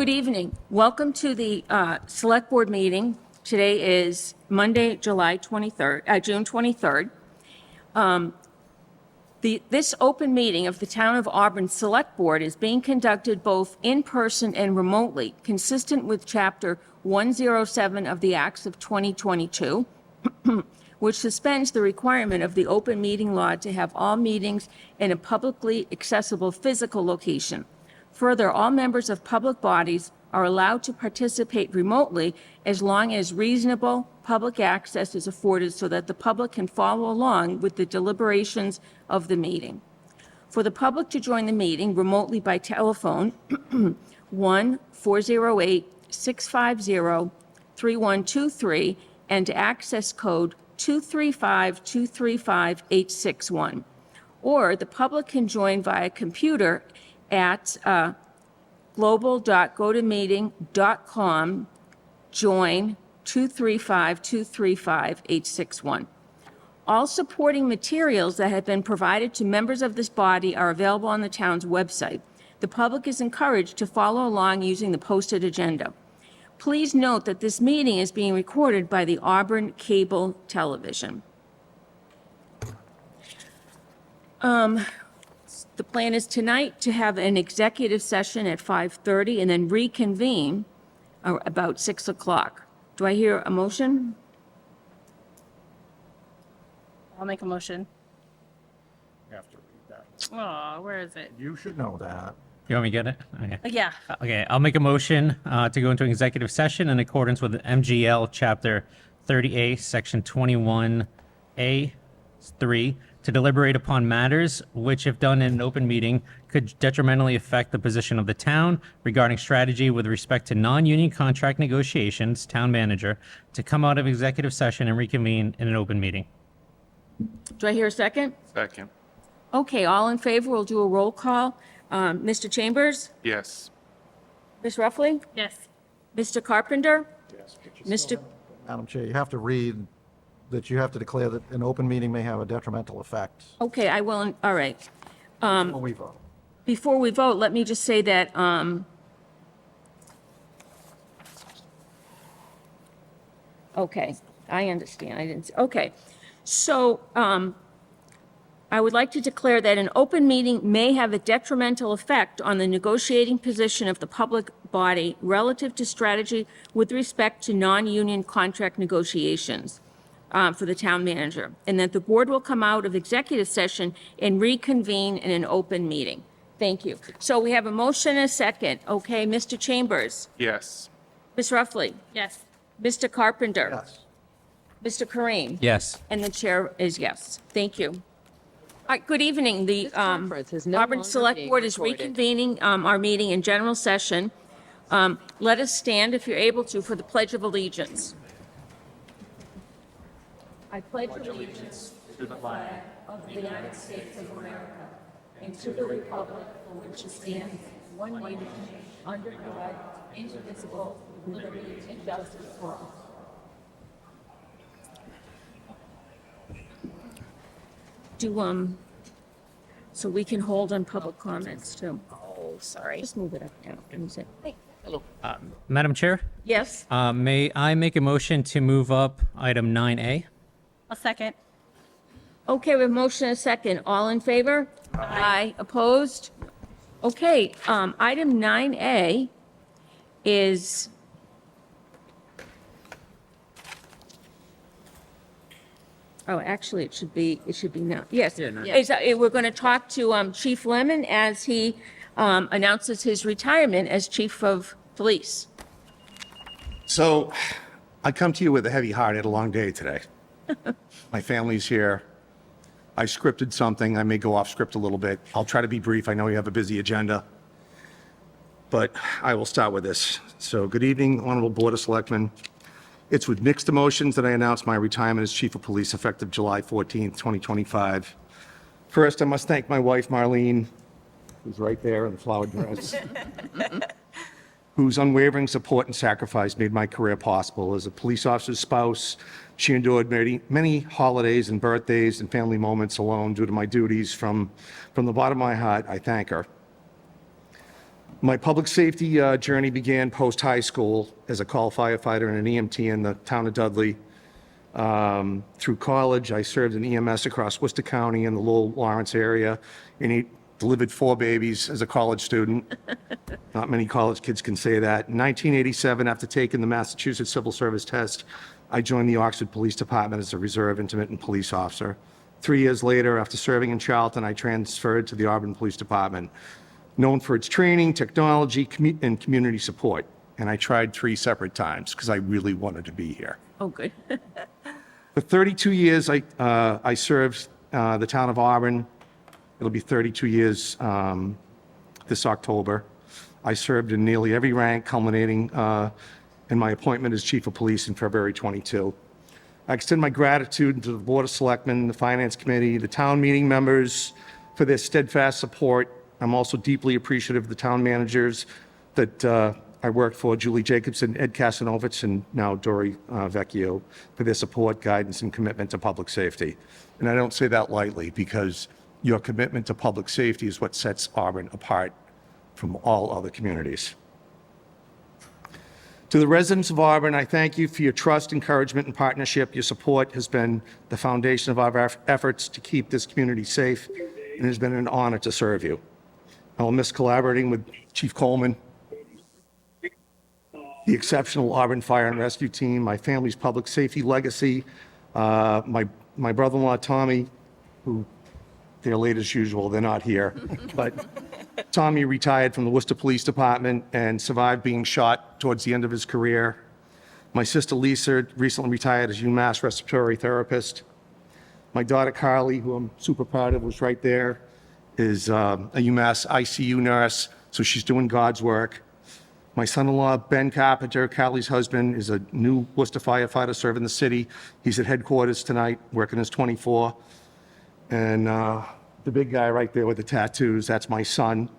Good evening. Welcome to the Select Board meeting. Today is Monday, June 23rd. This open meeting of the Town of Auburn Select Board is being conducted both in person and remotely, consistent with Chapter 107 of the Acts of 2022, which suspends the requirement of the open meeting law to have all meetings in a publicly accessible physical location. Further, all members of public bodies are allowed to participate remotely as long as reasonable public access is afforded so that the public can follow along with the deliberations of the meeting. For the public to join the meeting remotely by telephone, 1-408-650-3123 and access code 235-235-861. Or the public can join via computer at global.gotomeeting.com, join 235-235-861. All supporting materials that have been provided to members of this body are available on the town's website. The public is encouraged to follow along using the posted agenda. Please note that this meeting is being recorded by the Auburn Cable Television. The plan is tonight to have an executive session at 5:30 and then reconvene about 6 o'clock. Do I hear a motion? I'll make a motion. You have to read that. Oh, where is it? You should know that. You want me to get it? Okay. Yeah. Okay, I'll make a motion to go into an executive session in accordance with MGL Chapter 30A, Section 21A3, to deliberate upon matters which, if done in an open meeting, could detrimentally affect the position of the town regarding strategy with respect to non-union contract negotiations, town manager, to come out of executive session and reconvene in an open meeting. Do I hear a second? Second. Okay, all in favor, we'll do a roll call. Mr. Chambers? Yes. Ms. Ruffey? Yes. Mr. Carpenter? Yes. Mr. Madam Chair, you have to read that you have to declare that an open meeting may have a detrimental effect Okay, I will, all right. when we vote. Before we vote, let me just say that, okay, I understand, I didn't, okay. So, I would like to declare that an open meeting may have a detrimental effect on the negotiating position of the public body relative to strategy with respect to non-union contract negotiations for the town manager, and that the board will come out of executive session and reconvene in an open meeting. Thank you. So we have a motion and a second. Okay, Mr. Chambers? Yes. Ms. Ruffey? Yes. Mr. Carpenter? Yes. Mr. Kareem? Yes. And the chair is yes. Thank you. All right, good evening. The conference is no Auburn longer Select being Board is recorded. reconvening our meeting in general session. Let us stand, if you're able to, for the Pledge of Allegiance. I pledge allegiance to the flag of the United States of America and to the republic for which it stands, one nation, under God, indivisible, with liberty and justice for all. So we can hold on public comments too. Oh, sorry. Just move it up now. Hello. Madam Chair, Yes? may I make a motion to move up item 9A? A second. Okay, we have motion and a second. All in favor? Aye. Opposed? Okay, item 9A is actually, it should be now. Yes. We're going to talk to Chief Lemon as he announces his retirement as Chief of Police. So I come to you with a heavy heart. I had a long day today. My family's here. I scripted something. I may go off script a little bit. I'll try to be brief. I know you have a busy agenda, but I will start with this. So good evening, Honorable Board of Selectmen. It's with mixed emotions that I announce my retirement as Chief of Police effective July 14th, 2025. First, I must thank my wife, Marlene, who's right there in the flowered dress, whose unwavering support and sacrifice made my career possible. As a police officer's spouse, she endured many holidays and birthdays and family moments alone due to my duties. From the bottom of my heart, I thank her. My public safety journey began post-high school as a call firefighter and an EMT in the town of Dudley. Through college, I served in EMS across Worcester County and the Lowell Lawrence area, and he delivered 4 babies as a college student. Not many college kids can say that. In 1987, after taking the Massachusetts Civil Service test, I joined the Oxford Police Department as a reserve intermittent police officer. 3 years later, after serving in Charlton, I transferred to the Auburn Police Department, known for its training, technology, and community support. And I tried 3 separate times because I really wanted to be here. Oh, good. For 32 years, I served the town of Auburn. It'll be 32 years this October. I served in nearly every rank, culminating in my appointment as chief of police in February 22. I extend my gratitude to the Board of Selectmen, the Finance Committee, the town meeting members for their steadfast support. I'm also deeply appreciative of the town managers that I worked for, Julie Jacobson, Ed Kasanovich, and now Dory Vecchio, for their support, guidance, and commitment to public safety. And I don't say that lightly, because your commitment to public safety is what sets Auburn apart from all other communities. To the residents of Auburn, I thank you for your trust, encouragement, and partnership. Your support has been the foundation of our efforts to keep this community safe, and it has been an honor to serve you. I will miss collaborating with Chief Coleman, the exceptional Auburn Fire and Rescue Team, my family's public safety legacy, my brother-in-law, Tommy, who they're late as usual, they're not here, but Tommy retired from the Worcester Police Department and survived being shot towards the end of his career. My sister Lisa recently retired as UMass respiratory therapist. My daughter Carly, who I'm super proud of, was right there, is a UMass ICU nurse, so she's doing God's work. My son-in-law, Ben Carpenter, Carly's husband, is a new Worcester firefighter serving the city. He's at headquarters tonight, working his 24. And the big guy right there with the tattoos, that's my son,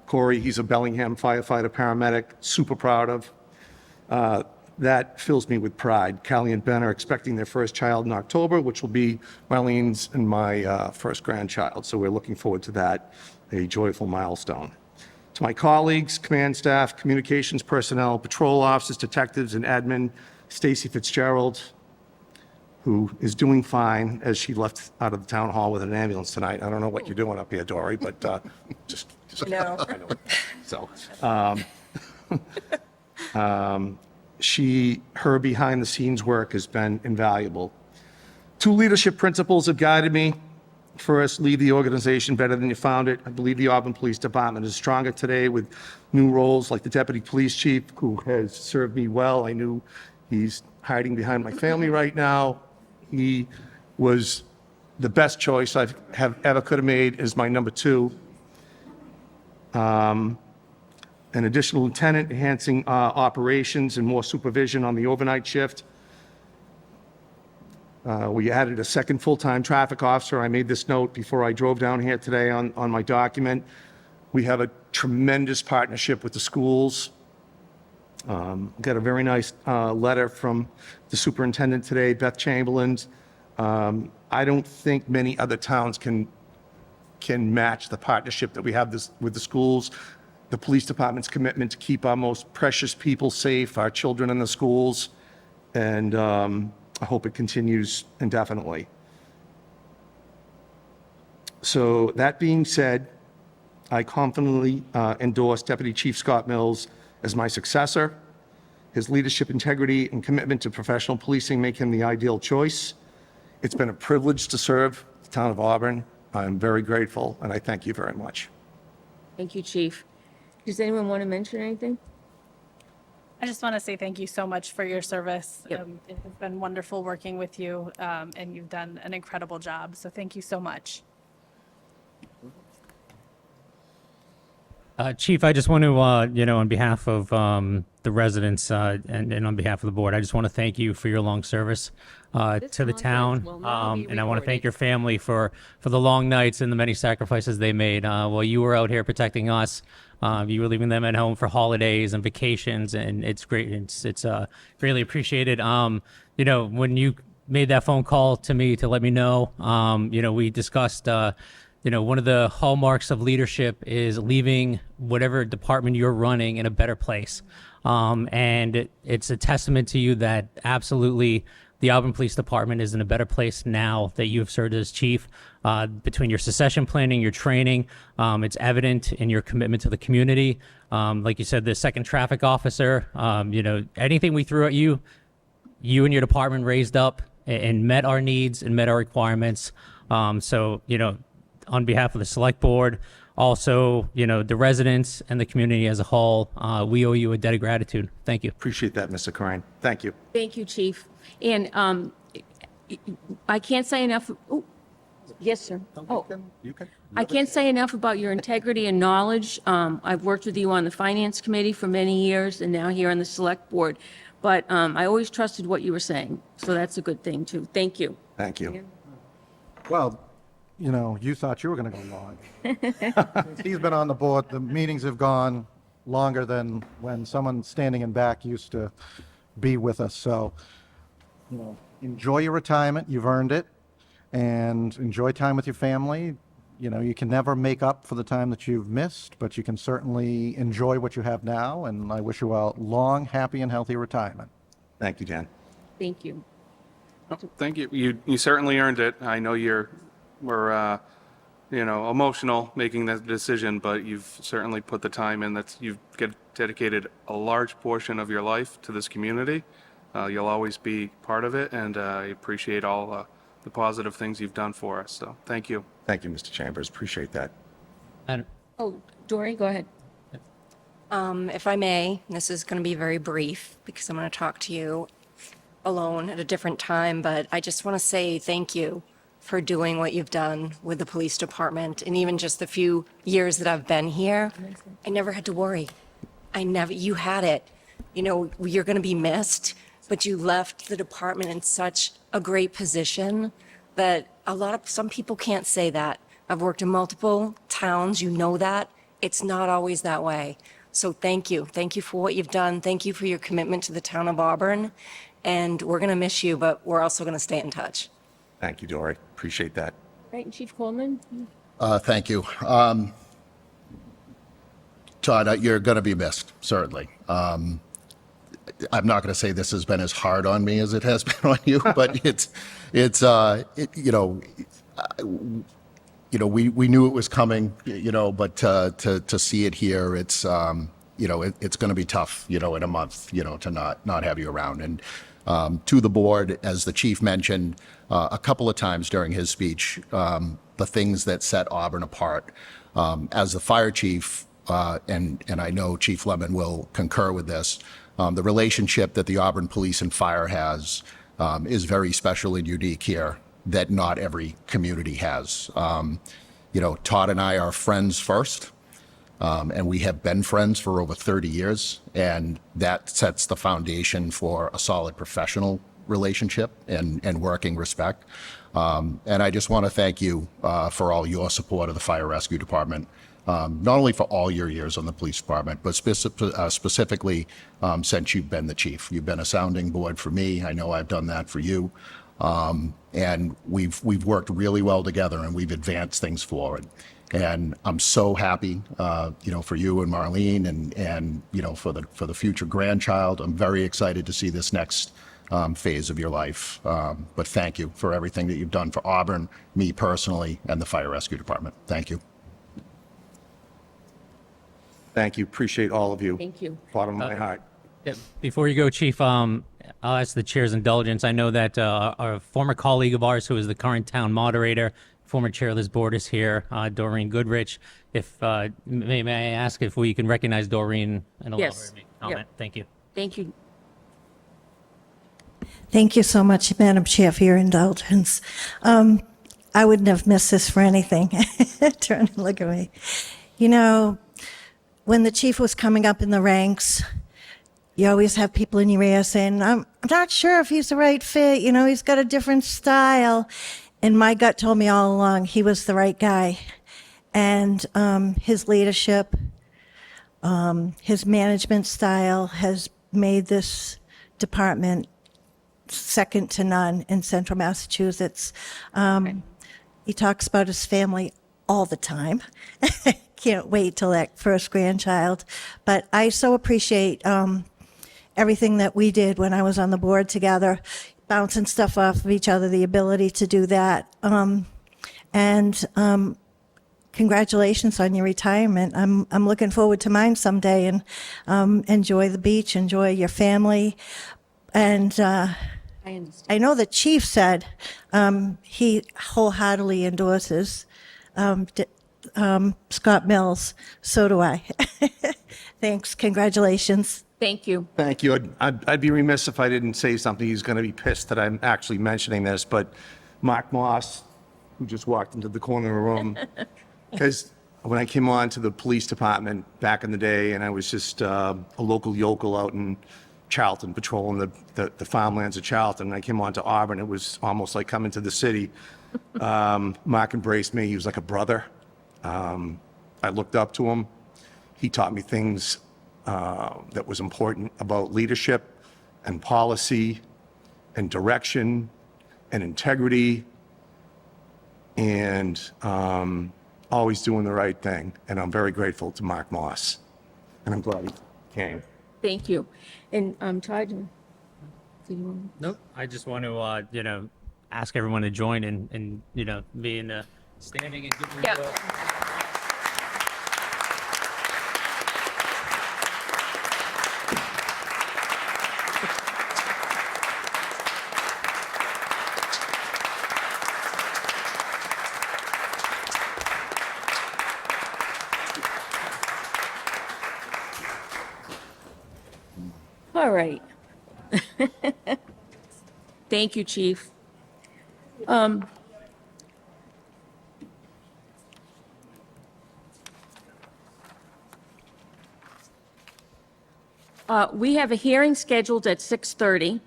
Corey. He's a Bellingham firefighter paramedic, super proud of. That fills me with pride. Callie and Ben are expecting their first child in October, which will be Marlene's and my first grandchild. So we're looking forward to that, a joyful milestone. To my colleagues, command staff, communications personnel, patrol officers, detectives, and admin, Stacy Fitzgerald, who is doing fine as she left out of the town hall with an ambulance tonight. I don't know what you're doing up here, Dory, but just No. I know. So, her behind the scenes work has been invaluable. 2 leadership principles have guided me. First, lead the organization better than you found it. I believe the Auburn Police Department is stronger today with new roles like the deputy police chief, who has served me well. I knew he's hiding behind my family right now. He was the best choice I ever could have made as my number 2. An additional lieutenant enhancing operations and more supervision on the overnight shift. We added a second full-time traffic officer. I made this note before I drove down here today on my document. We have a tremendous partnership with the schools. Got a very nice letter from the superintendent today, Beth Chamberlain. I don't think many other towns can match the partnership that we have with the schools. The police department's commitment to keep our most precious people safe, our children in the schools, and I hope it continues indefinitely. So that being said, I confidently endorse Deputy Chief Scott Mills as my successor. His leadership, integrity, and commitment to professional policing make him the ideal choice. It's been a privilege to serve the town of Auburn. I'm very grateful, and I thank you very much. Thank you, Chief. Does anyone want to mention anything? I just want to say thank you so much for your service. Yep. It has been wonderful working with you, and you've done an incredible job. So thank you so much. Chief, I just want to, on behalf of the residents and on behalf of the board, I just want to thank you for your long service to the town. will now be And I want to thank recorded. your family for the long nights and the many sacrifices they made while you were out here protecting us. You were leaving them at home for holidays and vacations, and it's great. It's greatly appreciated. When you made that phone call to me to let me know, we discussed one of the hallmarks of leadership is leaving whatever department you're running in a better place. And it's a testament to you that absolutely the Auburn Police Department is in a better place now that you have served as chief. Between your succession planning, your training, it's evident in your commitment to the community. Like you said, the second traffic officer, anything we threw at you, you and your department raised up and met our needs and met our requirements. So, on behalf of the select board, also, the residents and the community as a whole, we owe you a debt of gratitude. Thank you. Appreciate that, Mr. Corain. Thank you. Thank you, Chief. And I can't say enough. Oh, yes, sir. Oh, You can. I can't say enough about your integrity and knowledge. I've worked with you on the Finance Committee for many years and now here on the Select Board. But I always trusted what you were saying. So that's a good thing, too. Thank you. Thank you. Well, you thought you were going to go long. Since he's been on the board, the meetings have gone longer than when someone standing in back used to be with us. So, enjoy your retirement. You've earned it. And enjoy time with your family. You can never make up for the time that you've missed, but you can certainly enjoy what you have now. And I wish you a long, happy, and healthy retirement. Thank you, Dan. Thank you. Thank you. You certainly earned it. I know we're emotional making that decision, but you've certainly put the time in. You've dedicated a large portion of your life to this community. You'll always be part of it, and I appreciate all the positive things you've done for us. So thank you. Thank you, Mr. Chambers. Appreciate that. And Oh, Dory, go ahead. If I may, this is going to be very brief because I'm going to talk to you alone at a different time, but I just want to say thank you for doing what you've done with the police department. And even just the few years that I've been here, I never had to worry. You had it. You're going to be missed, but you left the department in such a great position that some people can't say that. I've worked in multiple towns, that. It's not always that way. So thank you. Thank you for what you've done. Thank you for your commitment to the town of Auburn. And we're going to miss you, but we're also going to stay in touch. Thank you, Dory. Appreciate that. Right, and Chief Coleman? Thank you. Todd, you're going to be missed, certainly. I'm not going to say this has been as hard on me as it has been on you, but we knew it was coming, but to see it here, it's it's going to be tough, in a month, to not have you around. And to the board, as the chief mentioned a couple of times during his speech, the things that set Auburn apart. As the fire chief, and I know Chief Lemon will concur with this, the relationship that the Auburn Police and Fire has is very special and unique here that not every community has. Todd and I are friends first, and we have been friends for over 30 years, and that sets the foundation for a solid professional relationship and working respect. And I just want to thank you for all your support of the Fire Rescue Department. Not only for all your years on the police department, but specifically since you've been the chief. You've been a sounding board for me. I know I've done that for you. And we've worked really well together, and we've advanced things forward. And I'm so happy, for you and Marlene and for the future grandchild. I'm very excited to see this next phase of your life. But thank you for everything that you've done for Auburn, me personally, and the Fire Rescue Department. Thank you. Thank you. Appreciate all of you. Thank you. Bottom of my heart. Yeah, before you go, Chief, I'll ask the chair's indulgence. I know that a former colleague of ours who is the current town moderator, former chair of this board, is here, Doreen Goodrich. If may I ask if we can recognize Doreen and allow her Yes. to make a comment? Yep. Thank you. Thank you. Thank you so much, Madam Chair, for your indulgence. I wouldn't have missed this for anything. Turn and look at me. When the chief was coming up in the ranks, you always have people in your ear saying, I'm not sure if he's the right fit. He's got a different style. And my gut told me all along he was the right guy. And his leadership, his management style has made this department second to none in central Massachusetts. He talks about his family all the time. Can't wait till that first grandchild. But I so appreciate everything that we did when I was on the board together, bouncing stuff off of each other, the ability to do that. Congratulations on your retirement. I'm looking forward to mine someday, and enjoy the beach, enjoy your family. And I understand. I know the chief said he wholeheartedly endorses Scott Mills. So do I. Thanks. Congratulations. Thank you. Thank you. I'd be remiss if I didn't say something. He's going to be pissed that I'm actually mentioning this, but Mark Moss, who just walked into the corner of the room, because when I came on to the police department back in the day, and I was just a local yokel out in Charlton patrolling the farmlands of Charlton, and I came on to Auburn, it was almost like coming to the city. Mark embraced me. He was like a brother. I looked up to him. He taught me things that was important about leadership and policy and direction and integrity and always doing the right thing. And I'm very grateful to Mark Moss. And I'm glad he came. Thank you. And Todd, do you want? Nope. I just want to, ask everyone to join and being standing and giving. Yeah. All right. Thank you, Chief. We have a hearing scheduled at 6:30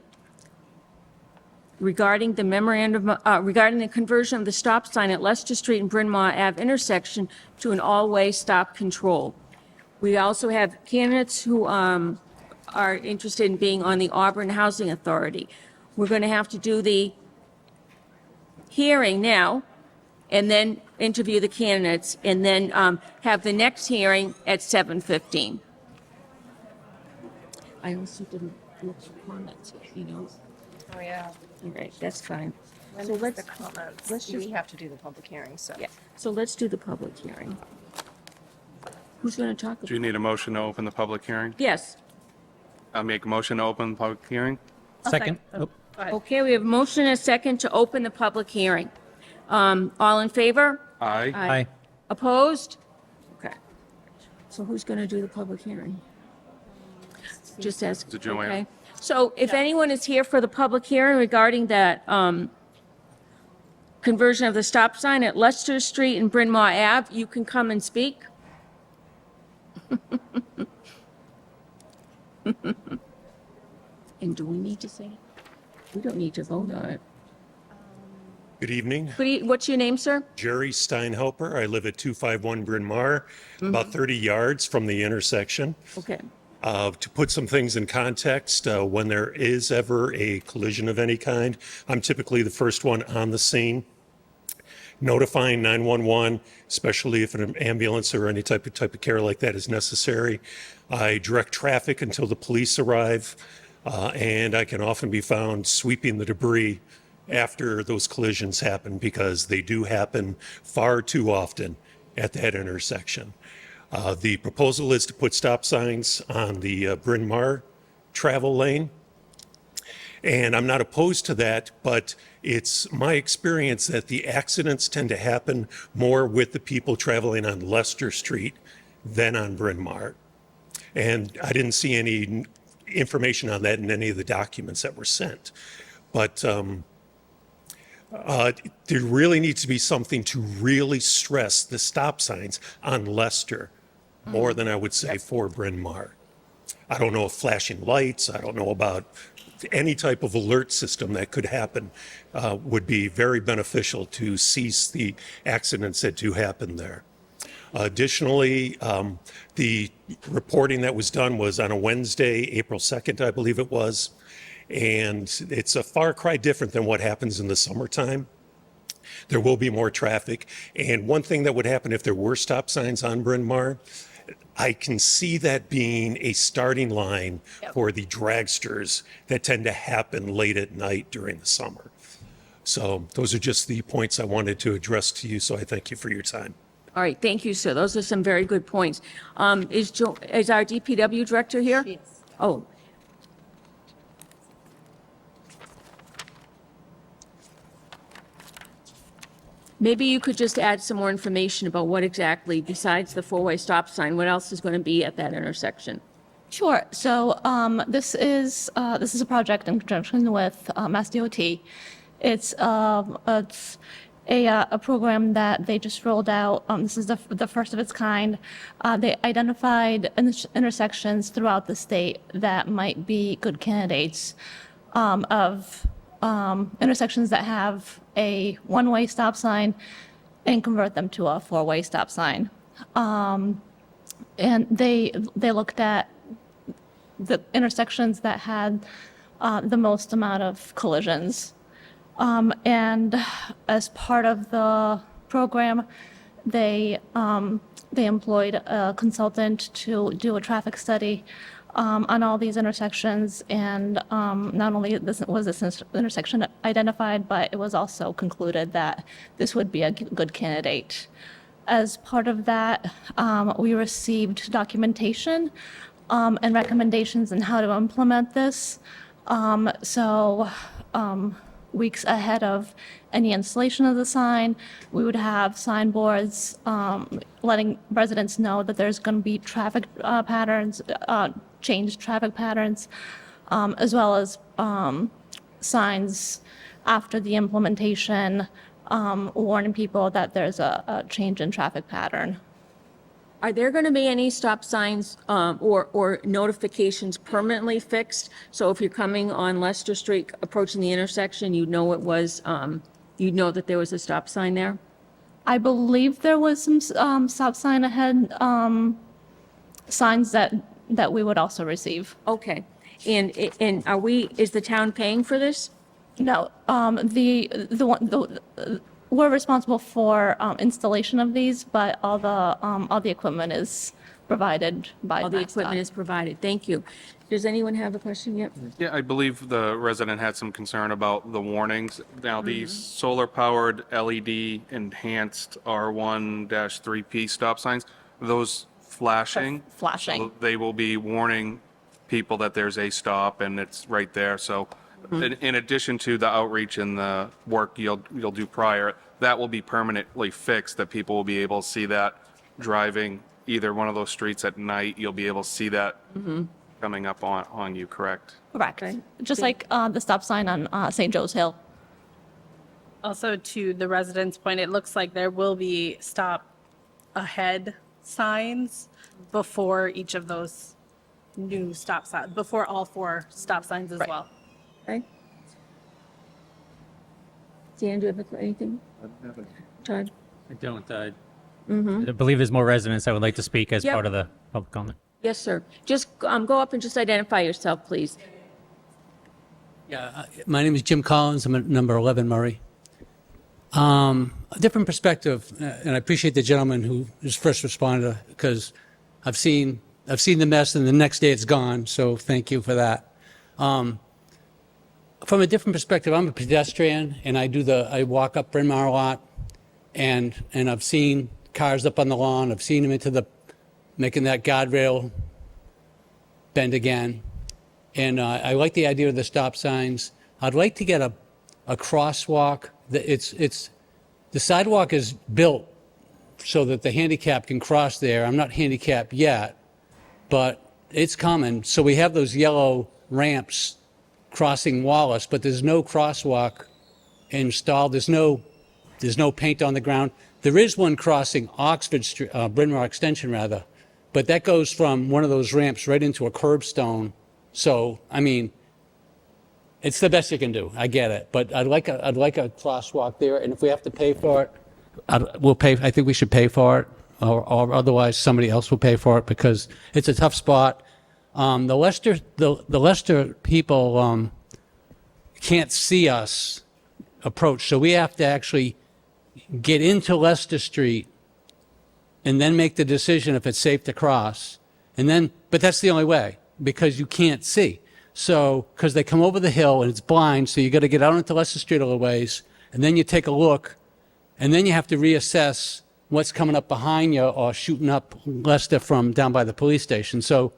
regarding the memorandum, regarding the conversion of the stop sign at Leicester Street and Bryn Mawr Ave intersection to an all-way stop control. We also have candidates who are interested in being on the Auburn Housing Authority. We're going to have to do the hearing now, and then interview the candidates, and then have the next hearing at 7:15. I also didn't look for comments, Oh, yeah. All right, that's fine. When So is let's, the comments? let's just- We have to do the public hearing, so. yeah, so let's do the public hearing. Who's going to talk Do about? you need a motion to open the public hearing? Yes. I'll make a motion to open the public hearing. Second. Go ahead. Okay, we have a motion and a second to open the public hearing. All in favor? Aye. Aye. Opposed? Okay. So who's going to do the public hearing? Just ask. To Joanne. Okay. So if anyone is here for the public hearing regarding that conversion of the stop sign at Leicester Street and Bryn Mawr Ave, you can come and speak. And do we need to say? We don't need to vote on it. Good evening. What's your name, sir? Jerry Steinhelper. I live at 251 Bryn Mawr, about 30 yards from the intersection. Okay. To put some things in context, when there is ever a collision of any kind, I'm typically the first one on the scene, notifying 911, especially if an ambulance or any type of care like that is necessary. I direct traffic until the police arrive, and I can often be found sweeping the debris after those collisions happen, because they do happen far too often at that intersection. The proposal is to put stop signs on the Bryn Mawr travel lane. And I'm not opposed to that, but it's my experience that the accidents tend to happen more with the people traveling on Leicester Street than on Bryn Mawr. And I didn't see any information on that in any of the documents that were sent. But there really needs to be something to really stress the stop signs on Leicester more than I would say for Bryn Mawr. I don't know if flashing lights, I don't know about any type of alert system that could happen would be very beneficial to cease the accidents that do happen there. Additionally, the reporting that was done was on a Wednesday, April 2nd, I believe it was. And it's a far cry different than what happens in the summertime. there will be more traffic. And one thing that would happen if there were stop signs on Bryn Mawr, I can see that being a starting line for the dragsters that tend to happen late at night during the summer. So those are just the points I wanted to address to you, so I thank you for your time. All right, thank you, sir. Those are some very good points. Is our DPW director here? Yes. Oh. Maybe you could just add some more information about what exactly, besides the four-way stop sign, what else is going to be at that intersection? Sure. So this is a project in conjunction with Mass DOT. It's a program that they just rolled out. This is the first of its kind. They identified intersections throughout the state that might be good candidates of intersections that have a one-way stop sign and convert them to a four-way stop sign. And they looked at the intersections that had the most amount of collisions. And as part of the program, they employed a consultant to do a traffic study on all these intersections. And not only was this intersection identified, but it was also concluded that this would be a good candidate. As part of that, we received documentation and recommendations on how to implement this. Weeks ahead of any installation of the sign, we would have signboards letting residents know that there's going to be traffic patterns, changed traffic patterns, as well as signs after the implementation warning people that there's a change in traffic pattern. Are there going to be any stop signs or notifications permanently fixed? So if you're coming on Leicester Street, approaching the intersection, you'd know you'd know that there was a stop sign there? I believe there was some stop sign ahead signs that we would also receive. Okay. And is the town paying for this? No, we're responsible for installation of these, but all the equipment is provided by All the MassDOT. equipment is provided. Thank you. Does anyone have a question yet? Yeah, I believe the resident had some concern about the warnings. Now, the solar-powered LED enhanced R1-3P stop signs, those flashing? Flashing. So they will be warning people that there's a stop and it's right there. So in addition to the outreach and the work you'll do prior, that will be permanently fixed, that people will be able to see that driving either one of those streets at night. You'll be able to see that coming up on you, correct? Correct. Just like the stop sign on St. Joe's Hill. Also, to the residents' point, it looks like there will be stop ahead signs before each of those new stop signs, before all four stop signs as well. Okay. Dan, do you have anything? Todd? I don't. I believe there's more residents that would like to speak as Yep. part of the public comment. Yes, sir. Just go up and just identify yourself, please. Yeah, my name is Jim Collins. I'm at number 11 Murray. A different perspective, and I appreciate the gentleman who is first responder because I've seen the mess, and the next day it's gone. So thank you for that. From a different perspective, I'm a pedestrian, and I walk up Bryn Mawr a lot, and I've seen cars up on the lawn. I've seen them making that guardrail bend again. And I like the idea of the stop signs. I'd like to get a crosswalk. The sidewalk is built so that the handicap can cross there. I'm not handicapped yet, but it's coming. So we have those yellow ramps crossing Wallace, but there's no crosswalk installed. There's no paint on the ground. There is one crossing Oxford Street, Bryn Mawr Extension rather, but that goes from one of those ramps right into a curbstone. So, I mean, it's the best you can do. I get it, but I'd like a crosswalk there, and if we have to pay for it, we'll pay. I think we should pay for it, or otherwise somebody else will pay for it because it's a tough spot. The Leicester people can't see us approach, so we have to actually get into Leicester Street and then make the decision if it's safe to cross. But that's the only way, because you can't see. So, because they come over the hill and it's blind, so you got to get out into Leicester Street a little ways, and then you take a look, and then you have to reassess what's coming up behind you or shooting up Leicester from down by the police station. So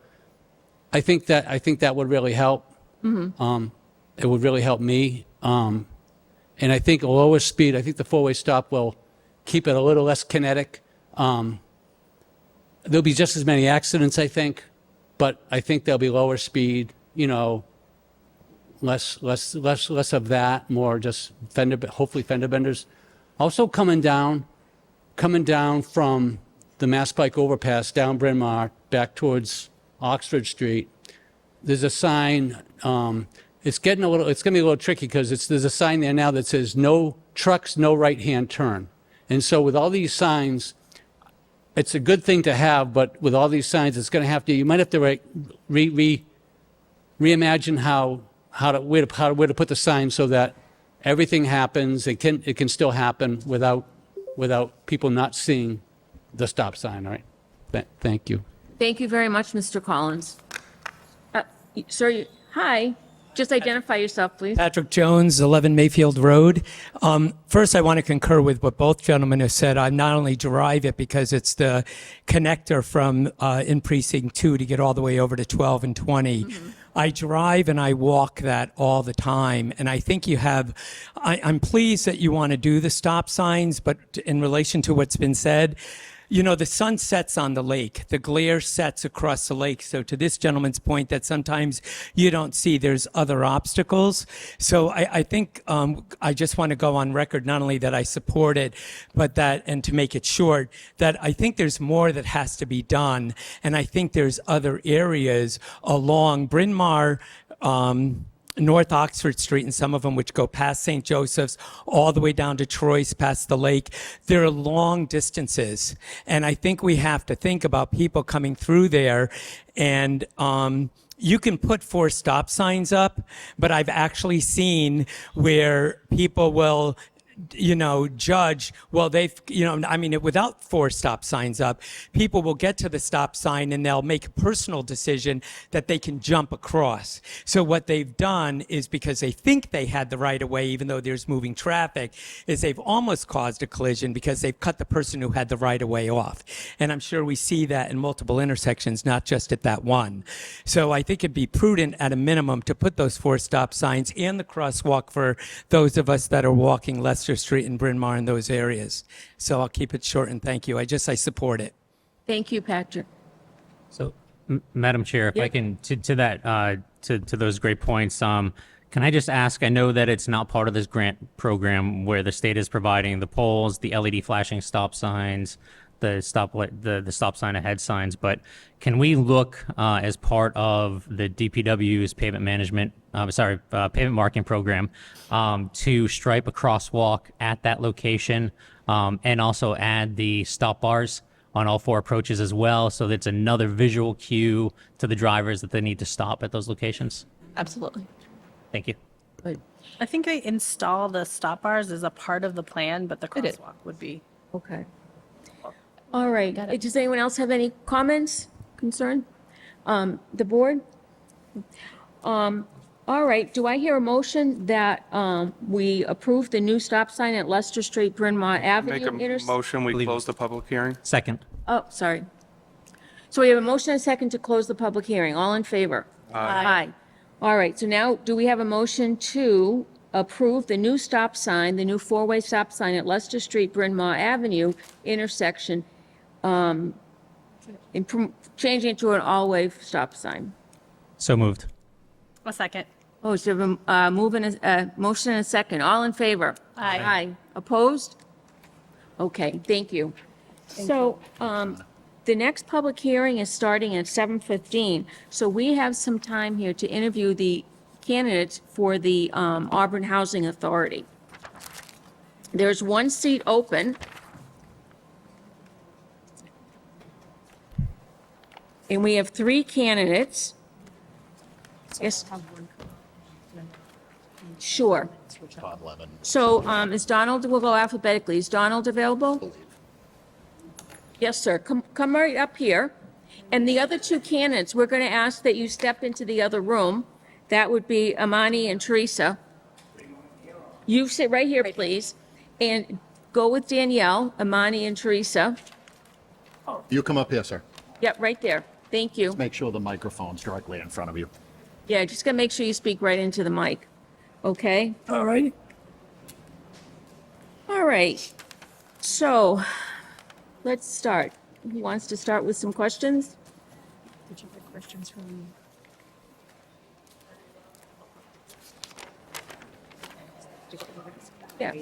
I think that would really help. It would really help me. And I think a lower speed, I think the four-way stop will keep it a little less kinetic. There'll be just as many accidents, I think, but I think there'll be lower speed, you know, less of that, more just hopefully fender benders. Also coming down from the Mass Pike overpass down Bryn Mawr back towards Oxford Street, there's a sign. It's going to be a little tricky because there's a sign there now that says no trucks, no right-hand turn. And so with all these signs, it's a good thing to have, but with all these signs, you might have to reimagine where to put the sign so that everything happens. It can still happen without people not seeing the stop sign, right? Thank you. Thank you very much, Mr. Collins. Sir, hi. Just identify yourself, please. Patrick Jones, 11 Mayfield Road. First, I want to concur with what both gentlemen have said. I not only derive it because it's the connector from in Precinct 2 to get all the way over to 12 and 20. I drive and I walk that all the time. And I think I'm pleased that you want to do the stop signs, but in relation to what's been said, you know, the sun sets on the lake. The glare sets across the lake. So to this gentleman's point that sometimes you don't see, there's other obstacles. So I think I just want to go on record, not only that I support it, but and to make it short, that I think there's more that has to be done. And I think there's other areas along Bryn Mawr, North Oxford Street, and some of them which go past St. Joseph's all the way down to Troy's, past the lake. There are long distances. And I think we have to think about people coming through there. And you can put 4 stop signs up, but I've actually seen where people will judge, well, without 4 stop signs up, people will get to the stop sign and they'll make a personal decision that they can jump across. So what they've done is, because they think they had the right of way, even though there's moving traffic, is they've almost caused a collision because they've cut the person who had the right of way off. And I'm sure we see that in multiple intersections, not just at that one. So I think it'd be prudent at a minimum to put those 4 stop signs and the crosswalk for those of us that are walking Leicester Street and Bryn Mawr in those areas. So I'll keep it short and thank you. I support it. Thank you, Patrick. So, Madam Chair, if I can, to that, to those great points, can I just ask, I know that it's not part of this grant program where the state is providing the poles, the LED flashing stop signs, the stop sign ahead signs, but can we look as part of the DPW's pavement marking program to stripe a crosswalk at that location and also add the stop bars on all 4 approaches as well, so that's another visual cue to the drivers that they need to stop at those locations? Absolutely. Thank you. I think they install the stop bars as a part of the plan, but the crosswalk would be. Okay. All right. Does anyone else have any comments, concern? The board? All right. Do I hear a motion that we approve the new stop sign at Leicester Street, Bryn Mawr Avenue? Make a motion, we close the public hearing. Second. Oh, sorry. So we have a motion and a second to close the public hearing. All in favor? Aye. All right. So now, do we have a motion to approve the new stop sign, the new 4-way stop sign at Leicester Street, Bryn Mawr Avenue intersection, changing it to an all-way stop sign? So moved. A second. Oh, so we have a motion and a second. All in favor? Aye. Aye. Opposed? Okay, thank you. So, the next public hearing is starting at 7:15. So we have some time here to interview the candidates for the Auburn Housing Authority. There's 1 seat open. And we have 3 candidates. Yes. Sure. Todd Levin. So is Donald, we'll go alphabetically. Is Donald available? Yes, sir. Come right up here. And the other two candidates, we're going to ask that you step into the other room. That would be Amani and Teresa. You sit right here, please, and go with Danielle, Amani, and Teresa. You come up here, sir. Yep, right there. Thank you. Make sure the microphone's directly in front of you. Yeah, just gotta make sure you speak right into the mic. Okay? All right. All right. So, let's start. Who wants to start with some questions? Did you have questions from? Yeah.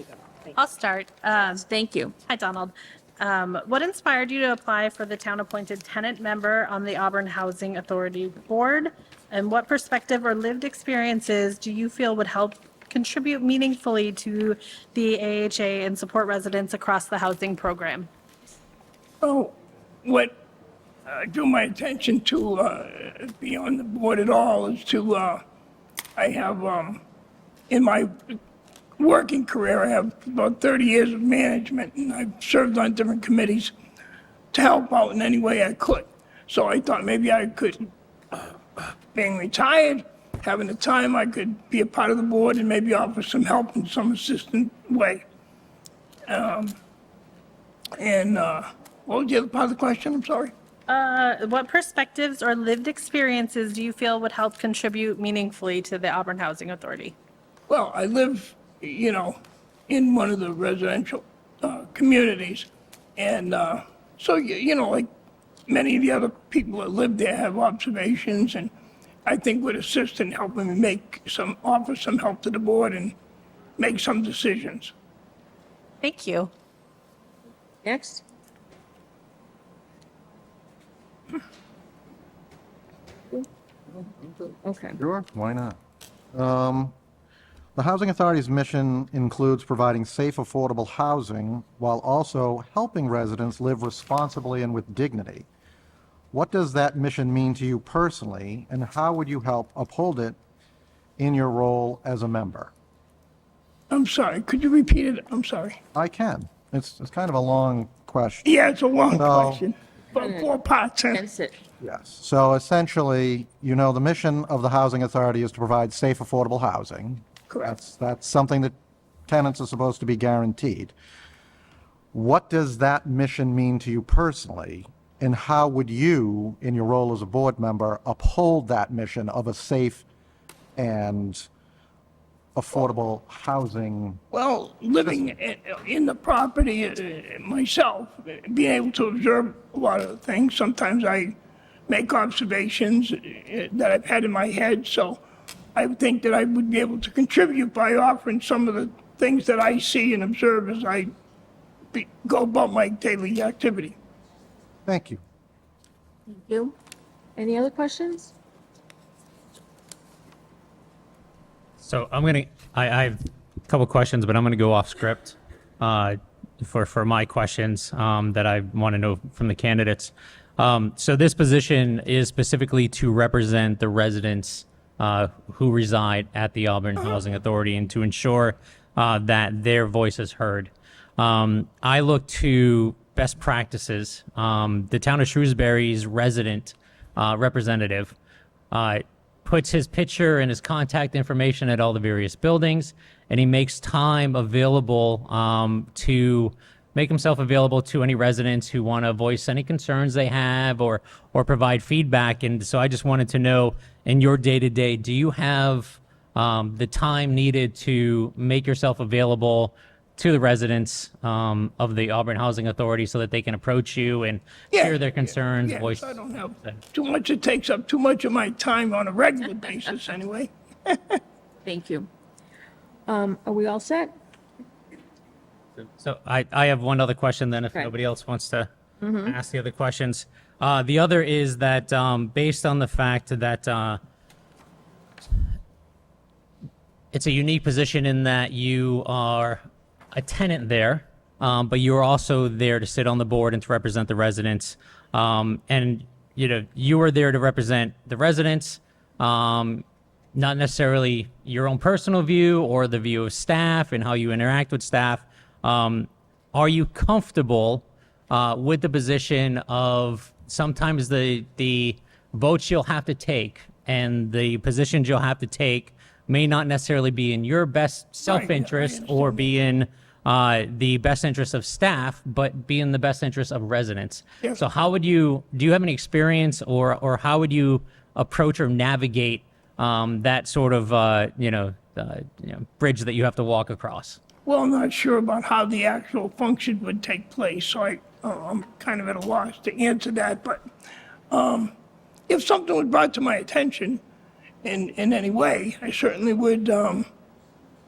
I'll start. Thank you. Hi, Donald. What inspired you to apply for the town-appointed tenant member on the Auburn Housing Authority Board? And what perspective or lived experiences do you feel would help contribute meaningfully to the AHA and support residents across the housing program? Oh, what drew my attention to be on the board at all is to, I have, in my working career, I have about 30 years of management, and I've served on different committees to help out in any way I could. So I thought maybe I could, being retired, having the time, I could be a part of the board and maybe offer some help in some assistant way. What was the other part of the question? I'm sorry. What perspectives or lived experiences do you feel would help contribute meaningfully to the Auburn Housing Authority? Well, I live, in one of the residential communities. And so, like many of the other people that live there have observations, and I think would assist in helping me offer some help to the board and make some decisions. Thank you. Next. Okay. Sure, why not? The Housing Authority's mission includes providing safe, affordable housing while also helping residents live responsibly and with dignity. What does that mission mean to you personally, and how would you help uphold it in your role as a member? I'm sorry, could you repeat it? I'm sorry. I can. It's kind of a long question. Yeah, it's a long No. question, but 4 parts. Huh? That's it. Yes. So essentially, the mission of the Housing Authority is to provide safe, affordable housing. Correct. That's something that tenants are supposed to be guaranteed. What does that mission mean to you personally? And how would you, in your role as a board member, uphold that mission of a safe and affordable housing? Well, living in the property myself, being able to observe a lot of things, sometimes I make observations that I've had in my head, so I think that I would be able to contribute by offering some of the things that I see and observe as I go about my daily activity. Thank you. Thank you. Any other questions? So I have a couple questions, but I'm gonna go off script for my questions that I want to know from the candidates. So this position is specifically to represent the residents who reside at the Auburn Housing Authority and to ensure that their voice is heard. I look to best practices. The town of Shrewsbury's resident representative puts his picture and his contact information at all the various buildings, and he makes time available to make himself available to any residents who want to voice any concerns they have or provide feedback. And so I just wanted to know, in your day-to-day, do you have the time needed to make yourself available to the residents of the Auburn Housing Authority so that they can approach you and share their concerns, Yes, voice? I don't have too much. It takes up too much of my time on a regular basis anyway. Thank you. Are we all set? So I have one other question then, if Okay. nobody else wants to ask the other questions. The other is that based on the fact that it's a unique position in that you are a tenant there, but you're also there to sit on the board and to represent the residents. And you are there to represent the residents, not necessarily your own personal view or the view of staff and how you interact with staff. Are you comfortable with the position of sometimes the votes you'll have to take and the positions you'll have to take may not necessarily be in your best self-interest or be in the best interest of staff, but be in the best interest of residents? Yeah. So how would you, do you have any experience or how would you approach or navigate that sort of, bridge that you have to walk across? Well, I'm not sure about how the actual function would take place, so I'm kind of at a loss to answer that. But if something was brought to my attention in any way, I certainly would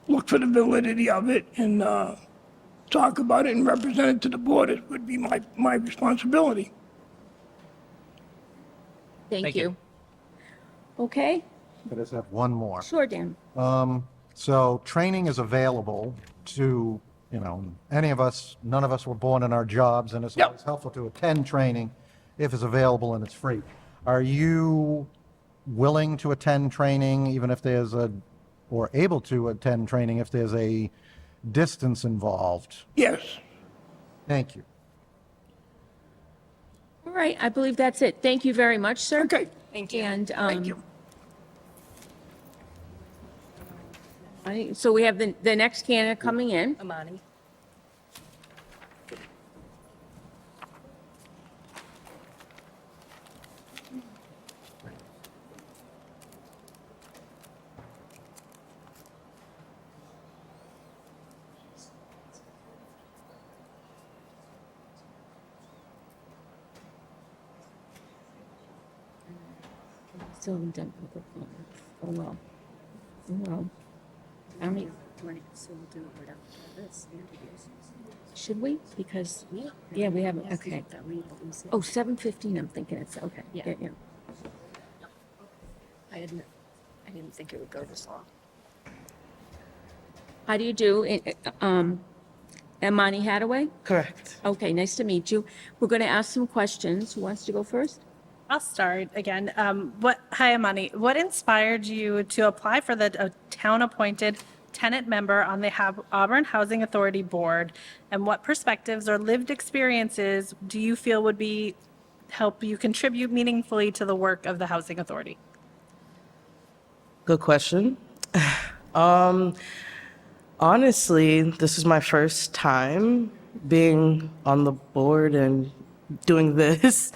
look for the validity of it and talk about it and represent it to the board. It would be my responsibility. Thank you. Okay, I just have one more. sure, Dan. So training is available to, any of us, none of us were born in our jobs, and it's Yep. always helpful to attend training if it's available and it's free. Are you willing to attend training even if there's or able to attend training if there's a distance involved? Yes. Thank you. All right, I believe that's it. Thank you very much, sir. Okay. Thank you. And, Thank you. so we have the next candidate coming in. Amani. Still haven't done public comments. Oh, well. Oh, well. I mean, should we? Because, yeah, we haven't, okay. Oh, 7:15, I'm thinking it's, okay. Yeah. I didn't think it would go this long. How do you do? Amani Hadaway? Correct. Okay, nice to meet you. We're going to ask some questions. Who wants to go first? I'll start again. Hi, Amani. What inspired you to apply for the town-appointed tenant member on the Auburn Housing Authority Board? And what perspectives or lived experiences do you feel would help you contribute meaningfully to the work of the Housing Authority? Good question. Honestly, this is my first time being on the board and doing this.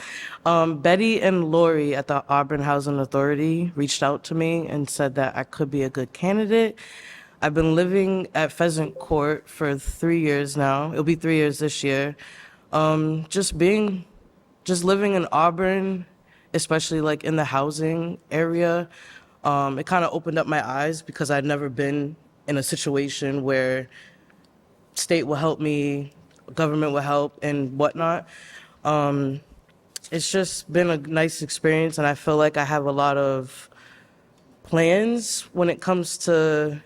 Betty and Lori at the Auburn Housing Authority reached out to me and said that I could be a good candidate. I've been living at Pheasant Court for 3 years now. It'll be 3 years this year. Just living in Auburn, especially like in the housing area, it kind of opened up my eyes because I'd never been in a situation where state will help me, government will help, and whatnot. It's just been a nice experience, and I feel like I have a lot of plans when it comes to,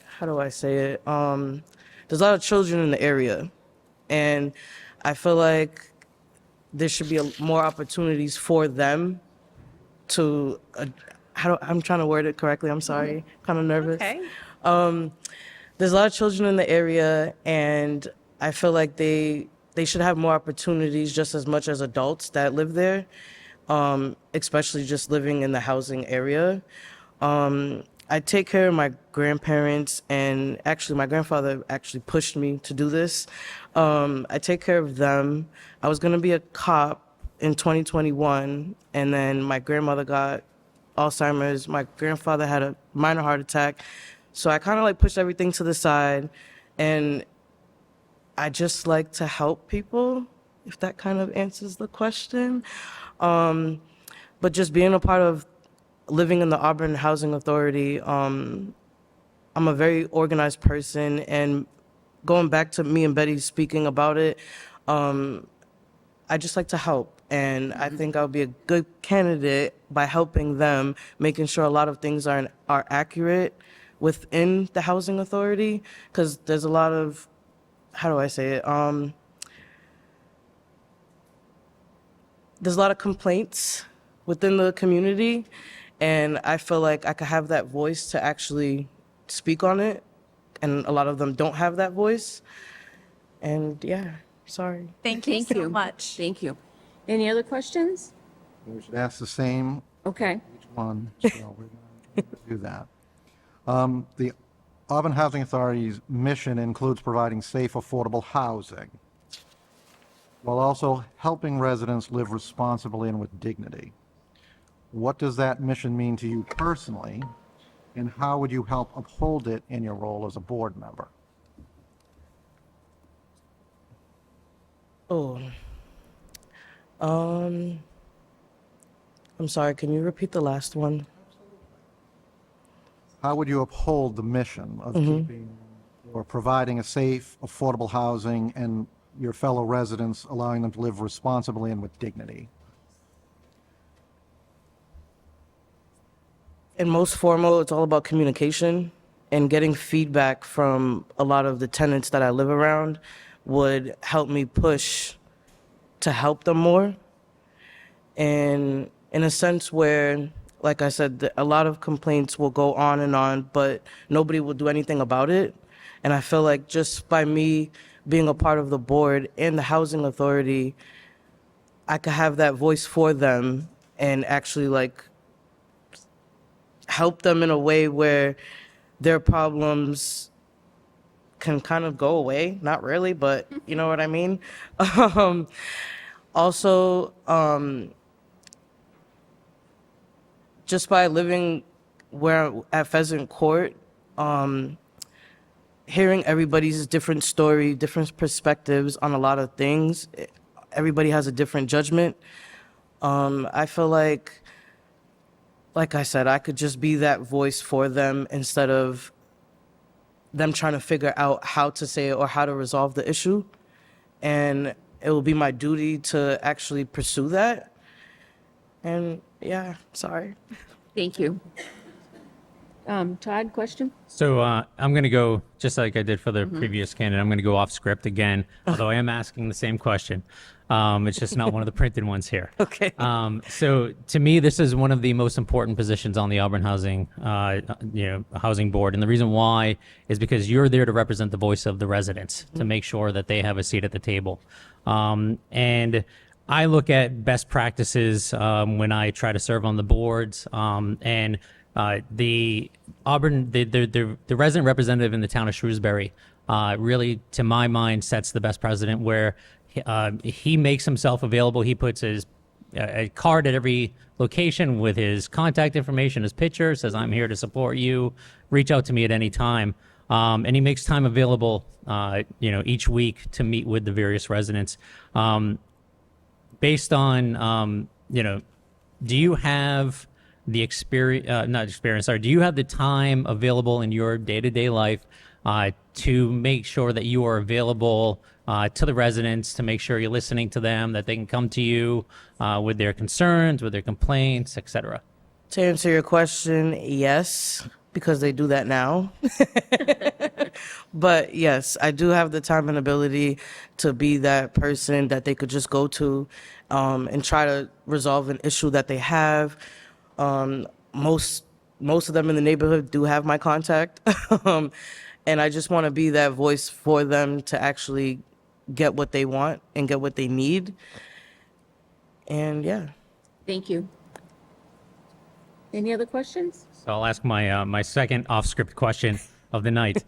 how do I say it? There's a lot of children in the area, and I feel like there should be more opportunities for them to, I'm trying to word it correctly, I'm sorry, kind of nervous. Okay. There's a lot of children in the area, and I feel like they should have more opportunities just as much as adults that live there, especially just living in the housing area. I take care of my grandparents, and actually my grandfather actually pushed me to do this. I take care of them. I was gonna be a cop in 2021, and then my grandmother got Alzheimer's. My grandfather had a minor heart attack. So I kind of like pushed everything to the side, and I just like to help people, if that kind of answers the question. But just being a part of living in the Auburn Housing Authority, I'm a very organized person, and going back to me and Betty speaking about it, I just like to help. And I think I'll be a good candidate by helping them, making sure a lot of things are accurate within the housing authority, because there's a lot of, how do I say it? There's a lot of complaints within the community, And I feel like I could have that voice to actually speak on it. And a lot of them don't have that voice. And yeah, sorry. Thank you so much. Thank you. Any other questions? We should ask the same Okay. each one, so we're going to do that. The Auburn Housing Authority's mission includes providing safe, affordable housing while also helping residents live responsibly and with dignity. What does that mission mean to you personally, and how would you help uphold it in your role as a board member? Oh. I'm sorry, can you repeat the last one? How would you uphold the mission of keeping or providing a safe, affordable housing and your fellow residents, allowing them to live responsibly and with dignity? In most formal, it's all about communication, and getting feedback from a lot of the tenants that I live around would help me push to help them more. And in a sense where, like I said, a lot of complaints will go on, but nobody will do anything about it. And I feel like just by me being a part of the board and the housing authority, I could have that voice for them and actually like help them in a way where their problems can kind of go away. Not really, but you know what I mean? Also, just by living at Pheasant Court, hearing everybody's different story, different perspectives on a lot of things, everybody has a different judgment. I feel like I said, I could just be that voice for them instead of them trying to figure out how to say it or how to resolve the issue. And it will be my duty to actually pursue that. And yeah, sorry. Thank you. Todd, question? So I'm going to go, just like I did for the previous candidate, I'm going to go off script again, although I am asking the same question. It's just not one of the printed ones here. Okay. So to me, this is one of the most important positions on the Auburn Housing, Housing Board. And the reason why is because you're there to represent the voice of the residents, to make sure that they have a seat at the table. And I look at best practices when I try to serve on the boards, and the Auburn, the resident representative in the town of Shrewsbury, really, to my mind, sets the best precedent where he makes himself available. He puts his a card at every location with his contact information, his picture, says, "I'm here to support you. Reach out to me at any time." And he makes time available, each week to meet with the various residents. Based on, do you have the do you have the time available in your day-to-day life to make sure that you are available to the residents, to make sure you're listening to them, that they can come to you with their concerns, with their complaints, etc.? To answer your question, yes, because they do that now. But yes, I do have the time and ability to be that person that they could just go to and try to resolve an issue that they have. Most of them in the neighborhood do have my contact. And I just want to be that voice for them to actually get what they want and get what they need. And yeah. Thank you. Any other questions? So I'll ask my second off-script question of the night.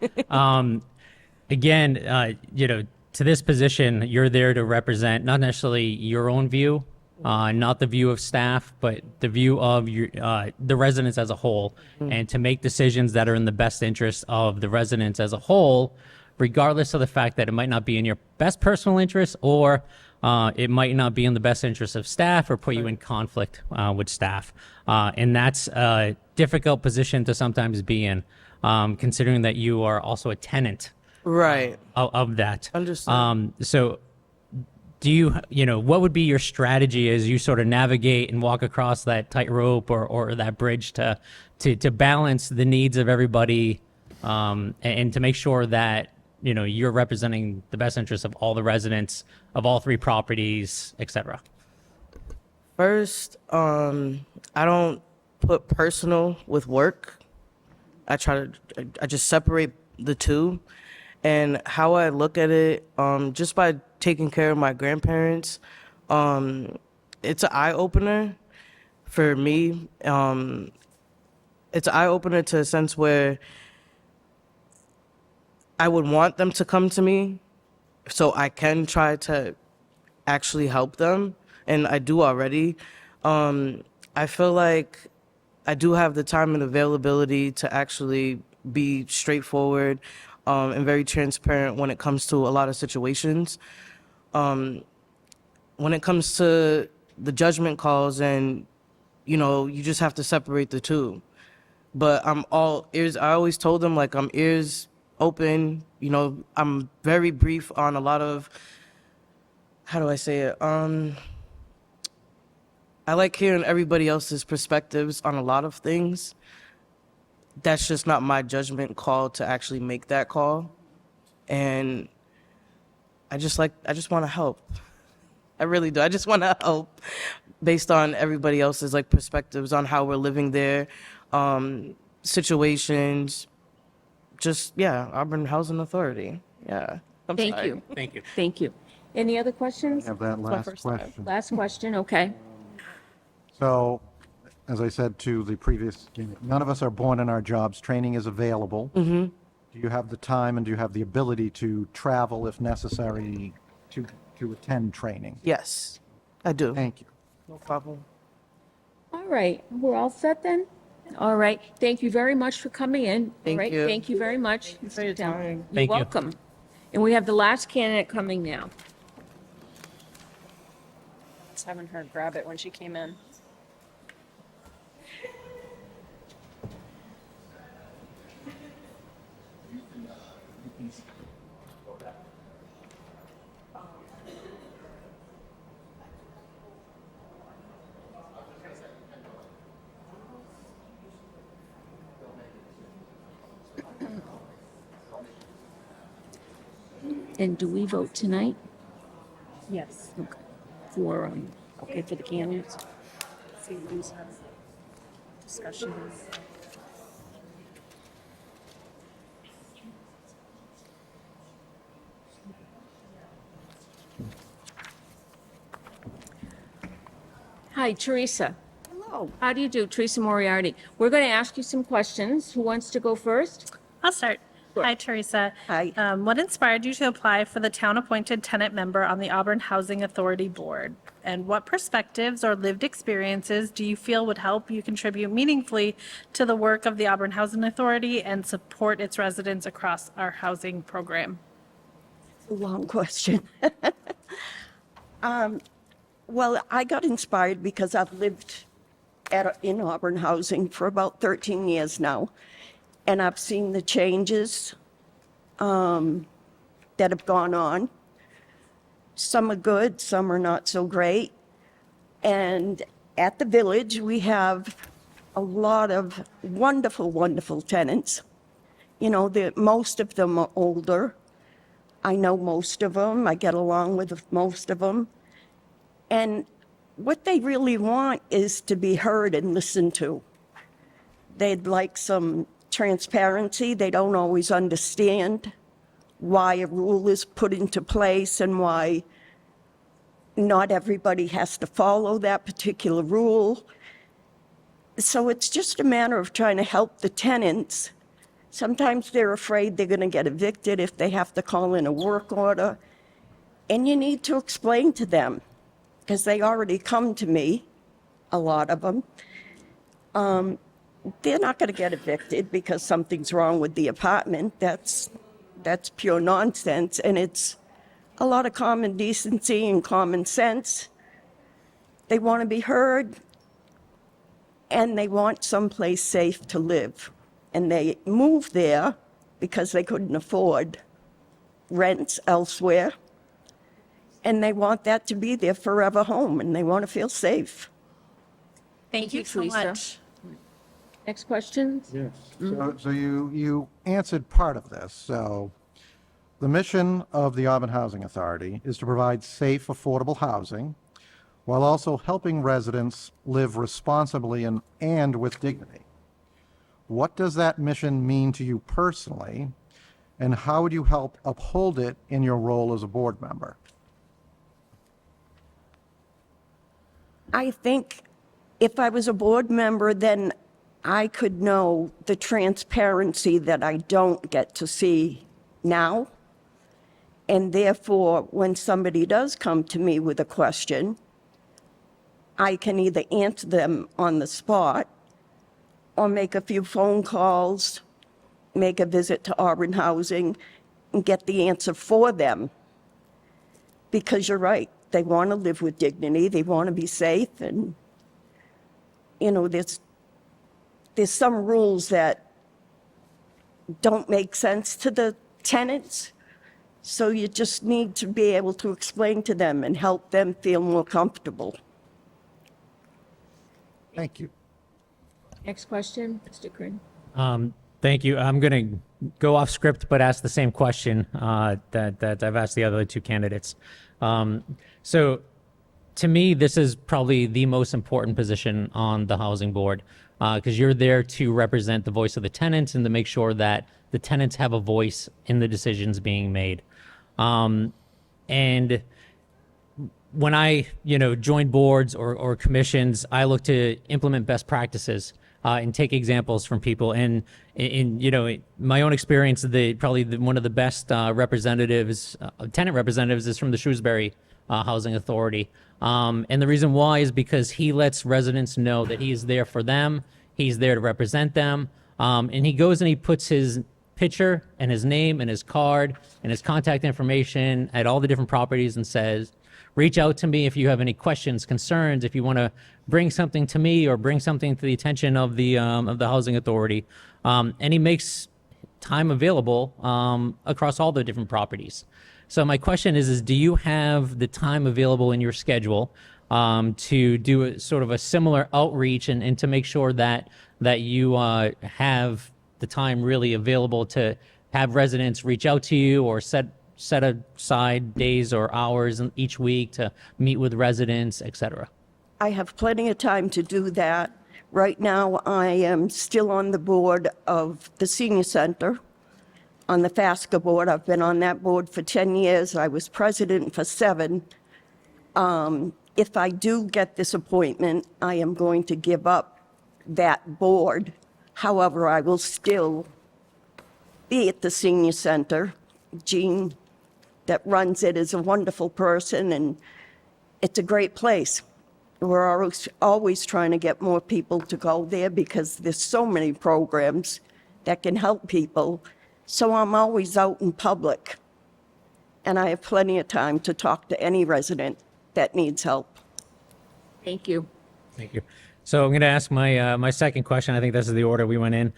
Again, to this position, you're there to represent not necessarily your own view, not the view of staff, but the view of the residents as a whole, and to make decisions that are in the best interest of the residents as a whole, regardless of the fact that it might not be in your best personal interest, or it might not be in the best interest of staff, or put you in conflict with staff. And that's a difficult position to sometimes be in, considering that you are also a tenant of that. Understood. So do you, what would be your strategy as you sort of navigate and walk across that tightrope or that bridge to balance the needs of everybody, and to make sure that, you're representing the best interests of all the residents of all three properties, et cetera? First, I don't put personal with work. I just separate the two. And how I look at it, just by taking care of my grandparents, it's an eye opener for me. It's an eye opener to a sense where I would want them to come to me so I can try to actually help them, and I do already. I feel like I do have the time and availability to actually be straightforward and very transparent when it comes to a lot of situations. When it comes to the judgment calls, and you just have to separate the two. But I'm all ears. I always told them, like, I'm ears open. I'm very brief on a lot of, how do I say it? I like hearing everybody else's perspectives on a lot of things. That's just not my judgment call to actually make that call. And I just want to help. I really do. I just want to help based on everybody else's like perspectives on how we're living there, situations. Just, yeah, Auburn Housing Authority. Yeah. Thank you. Thank you. Thank you. Any other questions? Have that my last first time. question. Last question, okay. So, as I said to the previous, none of us are born in our jobs. Training is available. Mm-hmm. Do you have the time and do you have the ability to travel if necessary to attend training? Yes, I do. Thank you. No problem. All right, we're all set then? All right, thank you very much for coming in. All Thank right, you. Thank you very much. for your time. You're Thank you. welcome. And we have the last candidate coming now. Just having her grab it when she came in. And do we vote tonight? Yes. Okay. For the candidates? See these discussions. Hi, Teresa. Hello. How do you do? Teresa Moriarty. We're going to ask you some questions. Who wants to go first? I'll start. Hi, Teresa. Hi. What inspired you to apply for the town-appointed tenant member on the Auburn Housing Authority Board? And what perspectives or lived experiences do you feel would help you contribute meaningfully to the work of the Auburn Housing Authority and support its residents across our housing program? Long question. Well, I got inspired because I've lived in Auburn housing for about 13 years now, and I've seen the changes that have gone on. Some are good, some are not so great. And at the village, we have a lot of wonderful, wonderful tenants. Most of them are older. I know most of them. I get along with most of them. And what they really want is to be heard and listened to. They'd like some transparency. They don't always understand why a rule is put into place and why not everybody has to follow that particular rule. So it's just a matter of trying to help the tenants. Sometimes they're afraid they're going to get evicted if they have to call in a work order. And you need to explain to them, because they already come to me, a lot of them. They're not going to get evicted because something's wrong with the apartment. That's pure nonsense, and it's a lot of common decency and common sense. They want to be heard, and they want someplace safe to live. And they moved there because they couldn't afford rents elsewhere. And they want that to be their forever home, and they want to feel safe. Thank you so Teresa. much. Next question? Yes. So you answered part of this. So the mission of the Auburn Housing Authority is to provide safe, affordable housing while also helping residents live responsibly and with dignity. What does that mission mean to you personally, and how would you help uphold it in your role as a board member? I think if I was a board member, then I could know the transparency that I don't get to see now. And therefore, when somebody does come to me with a question, I can either answer them on the spot or make a few phone calls, make a visit to Auburn Housing, and get the answer for them. Because you're right, they want to live with dignity, they want to be safe, and, you know, there's some rules that don't make sense to the tenants, so you just need to be able to explain to them and help them feel more comfortable. Thank you. Next question, Mr. Corinne. Thank you. I'm going to go off script, but ask the same question that I've asked the other two candidates. So to me, this is probably the most important position on the housing board, because you're there to represent the voice of the tenants and to make sure that the tenants have a voice in the decisions being made. And when I, join boards or commissions, I look to implement best practices and take examples from people. And in my own experience, one of the best representatives, tenant representatives, is from the Shrewsbury Housing Authority. And the reason why is because he lets residents know that he is there for them. He's there to represent them. And he goes and he puts his picture and his name and his card and his contact information at all the different properties and says, reach out to me if you have any questions, concerns, if you want to bring something to me or bring something to the attention of the Housing Authority. And he makes time available across all the different properties. So my question is do you have the time available in your schedule to do a sort of a similar outreach and to make sure that you have the time really available to have residents reach out to you or set aside days or hours each week to meet with residents, et cetera? I have plenty of time to do that. Right now, I am still on the board of the Senior Center, on the FASCA board. I've been on that board for 10 years. I was president for 7. If I do get this appointment, I am going to give up that board. However, I will still be at the Senior Center. Jean, that runs it, is a wonderful person, and it's a great place. We're always trying to get more people to go there because there's so many programs that can help people. So I'm always out in public, and I have plenty of time to talk to any resident that needs help. Thank you. Thank you. So I'm going to ask my second question. I think this is the order we went in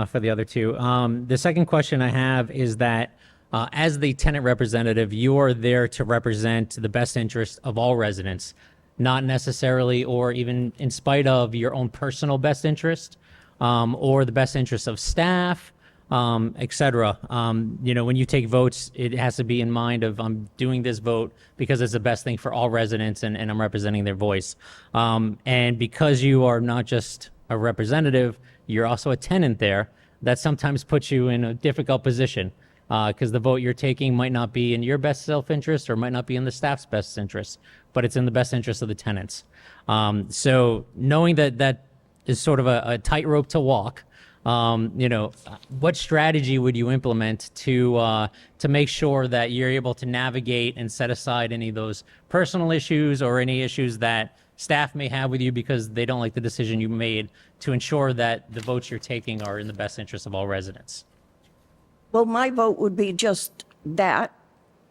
for the other two. The second question I have is that as the tenant representative, you are there to represent the best interest of all residents, not necessarily or even in spite of your own personal best interest or the best interest of staff, et cetera. When you take votes, it has to be in mind of I'm doing this vote because it's the best thing for all residents and I'm representing their voice. And because you are not just a representative, you're also a tenant there, that sometimes puts you in a difficult position because the vote you're taking might not be in your best self-interest or might not be in the staff's best interest, but it's in the best interest of the tenants. So knowing that is sort of a tightrope to walk, what strategy would you implement to make sure that you're able to navigate and set aside any of those personal issues or any issues that staff may have with you because they don't like the decision you made to ensure that the votes you're taking are in the best interest of all residents? Well, my vote would be just that,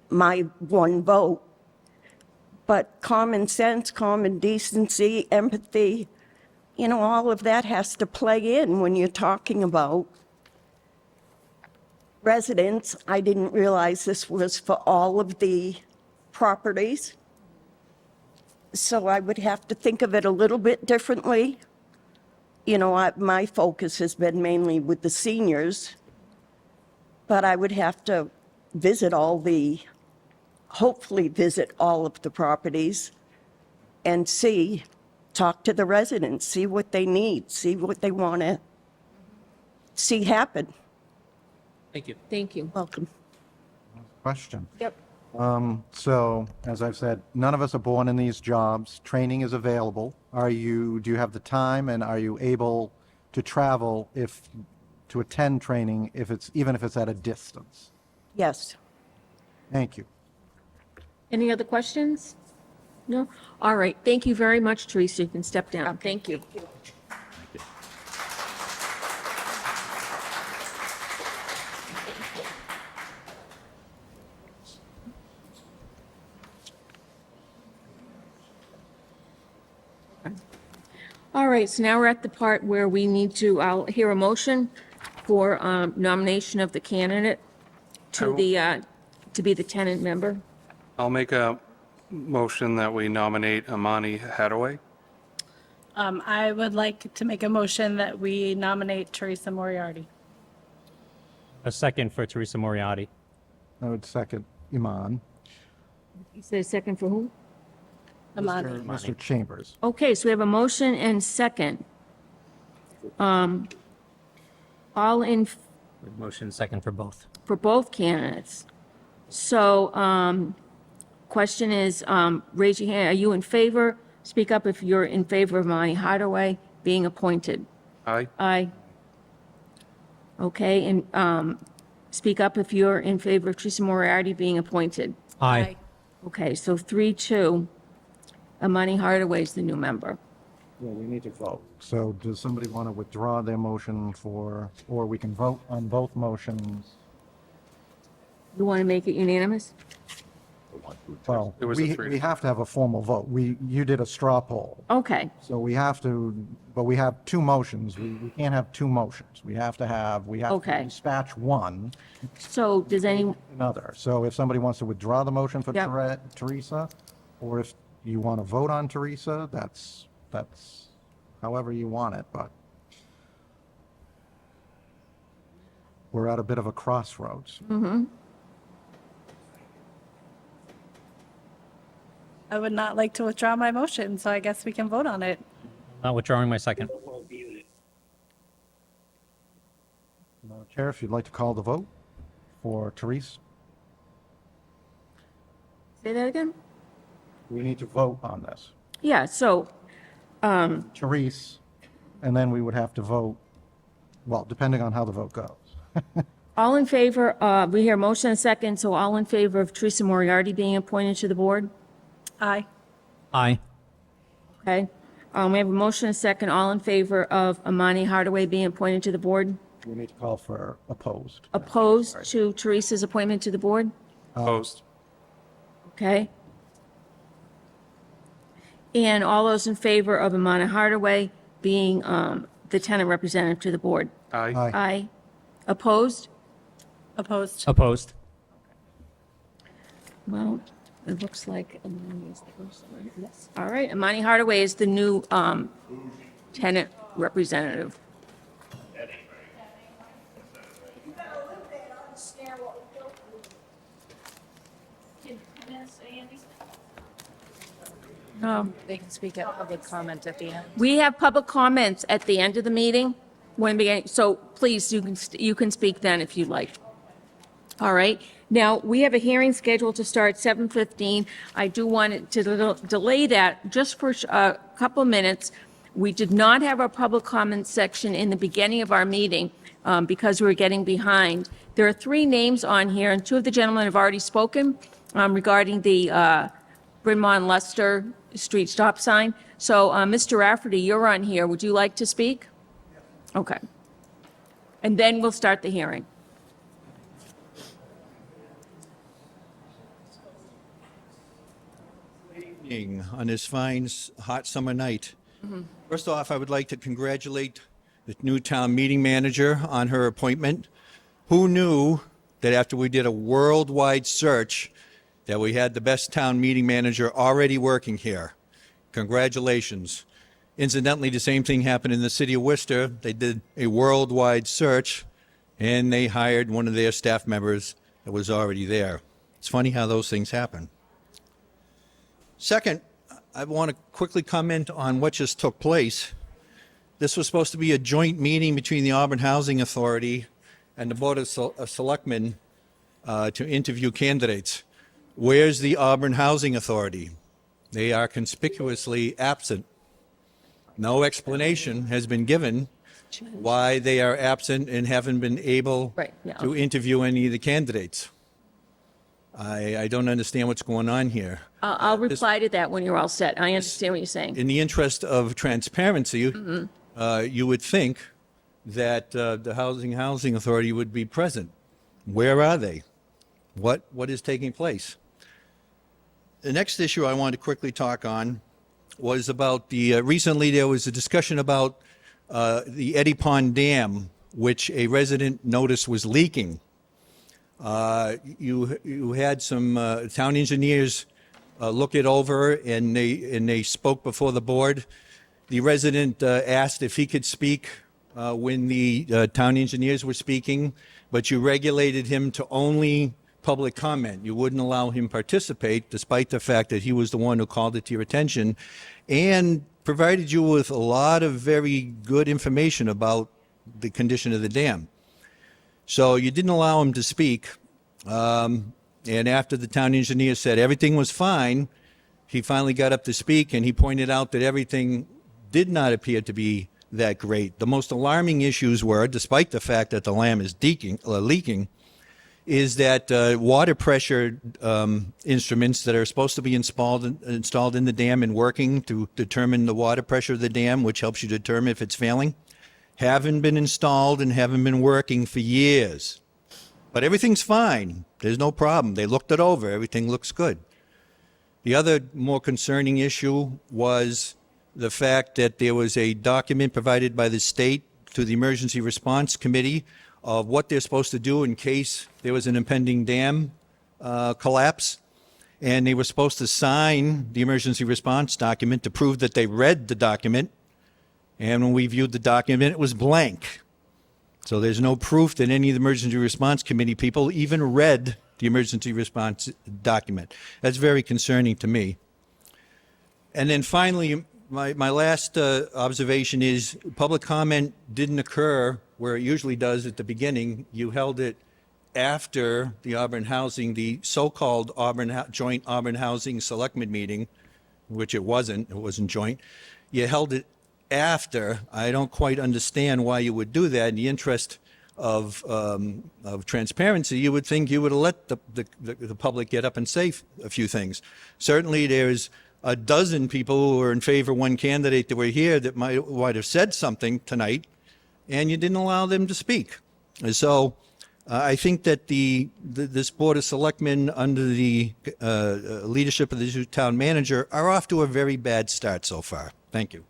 my one vote. But common sense, common decency, empathy, all of that has to play in when you're talking about residents. I didn't realize this was for all of the properties. So I would have to think of it a little bit differently. My focus has been mainly with the seniors, but I would have to hopefully visit all of the properties. and talk to the residents, see what they need, see what they want to see happen. Thank you. Thank you. Welcome. Question. Yep. So, as I've said, none of us are born in these jobs. Training is available. Do you have the time and are you able to travel to attend training even if it's at a distance? Yes. Thank you. Any other questions? No? All right. Thank you very much, Teresa. You can step down. Thank you. All right, so now we're at the part where I'll hear a motion for nomination of the candidate to be the tenant member. I'll make a motion that we nominate Amani Hadaway. I would like to make a motion that we nominate Teresa Moriarty. A second for Teresa Moriarty. I would second Iman. You say second for who? Amani. Mr. Chambers. Okay, so we have a motion and second. All in, Motion second for both. for both candidates. So, question is, raise your hand, are you in favor? Speak up if you're in favor of Monty Hardaway being appointed. Aye. Aye. Okay, and speak up if you're in favor of Teresa Moriarty being appointed. Aye. Okay, so 3-2. Amani Hardaway's the new member. Yeah, we need to vote. So does somebody want to withdraw their motion or we can vote on both motions? You want to make it unanimous? Well, It was a we three. have to have a formal vote. You did a straw poll. Okay, So we have to, but we have two motions. We can't have two motions. We have to Okay. dispatch one, so does any, another. So if somebody wants to withdraw the motion for Yep. Teresa, or if you want to vote on Teresa, that's however you want it, but we're at a bit of a crossroads. I would not like to withdraw my motion, so I guess we can vote on it. Not withdrawing my second. Madam Chair, if you'd like to call the vote for Teresa, say that again? we need to vote on this. Yeah, so, Teresa, and then we would have to vote, well, depending on how the vote goes. all in favor, we hear motion and second, so all in favor of Teresa Moriarty being appointed to the board? Aye. Aye. Okay. We have a motion and second, all in favor of Amani Hardaway being appointed to the board? We need to call for opposed. Opposed to Teresa's appointment to the board? Opposed. Okay. And all those in favor of Amani Hardaway being the tenant representative to the board? Aye. Aye. Aye. Opposed? Opposed. Opposed. Well, it looks like Amani is the first one. Yes. All right, Amani Hardaway is the new tenant representative. They can speak at public comment at the end. We have public comments at the end of the meeting, so please, you can speak then if you'd like. All right, now, we have a hearing scheduled to start 7:15. I do want to delay that just for a couple minutes. We did not have our public comment section in the beginning of our meeting because we were getting behind. There are 3 names on here, and 2 of the gentlemen have already spoken regarding the Bryn Mawr Leicester Street stop sign. So, Mr. Rafferty, you're on here. Would you like to speak? Okay. And then we'll start the hearing. On this fine, hot summer night. First off, I would like to congratulate the new town meeting manager on her appointment. Who knew that after we did a worldwide search that we had the best town meeting manager already working here? Congratulations. Incidentally, the same thing happened in the city of Worcester. They did a worldwide search and they hired one of their staff members that was already there. It's funny how those things happen. Second, I want to quickly comment on what just took place. This was supposed to be a joint meeting between the Auburn Housing Authority and the Board of Selectmen to interview candidates. Where's the Auburn Housing Authority? They are conspicuously absent. No explanation has been given why they are absent and haven't been able to interview any of the candidates. I don't understand what's going on here. I'll reply to that when you're all set. I understand what you're saying. In the interest of transparency, you would think that the Housing Authority would be present. Where are they? What is taking place? The next issue I want to quickly talk on was about recently there was a discussion about the Eddie Pond Dam, which a resident noticed was leaking. You had some town engineers look it over, and they spoke before the board. The resident asked if he could speak when the town engineers were speaking, but you regulated him to only public comment. You wouldn't allow him participate, despite the fact that he was the one who called it to your attention, and provided you with a lot of very good information about the condition of the dam. So you didn't allow him to speak. And after the town engineer said everything was fine, he finally got up to speak, and he pointed out that everything did not appear to be that great. The most alarming issues were, despite the fact that the dam is leaking, is that water pressure instruments that are supposed to be installed in the dam and working to determine the water pressure of the dam, which helps you determine if it's failing, haven't been installed and haven't been working for years. But everything's fine. There's no problem. They looked it over. Everything looks good. The other more concerning issue was the fact that there was a document provided by the state to the Emergency Response Committee of what they're supposed to do in case there was an impending dam collapse. And they were supposed to sign the emergency response document to prove that they read the document. And when we viewed the document, it was blank. So there's no proof that any of the Emergency Response Committee people even read the emergency response document. That's very concerning to me. And then finally, my last observation is public comment didn't occur where it usually does at the beginning. You held it after the Auburn Housing, the so-called joint Auburn Housing Selectmen meeting, which it wasn't joint. You held it after. I don't quite understand why you would do that. In the interest of transparency, you would think you would have let the public get up and say a few things. Certainly there's a dozen people who are in favor of one candidate that were here that might have said something tonight, and you didn't allow them to speak. And so I think that this Board of Selectmen, under the leadership of the new town manager, are off to a very bad start so far. Thank you.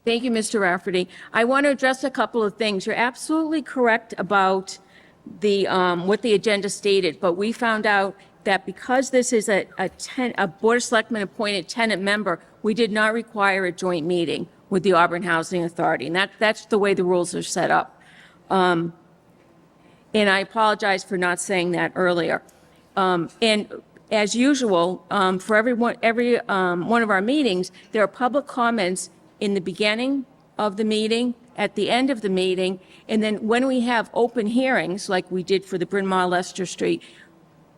Thank you, Mr. Rafferty. I want to address a couple of things. You're absolutely correct about the what the agenda stated, but we found out that because this is a Board of Selectmen appointed tenant member, we did not require a joint meeting with the Auburn Housing Authority, and that's the way the rules are set up. And I apologize for not saying that earlier. And as usual, for every one of our meetings, there are public comments in the beginning of the meeting, at the end of the meeting, and then when we have open hearings, like we did for the Bryn Mawr Leicester Street,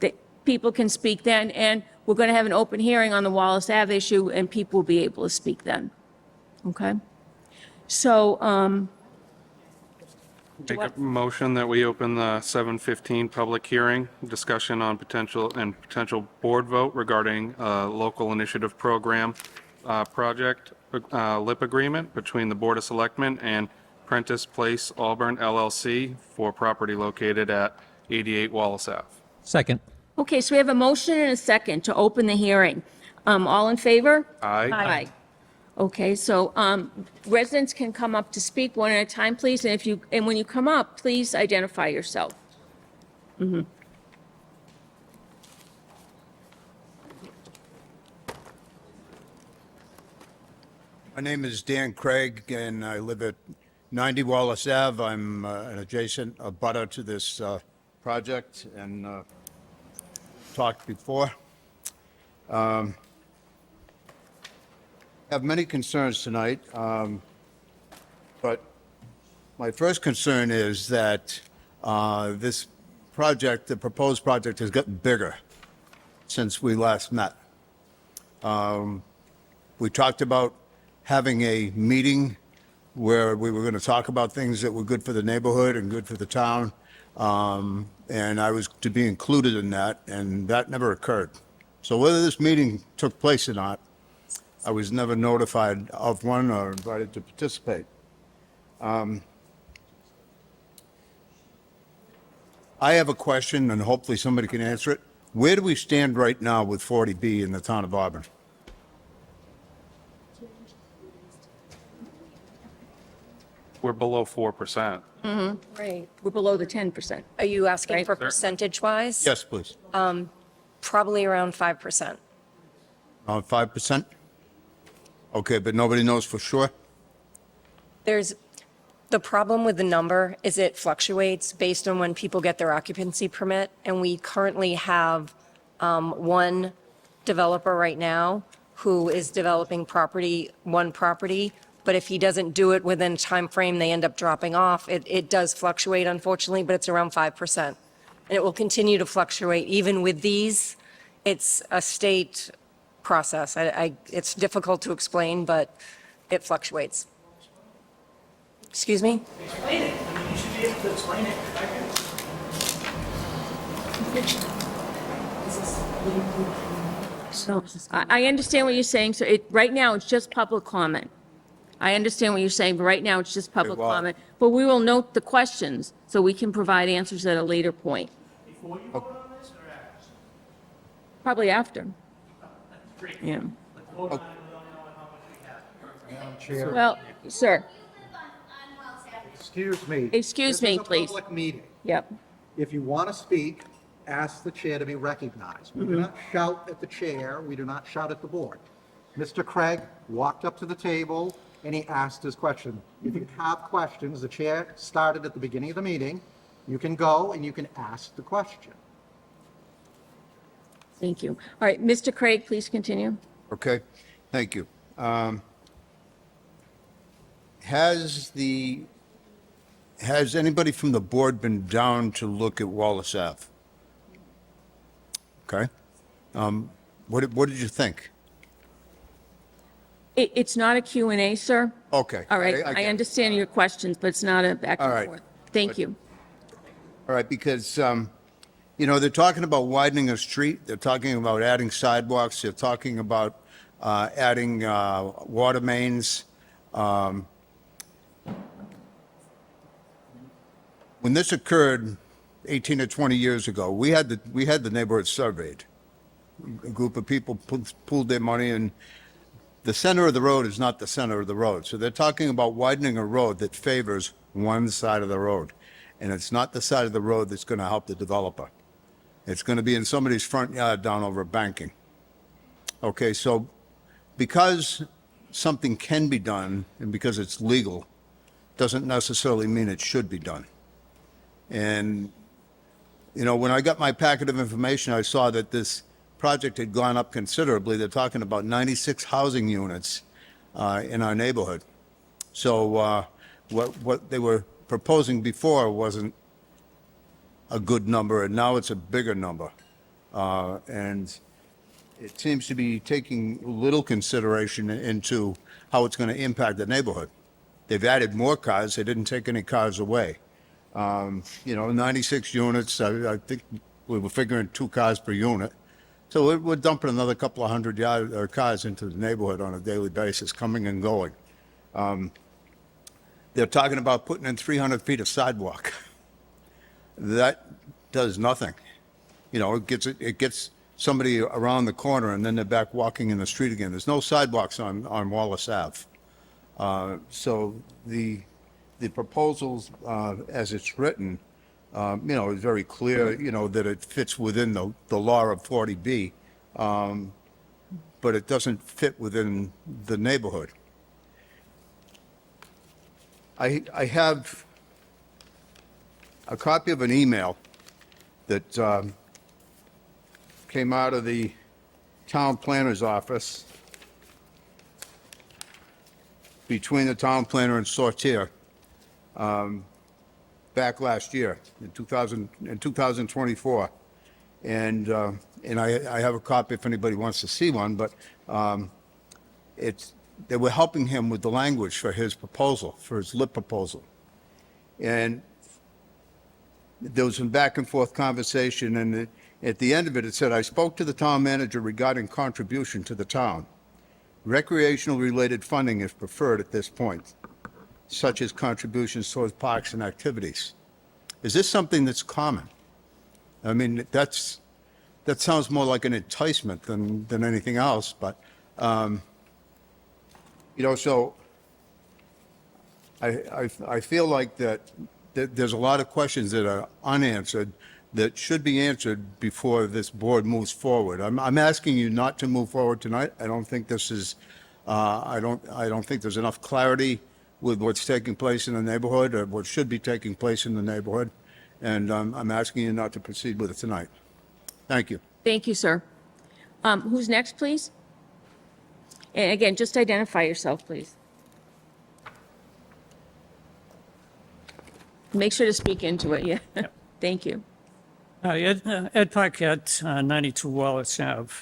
that people can speak then, and we're going to have an open hearing on the Wallace Ave issue, and people will be able to speak then. Okay? So, Make a motion that we open the 7:15 public hearing, discussion on potential board vote regarding local initiative program project LIP agreement between the Board of Selectmen and Prentice Place Auburn LLC for property located at 88 Wallace Ave. Second. okay, so we have a motion and a second to open the hearing. All in favor? Aye. Aye. Okay, so residents can come up to speak one at a time, please, and when you come up, please identify yourself. My name is Dan Craig, and I live at 90 Wallace Ave. I'm an adjacent abutter to this project and talked before. have many concerns tonight, but my first concern is that this project, the proposed project, has gotten bigger since we last met. We talked about having a meeting where we were going to talk about things that were good for the neighborhood and good for the town, and I was to be included in that, and that never occurred. So whether this meeting took place or not, I was never notified of one or invited to participate. I have a question, and hopefully somebody can answer it. Where do we stand right now with 40B in the town of Auburn? We're below 4%. Right. We're below the 10%. Are you asking Right. for percentage-wise? Yes, please. Probably around 5%. Around 5%? Okay, but nobody knows for sure? The problem with the number is it fluctuates based on when people get their occupancy permit, and we currently have one developer right now who is developing one property, but if he doesn't do it within a time frame, they end up dropping off. It does fluctuate, unfortunately, but it's around 5%. And it will continue to fluctuate. Even with these, it's a state process. It's difficult to explain, but it fluctuates. Excuse me? Explain it. I mean, you should be able to explain it. So I understand what you're saying. So right now, it's just public comment. I understand what you're saying, but right now, it's just public well- comment. But we will note the questions so we can provide answers at a later point. Before you vote on this or after? Probably after. Yeah. Chair, Well, sir, excuse me. Excuse me, please. This is a public meeting. yep. If you want to speak, ask the chair to be recognized. We do not shout at the chair, we do not shout at the board. Mr. Craig walked up to the table and he asked his question. If you have questions, the chair started at the beginning of the meeting, you can go and you can ask the question. Thank you. All right, Mr. Craig, please continue. Okay, thank you. Has anybody from the board been down to look at Wallace Ave? Okay. What did you think? It's not a Q&A, sir. Okay. All right, get I it. understand your questions, but it's not a back All and right. forth. Thank you. All right, because, they're talking about widening a street, they're talking about adding sidewalks, they're talking about adding water mains. When this occurred 18 or 20 years ago, we had the neighborhood surveyed. A group of people pooled their money, and the center of the road is not the center of the road. So they're talking about widening a road that favors one side of the road. And it's not the side of the road that's going to help the developer. It's going to be in somebody's front yard down over banking. Okay, so because something can be done and because it's legal, doesn't necessarily mean it should be done. And, when I got my packet of information, I saw that this project had gone up considerably. They're talking about 96 housing units in our neighborhood. So what they were proposing before wasn't a good number, and now it's a bigger number. And it seems to be taking little consideration into how it's going to impact the neighborhood. They've added more cars. They didn't take any cars away. 96 units, I think we were figuring 2 cars per unit. So we're dumping another couple of hundred cars into the neighborhood on a daily basis, coming and going. They're talking about putting in 300 feet of sidewalk. That does nothing. It gets somebody around the corner and then they're back walking in the street again. There's no sidewalks on Wallace Ave. So the proposals, as it's written, is very clear, that it fits within the law of 40B, but it doesn't fit within the neighborhood. I have a copy of an email that came out of the town planner's office between the town planner and Sortier back last year in 2024. And I have a copy if anybody wants to see one, but they were helping him with the language for his proposal, for his LIP proposal. And there was some back and forth conversation, and at the end of it, it said, I spoke to the town manager regarding contribution to the town. Recreational related funding is preferred at this point, such as contributions towards parks and activities. Is this something that's common? I mean, that sounds more like an enticement than anything else, but, so I feel like that there's a lot of questions that are unanswered that should be answered before this board moves forward. I'm asking you not to move forward tonight. I don't think this is, I don't think there's enough clarity with what's taking place in the neighborhood or what should be taking place in the neighborhood. And I'm asking you not to proceed with it tonight. Thank you. Thank you, sir. Who's next, please? And again, just identify yourself, please. Make sure to speak into it, yeah. Thank you. Ed Paquette, 92 Wallace Ave.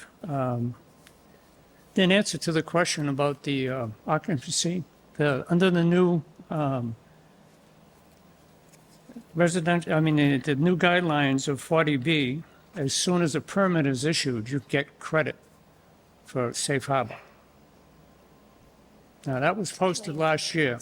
In answer to the question about the occupancy, under the new the new guidelines of 40B, as soon as a permit is issued, you get credit for safe harbor. Now, that was posted last year.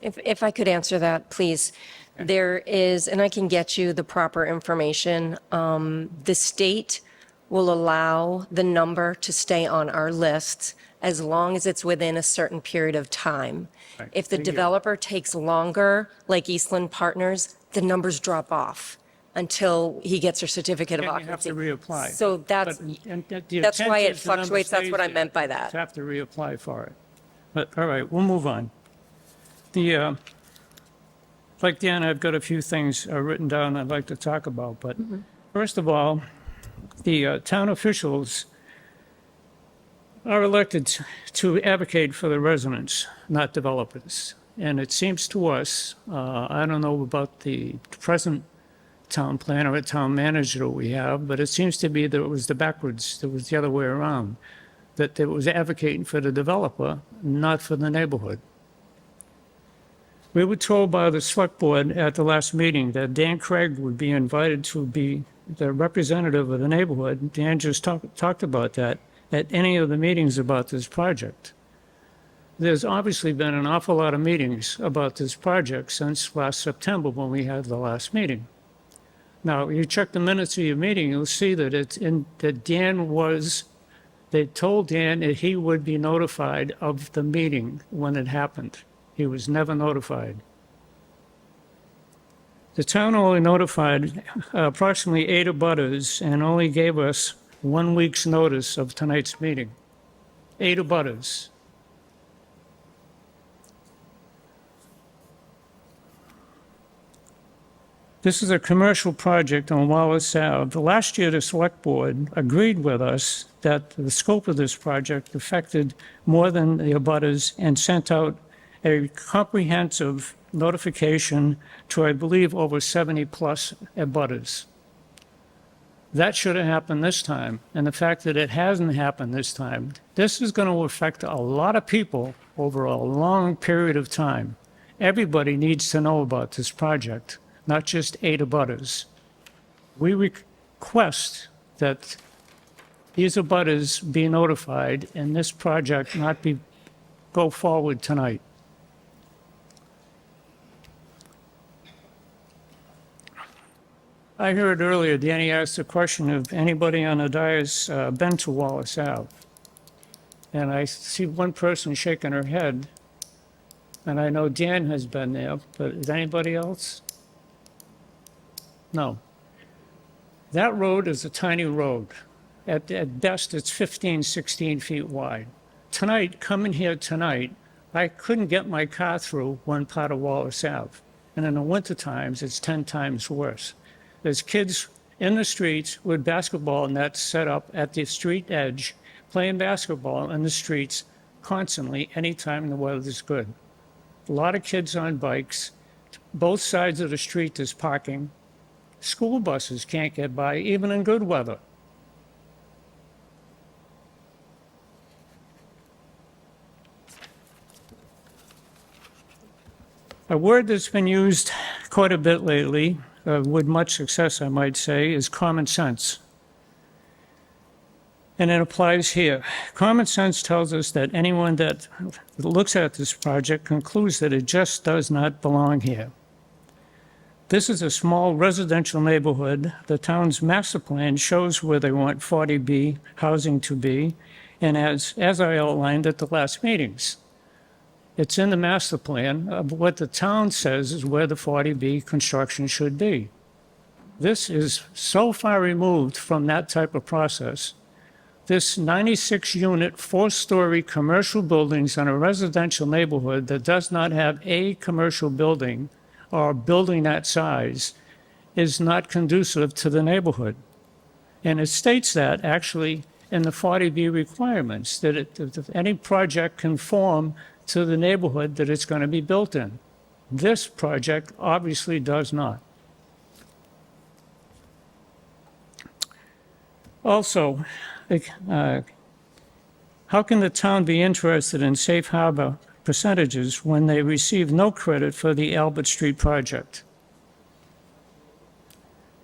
If I could answer that, please. There is, and I can get you the proper information. The state will allow the number to stay on our list as long as it's within a certain period of time. Right. If the A year. developer takes longer, like Eastland Partners, the numbers drop off until he gets a certificate of And you have occupancy. to reapply. So that's That's why it fluctuates. That's what I meant by that. You have to reapply for it. But, all right, we'll move on. Like Dan, I've got a few things written down I'd like to talk about, but first of all, the town officials are elected to advocate for the residents, not developers. And it seems to us, I don't know about the present town planner or town manager we have, but it seems to be that it was the other way around, that it was advocating for the developer, not for the neighborhood. We were told by the select board at the last meeting that Dan Craig would be invited to be the representative of the neighborhood. Dan just talked about that at any of the meetings about this project. There's obviously been an awful lot of meetings about this project since last September when we had the last meeting. Now, you check the minutes of your meeting, you'll see that they told Dan that he would be notified of the meeting when it happened. He was never notified. The town only notified approximately 8 abutters and only gave us 1 week's notice of tonight's meeting. 8 abutters. This is a commercial project on Wallace Ave. Last year, the select board agreed with us that the scope of this project affected more than the abutters and sent out a comprehensive notification to, I believe, over 70-plus abutters. That should have happened this time, and the fact that it hasn't happened this time, this is going to affect a lot of people over a long period of time. Everybody needs to know about this project, not just 8 abutters. We request that these abutters be notified and this project not go forward tonight. I heard earlier Danny asked the question if anybody on the dais been to Wallace Ave. And I see one person shaking her head. And I know Dan has been there, but is anybody else? No. That road is a tiny road. At best, it's 15, 16 feet wide. Coming here tonight, I couldn't get my car through one part of Wallace Ave. And in the winter times, it's 10 times worse. There's kids in the streets with basketball nets set up at the street edge, playing basketball in the streets, constantly anytime the weather's good. A lot of kids on bikes. Both sides of the street there's parking. School buses can't get by even in good weather. A word that's been used quite a bit lately, with much success I might say, is common sense. And it applies here. Common sense tells us that anyone that looks at this project concludes that it just does not belong here. This is a small residential neighborhood. The town's master plan shows where they want 40B housing to be, and as I outlined at the last meetings, it's in the master plan of what the town says is where the 40B construction should be. This is so far removed from that type of process. This 96-unit, 4-story commercial buildings in a residential neighborhood that does not have a commercial building or building that size is not conducive to the neighborhood. And it states that actually in the 40B requirements, that any project conform to the neighborhood that it's going to be built in. This project obviously does not. Also, how can the town be interested in safe harbor percentages when they receive no credit for the Albert Street project?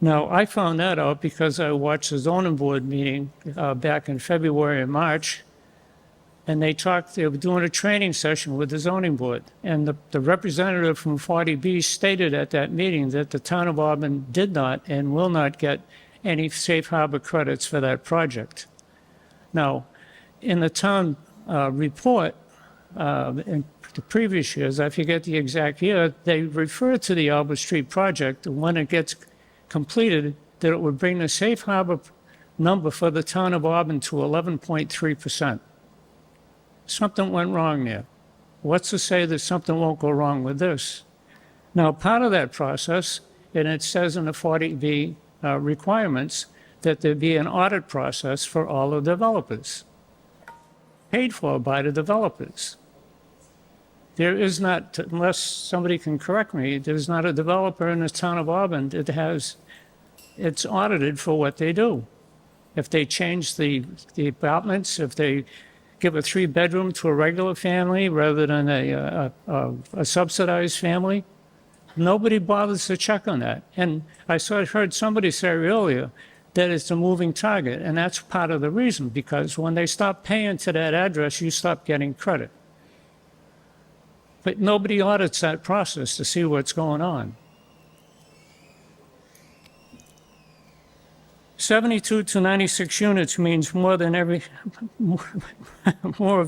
Now, I found that out because I watched the zoning board meeting back in February and March, and they were doing a training session with the zoning board. And the representative from 40B stated at that meeting that the town of Auburn did not and will not get any safe harbor credits for that project. Now, in the town report, in the previous years, I forget the exact year, they refer to the Albert Street project, when it gets completed, that it would bring the safe harbor number for the town of Auburn to 11.3%. Something went wrong there. What's to say that something won't go wrong with this? Now, part of that process, and it says in the 40B requirements, that there be an audit process for all the developers, paid for by the developers. There is not, unless somebody can correct me, there's not a developer in the town of Auburn that it's audited for what they do. If they change the apartments, if they give a 3-bedroom to a regular family rather than a subsidized family, nobody bothers to check on that. And I heard somebody say earlier that it's a moving target, and that's part of the reason, because when they stop paying to that address, you stop getting credit. But nobody audits that process to see what's going on. 72 to 96 units means more of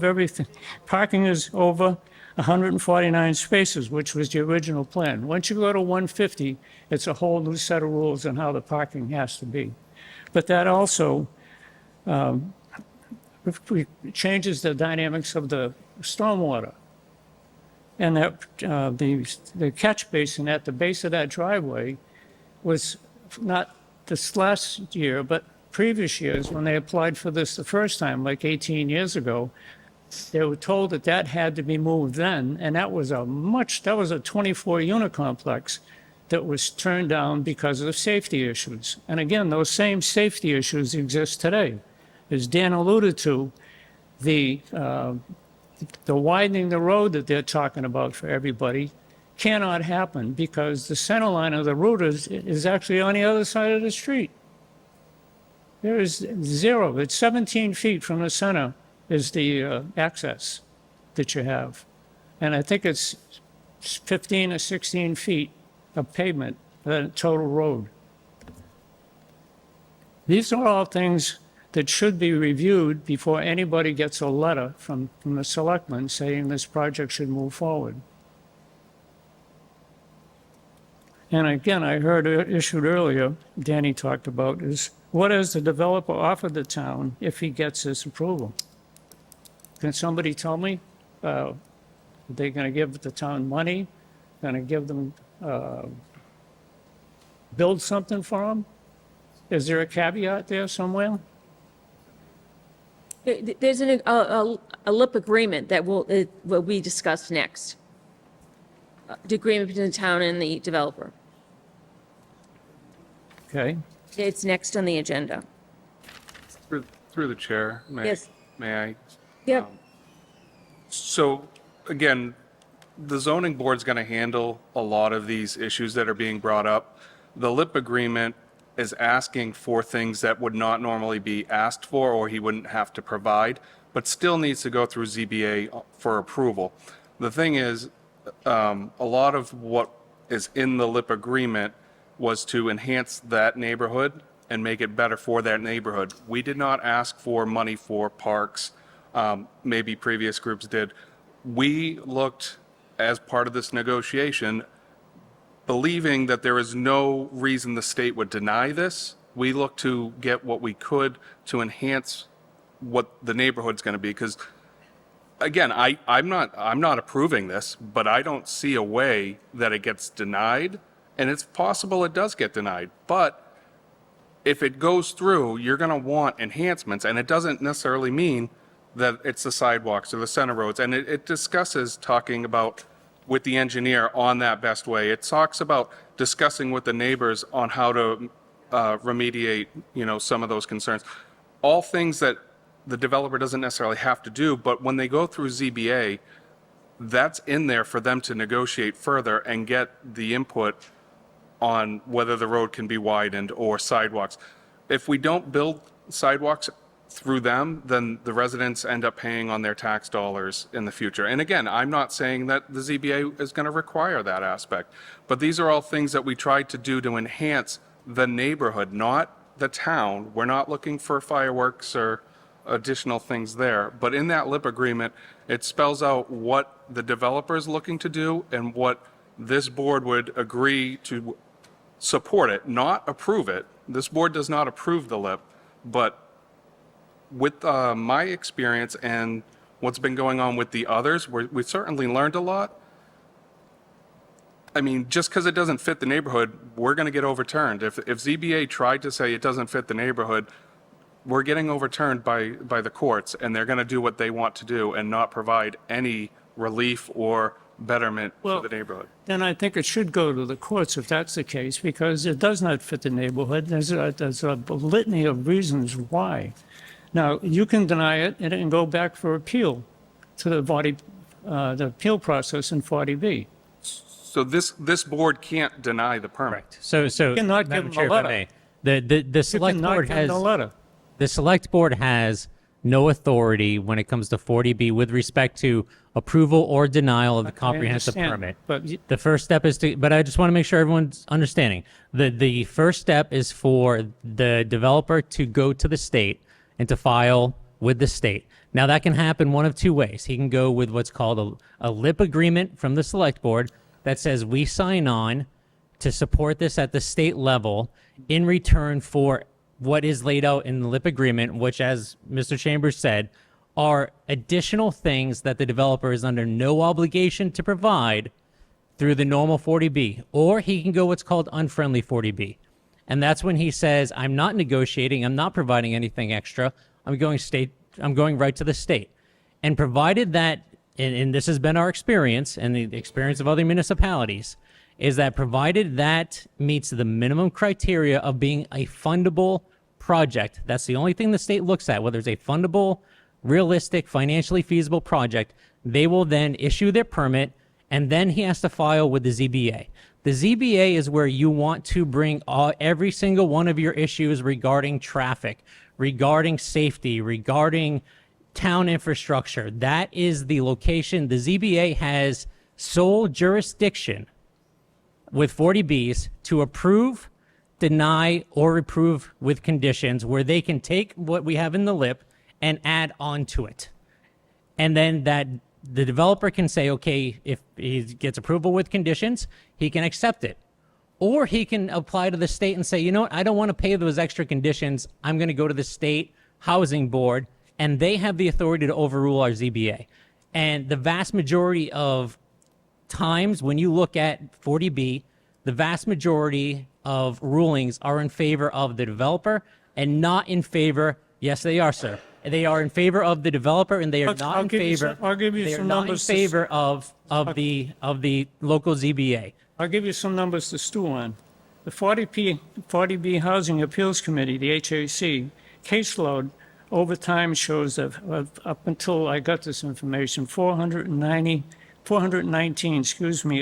everything. Parking is over 149 spaces, which was the original plan. Once you go to 150, it's a whole new set of rules on how the parking has to be. But that also changes the dynamics of the stormwater. And that the catch basin at the base of that driveway was not this last year, but previous years when they applied for this the first time, like 18 years ago, they were told that that had to be moved then, and that was a 24-unit complex that was turned down because of safety issues. And again, those same safety issues exist today. As Dan alluded to, the widening the road that they're talking about for everybody cannot happen because the center line of the route is actually on the other side of the street. There is zero. It's 17 feet from the center is the access that you have. And I think it's 15 or 16 feet of pavement, the total road. These are all things that should be reviewed before anybody gets a letter from the selectmen saying this project should move forward. And again, I heard issued earlier, Danny talked about, is what does the developer offer the town if he gets this approval? Can somebody tell me? Are they going to give the town money? Going to give them, build something for them? Is there a caveat there somewhere? There's a LIP agreement that will be discussed next. The agreement between the town and the developer. Okay. It's next on the agenda. Through the chair, Yes. may I? Yep. So again, the zoning board's going to handle a lot of these issues that are being brought up. The LIP agreement is asking for things that would not normally be asked for or he wouldn't have to provide, but still needs to go through ZBA for approval. The thing is, a lot of what is in the LIP agreement was to enhance that neighborhood and make it better for that neighborhood. We did not ask for money for parks. Maybe previous groups did. We looked, as part of this negotiation, believing that there is no reason the state would deny this. We looked to get what we could to enhance what the neighborhood's going to be. Because, again, I'm not approving this, but I don't see a way that it gets denied. And it's possible it does get denied. But if it goes through, you're going to want enhancements. And it doesn't necessarily mean that it's the sidewalks or the center roads. And it discusses talking about with the engineer on that best way. It talks about discussing with the neighbors on how to remediate, some of those concerns. All things that the developer doesn't necessarily have to do, but when they go through ZBA, that's in there for them to negotiate further and get the input on whether the road can be widened or sidewalks. If we don't build sidewalks through them, then the residents end up paying on their tax dollars in the future. And again, I'm not saying that the ZBA is going to require that aspect, but these are all things that we tried to do to enhance the neighborhood, not the town. We're not looking for fireworks or additional things there. But in that LIP agreement, it spells out what the developer is looking to do and what this board would agree to support it, not approve it. This board does not approve the LIP, but with my experience and what's been going on with the others, we've certainly learned a lot. I mean, just because it doesn't fit the neighborhood, we're going to get overturned. If ZBA tried to say it doesn't fit the neighborhood, we're getting overturned by the courts, and they're going to do what they want to do and not provide any relief or betterment for the neighborhood. Then I think it should go to the courts if that's the case, because it does not fit the neighborhood. There's a litany of reasons why. Now, you can deny it and it can go back for appeal to the appeal process in 40B. So this board can't deny the permit. So You cannot Madam give them Chair, a if I letter. may, the select cannot board give them has a letter. the select board has no authority when it comes to 40B with respect to approval or denial of the comprehensive understand, permit. but The first step is but I just want to make sure everyone's understanding. The first step is for the developer to go to the state and to file with the state. Now that can happen one of two ways. He can go with what's called a LIP agreement from the select board that says we sign on to support this at the state level in return for what is laid out in the LIP agreement, which, as Mr. Chambers said, are additional things that the developer is under no obligation to provide through the normal 40B. Or he can go what's called unfriendly 40B. And that's when he says, I'm not negotiating, I'm not providing anything extra, I'm going right to the state. And provided that, and this has been our experience and the experience of other municipalities, is that provided that meets the minimum criteria of being a fundable project, that's the only thing the state looks at, whether it's a fundable, realistic, financially feasible project, they will then issue their permit, and then he has to file with the ZBA. The ZBA is where you want to bring every single one of your issues regarding traffic, regarding safety, regarding town infrastructure. That is the location. The ZBA has sole jurisdiction with 40Bs to approve, deny, or approve with conditions, where they can take what we have in the LIP and add on to it. And then that the developer can say, okay, if he gets approval with conditions, he can accept it. Or he can apply to the state and say, you know what, I don't want to pay those extra conditions. I'm going to go to the state housing board, and they have the authority to overrule our ZBA. And the vast majority of times when you look at 40B, the vast majority of rulings are in favor of the developer and not in favor, yes, they are, sir, They are in favor of the developer, and they are I'll not in give you favor. some- I'll give you they are some not numbers in to- favor of the local ZBA. I'll give you some numbers to stew on. The 40B Housing Appeals Committee, the HAC, caseload over time shows that up until I got this information, 419,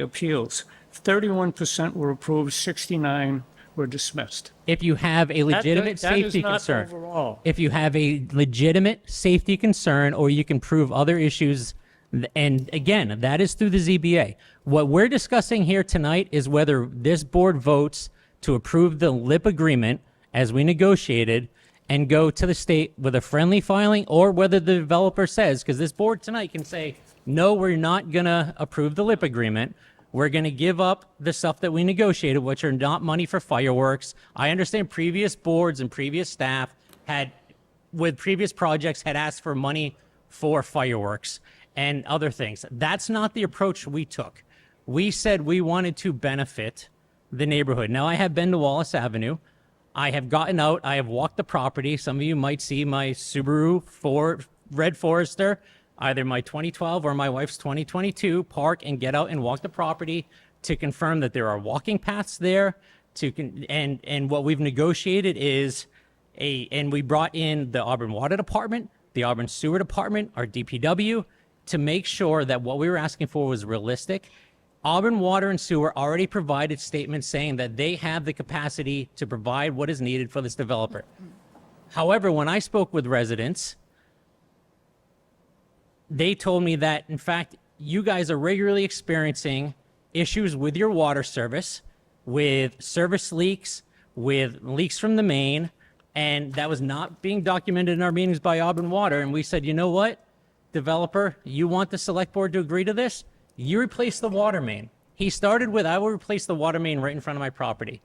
appeals. 31% were approved, 69 were dismissed. If you have a legitimate that is safety not concern, overall. if you have a legitimate safety concern, or you can prove other issues, and again, that is through the ZBA. What we're discussing here tonight is whether this board votes to approve the LIP agreement as we negotiated and go to the state with a friendly filing, or whether the developer says, because this board tonight can say, no, we're not going to approve the LIP agreement. We're going to give up the stuff that we negotiated, which are not money for fireworks. I understand previous boards and previous staff had, with previous projects, had asked for money for fireworks and other things. That's not the approach we took. We said we wanted to benefit the neighborhood. Now, I have been to Wallace Avenue. I have gotten out. I have walked the property. Some of you might see my Subaru Red Forester, either my 2012 or my wife's 2022, park and get out and walk the property to confirm that there are walking paths there. And what we've negotiated is and we brought in the Auburn Water Department, the Auburn Sewer Department, our DPW, to make sure that what we were asking for was realistic. Auburn Water and Sewer already provided statements saying that they have the capacity to provide what is needed for this developer. However, when I spoke with residents, they told me that, in fact, you guys are regularly experiencing issues with your water service, with service leaks, with leaks from the main, and that was not being documented in our meetings by Auburn Water. And we said, you know what, developer, you want the select board to agree to this? You replace the water main. He started with, I will replace the water main right in front of my property.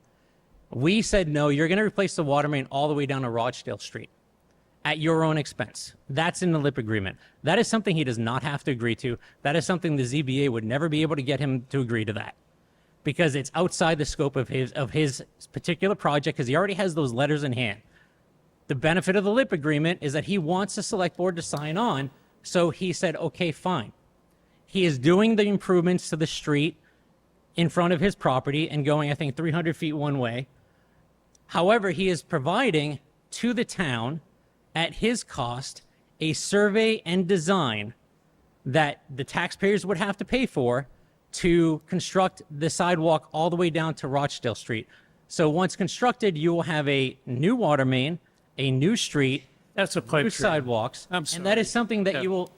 We said, no, you're going to replace the water main all the way down to Rochdale Street at your own expense. That's in the LIP agreement. That is something he does not have to agree to. That is something the ZBA would never be able to get him to agree to that, because it's outside the scope of his particular project, because he already has those letters in hand. The benefit of the LIP agreement is that he wants the select board to sign on. So he said, okay, fine. He is doing the improvements to the street in front of his property and going, I think, 300 feet one way. However, he is providing to the town, at his cost, a survey and design that the taxpayers would have to pay for to construct the sidewalk all the way down to Rochdale Street. So once constructed, you will have a new water main, a new street, That's a pipe new dream. sidewalks, I'm and that is something that you will,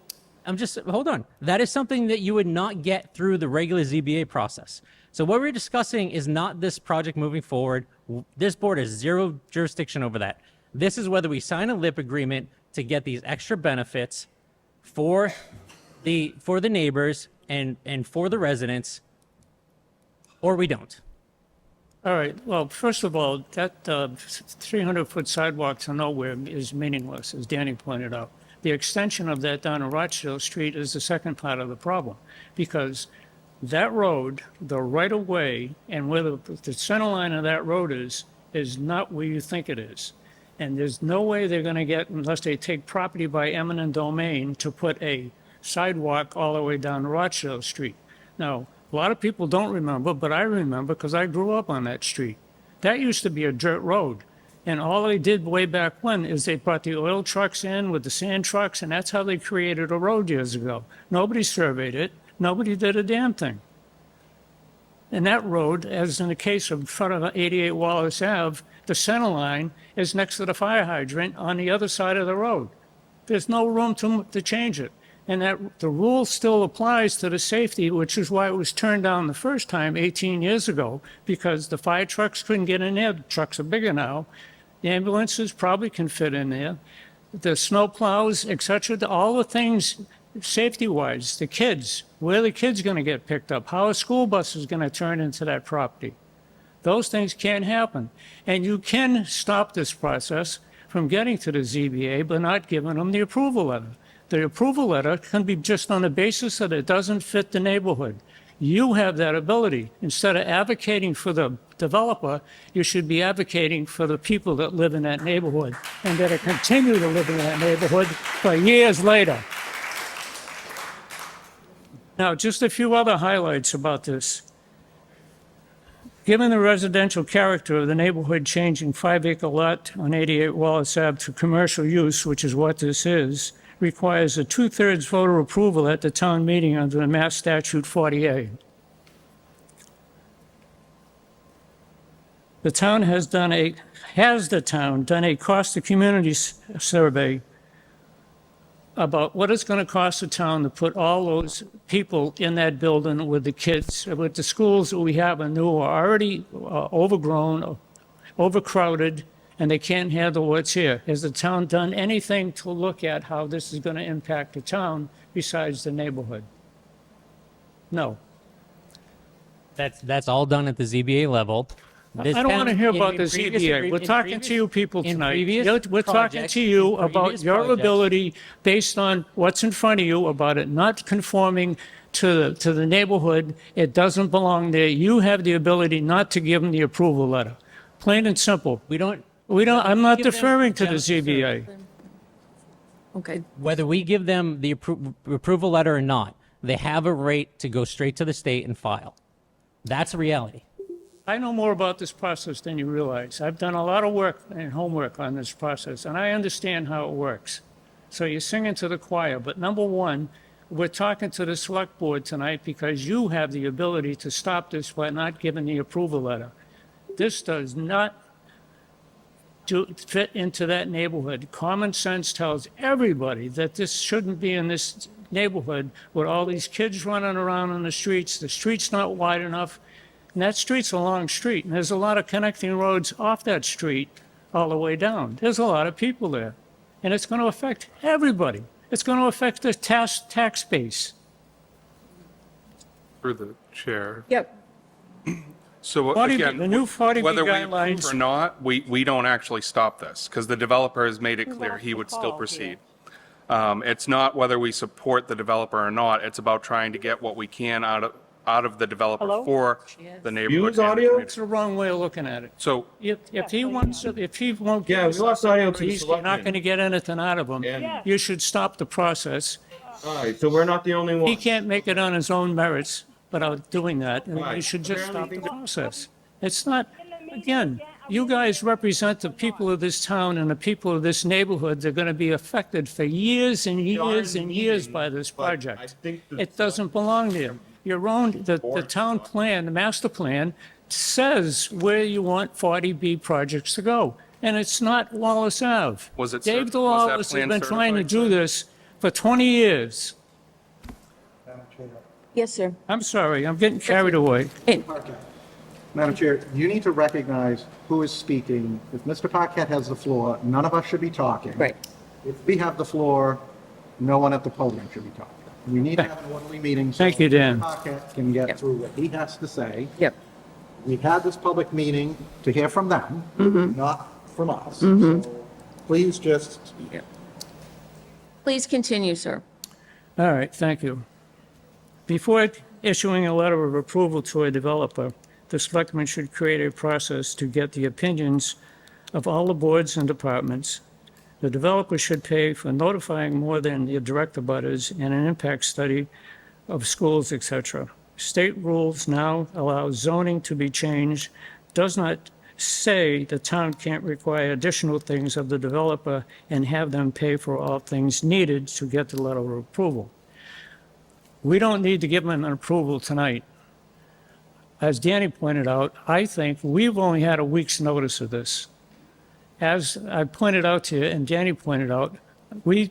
hold on. That is something that you would not get through the regular ZBA process. So what we're discussing is not this project moving forward. This board has zero jurisdiction over that. This is whether we sign a LIP agreement to get these extra benefits for the neighbors and for the residents, or we don't. All right, well, first of all, that 300-foot sidewalk to nowhere is meaningless, as Danny pointed out. The extension of that down to Rochdale Street is the second part of the problem, because that road, the right-of-way, and where the center line of that road is not where you think it is. And there's no way they're going to get, unless they take property by eminent domain, to put a sidewalk all the way down to Rochdale Street. Now, a lot of people don't remember, but I remember because I grew up on that street. That used to be a dirt road. And all they did way back when is they brought the oil trucks in with the sand trucks, and that's how they created a road years ago. Nobody surveyed it. Nobody did a damn thing. And that road, as in the case of front of 88 Wallace Ave, the center line is next to the fire hydrant on the other side of the road. There's no room to change it. And that the rule still applies to the safety, which is why it was turned down the first time 18 years ago, because the fire trucks couldn't get in there. The trucks are bigger now. The ambulances probably can fit in there. The snow plows, et cetera, all the things safety-wise, the kids, where are the kids going to get picked up? How a school bus is going to turn into that property? Those things can't happen. And you can stop this process from getting to the ZBA, but not giving them the approval letter. The approval letter can be just on the basis that it doesn't fit the neighborhood. You have that ability. Instead of advocating for the developer, you should be advocating for the people that live in that neighborhood and that continue to live in that neighborhood for years later. Now, just a few other highlights about this. Given the residential character of the neighborhood changing 5-acre lot on 88 Wallace Ave to commercial use, which is what this is, requires a 2/3 voter approval at the town meeting under the Mass Statute 40A. The town has done a cost of community survey about what it's going to cost the town to put all those people in that building with the kids, with the schools that we have and new are already overgrown, overcrowded, and they can't handle what's here. Has the town done anything to look at how this is going to impact the town besides the neighborhood? No. That's all done at the ZBA level. I don't want to hear about the ZBA. We're talking to you people tonight. We're talking to you about your ability, based on what's in front of you, about it not conforming to the neighborhood. It doesn't belong there. You have the ability not to give them the approval letter. Plain and simple. I'm not deferring to the ZBA. Okay. Whether we give them the approval letter or not, they have a right to go straight to the state and file. That's a reality. I know more about this process than you realize. I've done a lot of work and homework on this process, and I understand how it works. So you're singing to the choir, but number one, we're talking to the select board tonight because you have the ability to stop this by not giving the approval letter. This does not fit into that neighborhood. Common sense tells everybody that this shouldn't be in this neighborhood with all these kids running around on the streets. The street's not wide enough. And that street's a long street, and there's a lot of connecting roads off that street all the way down. There's a lot of people there, and it's going to affect everybody. It's going to affect the tax base. Through the chair. Yep. So 40B, again, the new 40B whether we guidelines- approve or not, we don't actually stop this because the developer has made it clear he would still proceed. It's not whether we support the developer or not. It's about trying to get what we can out of the developer for the neighborhood. It's the wrong way of looking at it. So If he won't give Yeah, we us lost audio to the he's not selectmen. going to get anything out of him, Yeah. you should stop the process. All right, so we're not the only He one. can't make it on his own merits without doing that, and you Right. should just stop Apparently the process. It's not, again, you guys represent the people of this town and the people of this neighborhood. They're going to be affected for years and years and years by this project. It doesn't belong there. The town plan, the master plan, says where you want 40B projects to go, and it's not Wallace Ave. Was it Dave was that DeWallace has plan been trying to certified, do this for 20 years. Yes, sir. I'm sorry, I'm getting carried away. Madam Chair, you need to recognize who is speaking. If Mr. Paquette has the floor, none of us should be talking. Right. If we have the floor, no one at the podium should be talking. We need to have an orderly meeting. so Thank you, Dan. Mr. Paquette can get through what he has to say. Yep. We've had this public meeting to hear from them, not from us. Mhm. So please just, Please continue, sir. All right, thank you. Before issuing a letter of approval to a developer, the selectmen should create a process to get the opinions of all the boards and departments. The developer should pay for notifying more than the direct abutters and an impact study of schools, etc. State rules now allow zoning to be changed, does not say the town can't require additional things of the developer and have them pay for all things needed to get the letter of approval. We don't need to give them an approval tonight. As Danny pointed out, I think we've only had a week's notice of this. As I pointed out to you and Danny pointed out, we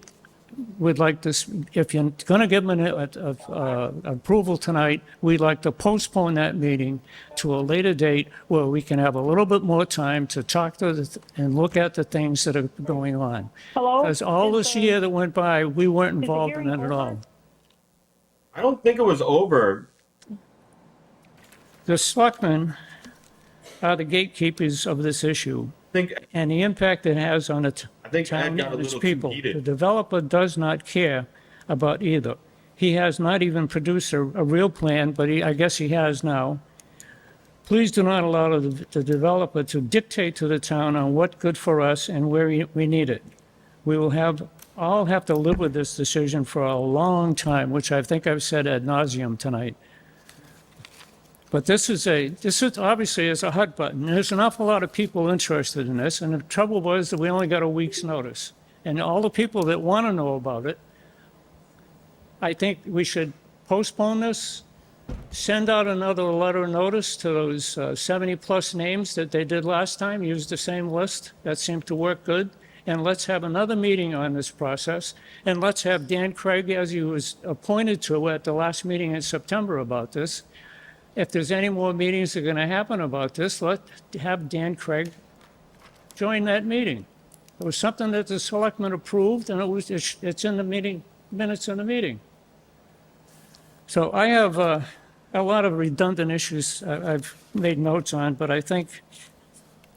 would like this, if you're going to give them an approval tonight, we'd like to postpone that meeting to a later date where we can have a little bit more time to talk to and look at the things that are going on. Hello? Because all this year that went by, we weren't involved in it at all. I don't think it was over. The selectmen are the gatekeepers of this issue. And the impact it has on the town Ed got a and its little too people. heated. The developer does not care about either. He has not even produced a real plan, but I guess he has now. Please do not allow the developer to dictate to the town on what's good for us and where we need it. We will all have to live with this decision for a long time, which I think I've said ad nauseum tonight. But this is obviously is a hot button. There's an awful lot of people interested in this, and the trouble was that we only got a week's notice. And all the people that want to know about it, I think we should postpone this, send out another letter of notice to those 70-plus names that they did last time, use the same list. That seemed to work good. And let's have another meeting on this process. And let's have Dan Craig, as he was appointed to at the last meeting in September about this. If there's any more meetings that are going to happen about this, let's have Dan Craig join that meeting. It was something that the selectmen approved, and it's in the meeting minutes of the meeting. So I have a lot of redundant issues I've made notes on, but I think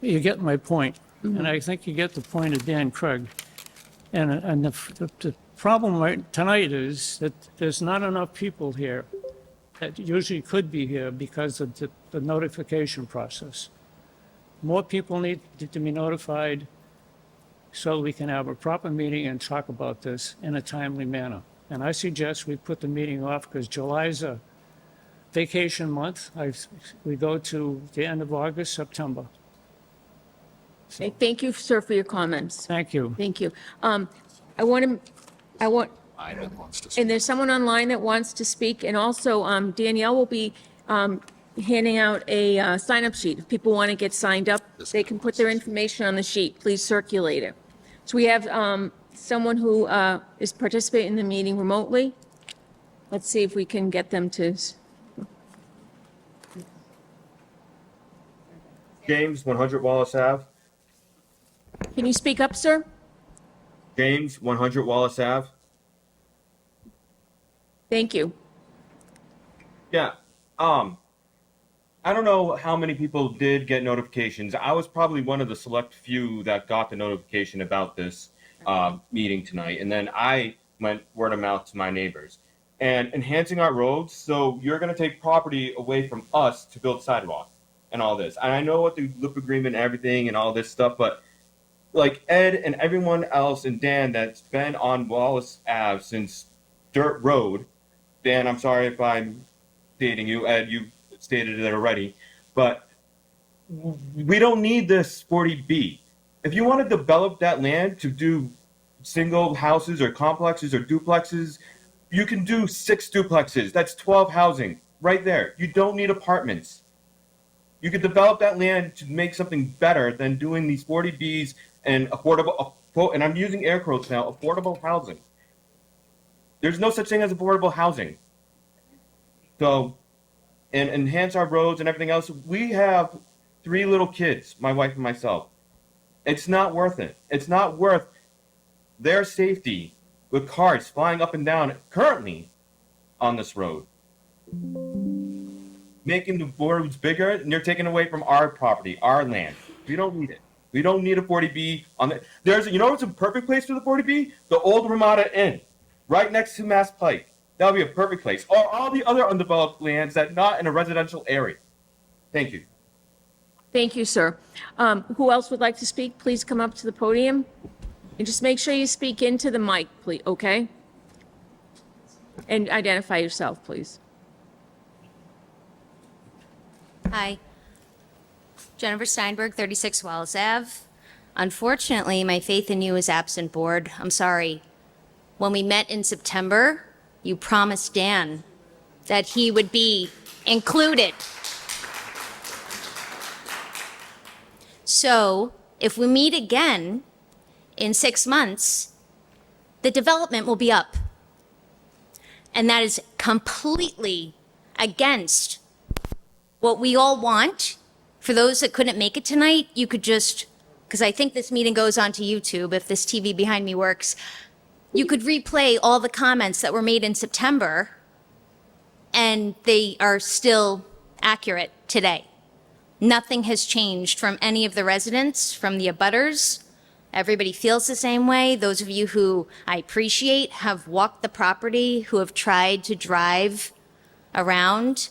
you get my point. And I think you get the point of Dan Craig. And the problem right tonight is that there's not enough people here that usually could be here because of the notification process. More people need to be notified so we can have a proper meeting and talk about this in a timely manner. And I suggest we put the meeting off because July's a vacation month. We go to the end of August, September. Okay, thank you, sir, for your comments. Thank you. Thank you. And there's someone online that wants to speak, and also Danielle will be handing out a sign-up sheet. If people want to get signed up, they can put their information on the sheet. Please circulate it. So we have someone who is participating in the meeting remotely. Let's see if we can get them to. James, 100 Wallace Ave. Can you speak up, sir? James, 100 Wallace Ave. Thank you. Yeah. I don't know how many people did get notifications. I was probably one of the select few that got the notification about this meeting tonight. And then I went word of mouth to my neighbors. And enhancing our roads, so you're going to take property away from us to build sidewalk and all this. And I know what the lip agreement and everything and all this stuff, but like Ed and everyone else and Dan that's been on Wallace Ave since Dirt Road, Dan, I'm sorry if I'm dating you. Ed, you stated it already. But we don't need this 40B. If you want to develop that land to do single houses or complexes or duplexes, you can do 6 duplexes. That's 12 housing right there. You don't need apartments. You could develop that land to make something better than doing these 40Bs and affordable, and I'm using air quotes now, affordable housing. There's no such thing as affordable housing. So, and enhance our roads and everything else. We have 3 little kids, my wife and myself. It's not worth it. It's not worth their safety with cars flying up and down currently on this road. Making the roads bigger, and you're taking away from our property, our land. We don't need it. We don't need a 40B on the. You know what's a perfect place for the 40B? The old Ramada Inn, right next to Mass Pike. That would be a perfect place. Or all the other undeveloped lands that not in a residential area. Thank you. Thank you, sir. Who else would like to speak? Please come up to the podium. And just make sure you speak into the mic, please, okay? And identify yourself, please. Hi. Jennifer Steinberg, 36 Wells Ave. Unfortunately, my faith in you is absent, board. I'm sorry. When we met in September, you promised Dan that he would be included. So, if we meet again in 6 months, the development will be up. And that is completely against what we all want. For those that couldn't make it tonight, you could just, because I think this meeting goes on to YouTube, if this TV behind me works, you could replay all the comments that were made in September, and they are still accurate today. Nothing has changed from any of the residents, from the abutters. Everybody feels the same way. Those of you who I appreciate have walked the property, who have tried to drive around.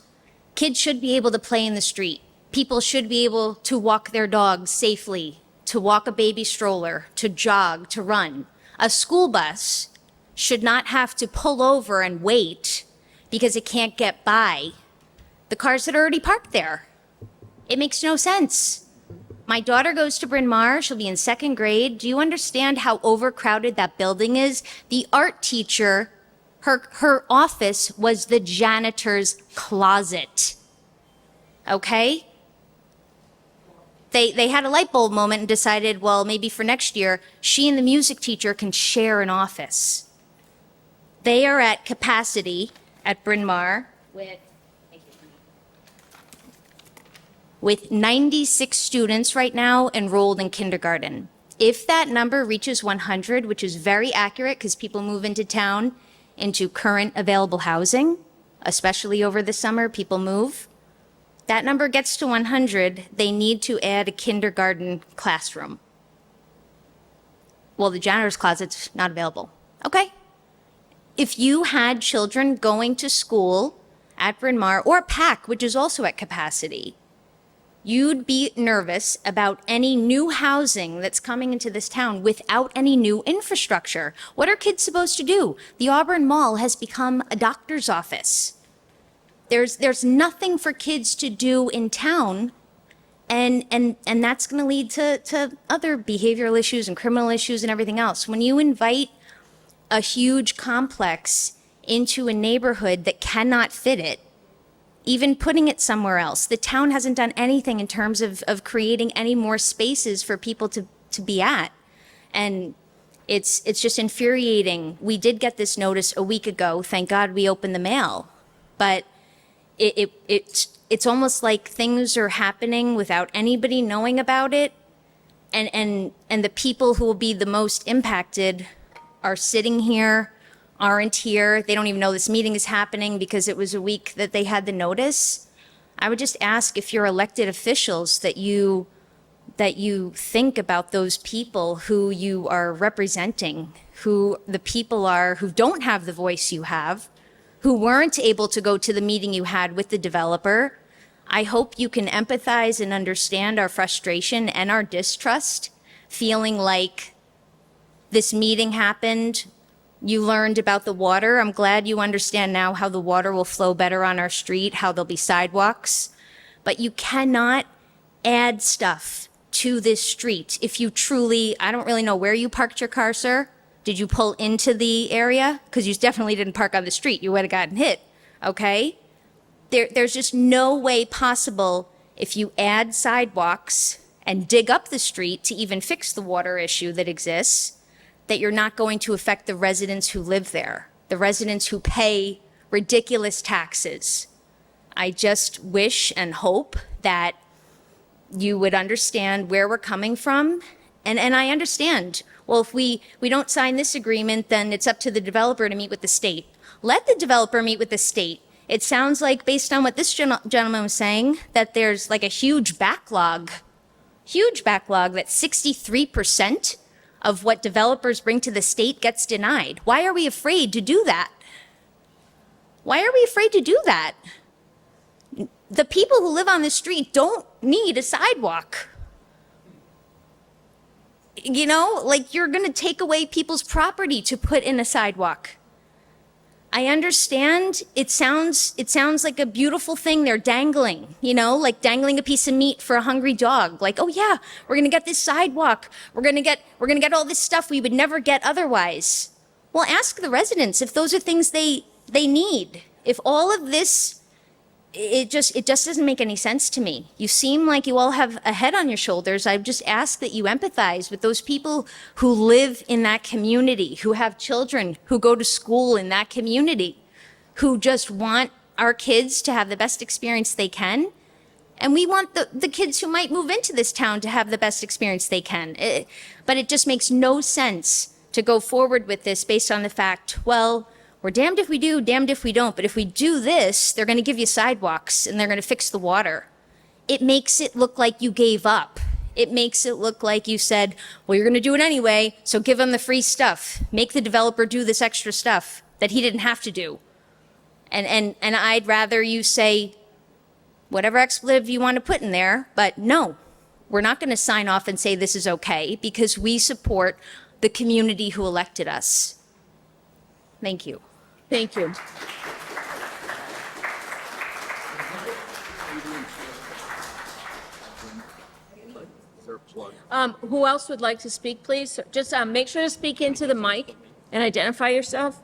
Kids should be able to play in the street. People should be able to walk their dogs safely, to walk a baby stroller, to jog, to run. A school bus should not have to pull over and wait because it can't get by the cars that are already parked there. It makes no sense. My daughter goes to Bryn Mawr. She'll be in 2nd grade. Do you understand how overcrowded that building is? The art teacher, her office was the janitor's closet. Okay? They had a light bulb moment and decided, well, maybe for next year, she and the music teacher can share an office. They are at capacity at Bryn Mawr with 96 students right now enrolled in kindergarten. If that number reaches 100, which is very accurate because people move into town into current available housing, especially over the summer, people move. That number gets to 100, they need to add a kindergarten classroom. Well, the janitor's closet's not available. Okay. If you had children going to school at Bryn Mawr or PAC, which is also at capacity, you'd be nervous about any new housing that's coming into this town without any new infrastructure. What are kids supposed to do? The Auburn Mall has become a doctor's office. There's nothing for kids to do in town, and that's going to lead to other behavioral issues and criminal issues and everything else. When you invite a huge complex into a neighborhood that cannot fit it, even putting it somewhere else, the town hasn't done anything in terms of creating any more spaces for people to be at. And it's just infuriating. We did get this notice a week ago. Thank God we opened the mail. But it's almost like things are happening without anybody knowing about it. And the people who will be the most impacted are sitting here, aren't here. They don't even know this meeting is happening because it was a week that they had the notice. I would just ask if you're elected officials that you think about those people who you are representing, who the people are who don't have the voice you have, who weren't able to go to the meeting you had with the developer. I hope you can empathize and understand our frustration and our distrust, feeling like this meeting happened. You learned about the water. I'm glad you understand now how the water will flow better on our street, how there'll be sidewalks. But you cannot add stuff to this street if you truly, I don't really know where you parked your car, sir. Did you pull into the area? Because you definitely didn't park on the street. You would have gotten hit, okay? There's just no way possible if you add sidewalks and dig up the street to even fix the water issue that exists, that you're not going to affect the residents who live there, the residents who pay ridiculous taxes. I just wish and hope that you would understand where we're coming from. And I understand, well, if we don't sign this agreement, then it's up to the developer to meet with the state. Let the developer meet with the state. It sounds like, based on what this gentleman was saying, that there's like a huge backlog, that 63% of what developers bring to the state gets denied. Why are we afraid to do that? Why are we afraid to do that? The people who live on the street don't need a sidewalk. You know, like, you're going to take away people's property to put in a sidewalk. I understand it sounds like a beautiful thing they're dangling, you know, like dangling a piece of meat for a hungry dog. Like, oh yeah, we're going to get this sidewalk. We're going to get all this stuff we would never get otherwise. Well, ask the residents if those are things they need. If all of this, it just doesn't make any sense to me. You seem like you all have a head on your shoulders. I just ask that you empathize with those people who live in that community, who have children who go to school in that community, who just want our kids to have the best experience they can. And we want the kids who might move into this town to have the best experience they can. But it just makes no sense to go forward with this based on the fact, well, we're damned if we do, damned if we don't. But if we do this, they're going to give you sidewalks and they're going to fix the water. It makes it look like you gave up. It makes it look like you said, well, you're going to do it anyway, so give them the free stuff. Make the developer do this extra stuff that he didn't have to do. And I'd rather you say, whatever expletive you want to put in there, but no, we're not going to sign off and say this is okay because we support the community who elected us. Thank you. Thank you. Who else would like to speak, please? Just make sure to speak into the mic and identify yourself.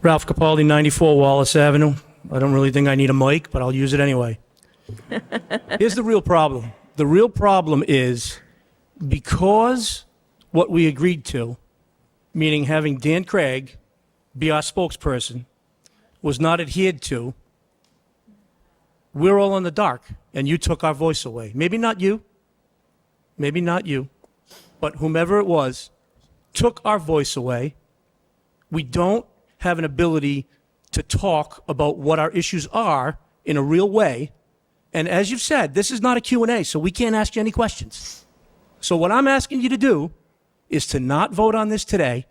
Ralph Capaldi, 94 Wallace Avenue. I don't really think I need a mic, but I'll use it anyway. Here's the real problem. The real problem is because what we agreed to, meaning having Dan Craig be our spokesperson, was not adhered to, we're all in the dark, and you took our voice away. Maybe not you, but whomever it was took our voice away. We don't have an ability to talk about what our issues are in a real way. And as you've said, this is not a Q&A, so we can't ask you any questions. So what I'm asking you to do is to not vote on this today,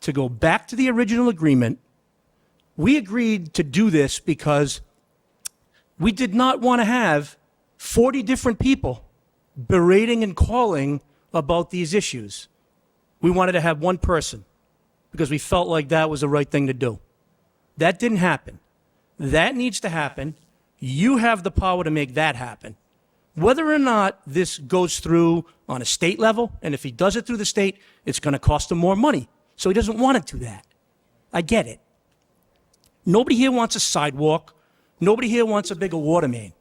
to go back to the original agreement. We agreed to do this because we did not want to have 40 different people berating and calling about these issues. We wanted to have one person because we felt like that was the right thing to do. That didn't happen. That needs to happen. You have the power to make that happen. Whether or not this goes through on a state level, and if he does it through the state, it's going to cost him more money. So he doesn't want to do that. I get it. Nobody here wants a sidewalk. Nobody here wants a bigger water main.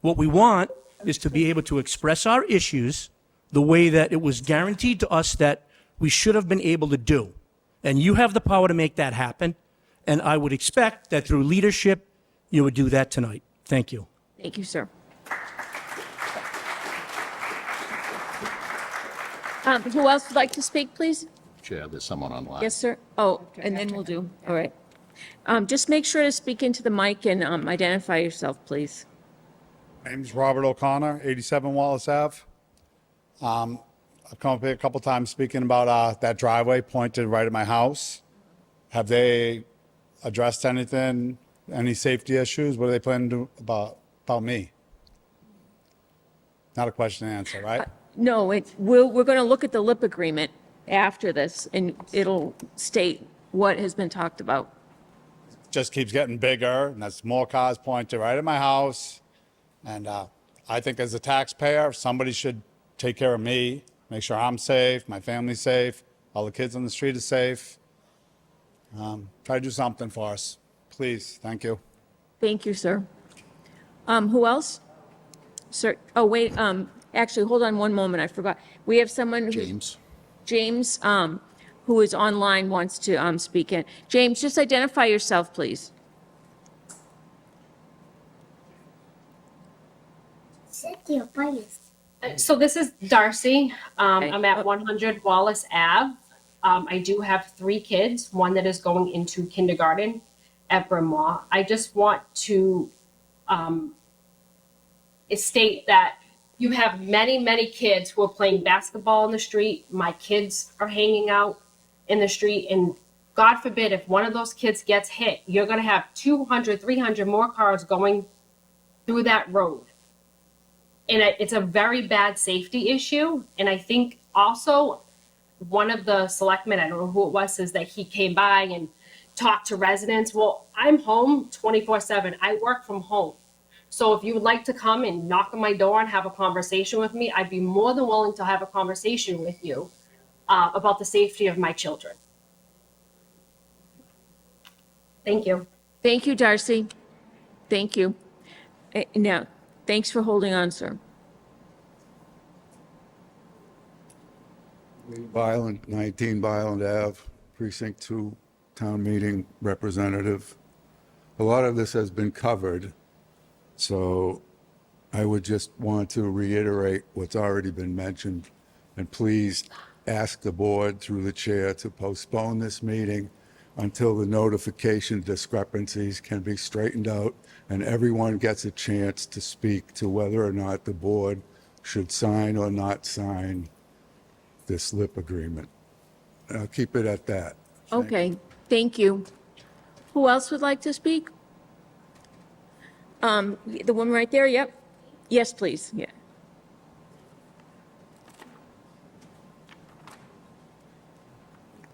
What we want is to be able to express our issues the way that it was guaranteed to us that we should have been able to do. And you have the power to make that happen. And I would expect that through leadership, you would do that tonight. Thank you. Thank you, sir. Who else would like to speak, please? Chair, there's someone online. Yes, sir. Oh, and then we'll do, all right. Just make sure to speak into the mic and identify yourself, please. My name's Robert O'Connor, 87 Wallace Ave. I've come up here a couple times speaking about that driveway pointed right at my house. Have they addressed anything, any safety issues? What are they planning to do about me? Not a question and answer, right? No, we're going to look at the lip agreement after this, and it'll state what has been talked about. Just keeps getting bigger, and that's more cars pointed right at my house. And I think as a taxpayer, somebody should take care of me, make sure I'm safe, my family's safe, all the kids on the street are safe. Try to do something for us. Please, thank you. Thank you, sir. Who else? Sir, oh, wait, actually, hold on one moment, I forgot. We have someone. James, who is online, wants to speak in. James, just identify yourself, please. So this is Darcy. I'm at 100 Wallace Ave. I do have 3 kids, one that is going into kindergarten at Bryn Mawr. I just want to state that you have many, many kids who are playing basketball in the street. My kids are hanging out in the street, and God forbid if one of those kids gets hit, you're going to have 200, 300 more cars going through that road. And it's a very bad safety issue. And I think also one of the selectmen, I don't know who it was, says that he came by and talked to residents. Well, I'm home 24/7. I work from home. So if you would like to come and knock on my door and have a conversation with me, I'd be more than willing to have a conversation with you about the safety of my children. Thank you. Thank you, Darcy. Thank you. Now, thanks for holding on, sir. Violent, 19 Violent Ave, Precinct 2, Town Meeting Representative. A lot of this has been covered, so I would just want to reiterate what's already been mentioned, and please ask the board through the chair to postpone this meeting until the notification discrepancies can be straightened out and everyone gets a chance to speak to whether or not the board should sign or not sign this lip agreement. I'll keep it at that. Okay, thank you. Who else would like to speak? The woman right there, yep. Yes, please, yeah.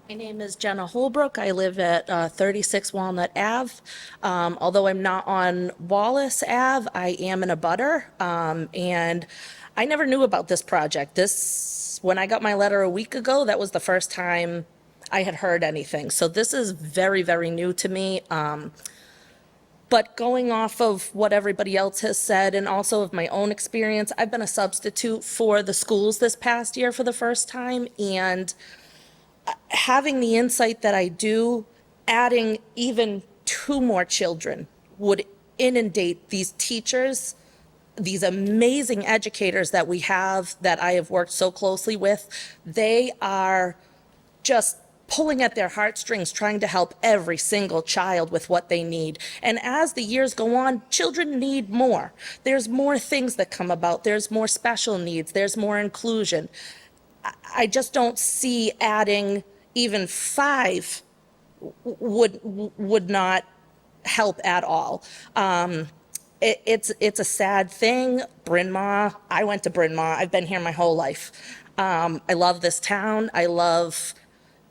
My name is Jenna Holbrook. I live at 36 Walnut Ave. Although I'm not on Wallace Ave, I am in a butter. And I never knew about this project. When I got my letter a week ago, that was the first time I had heard anything. So this is very, very new to me. But going off of what everybody else has said and also of my own experience, I've been a substitute for the schools this past year for the first time. And having the insight that I do, adding even 2 more children would inundate these teachers, these amazing educators that we have that I have worked so closely with. They are just pulling at their heartstrings, trying to help every single child with what they need. And as the years go on, children need more. There's more things that come about. There's more special needs. There's more inclusion. I just don't see adding even 5 would not help at all. It's a sad thing. Bryn Mawr, I went to Bryn Mawr. I've been here my whole life. I love this town. I love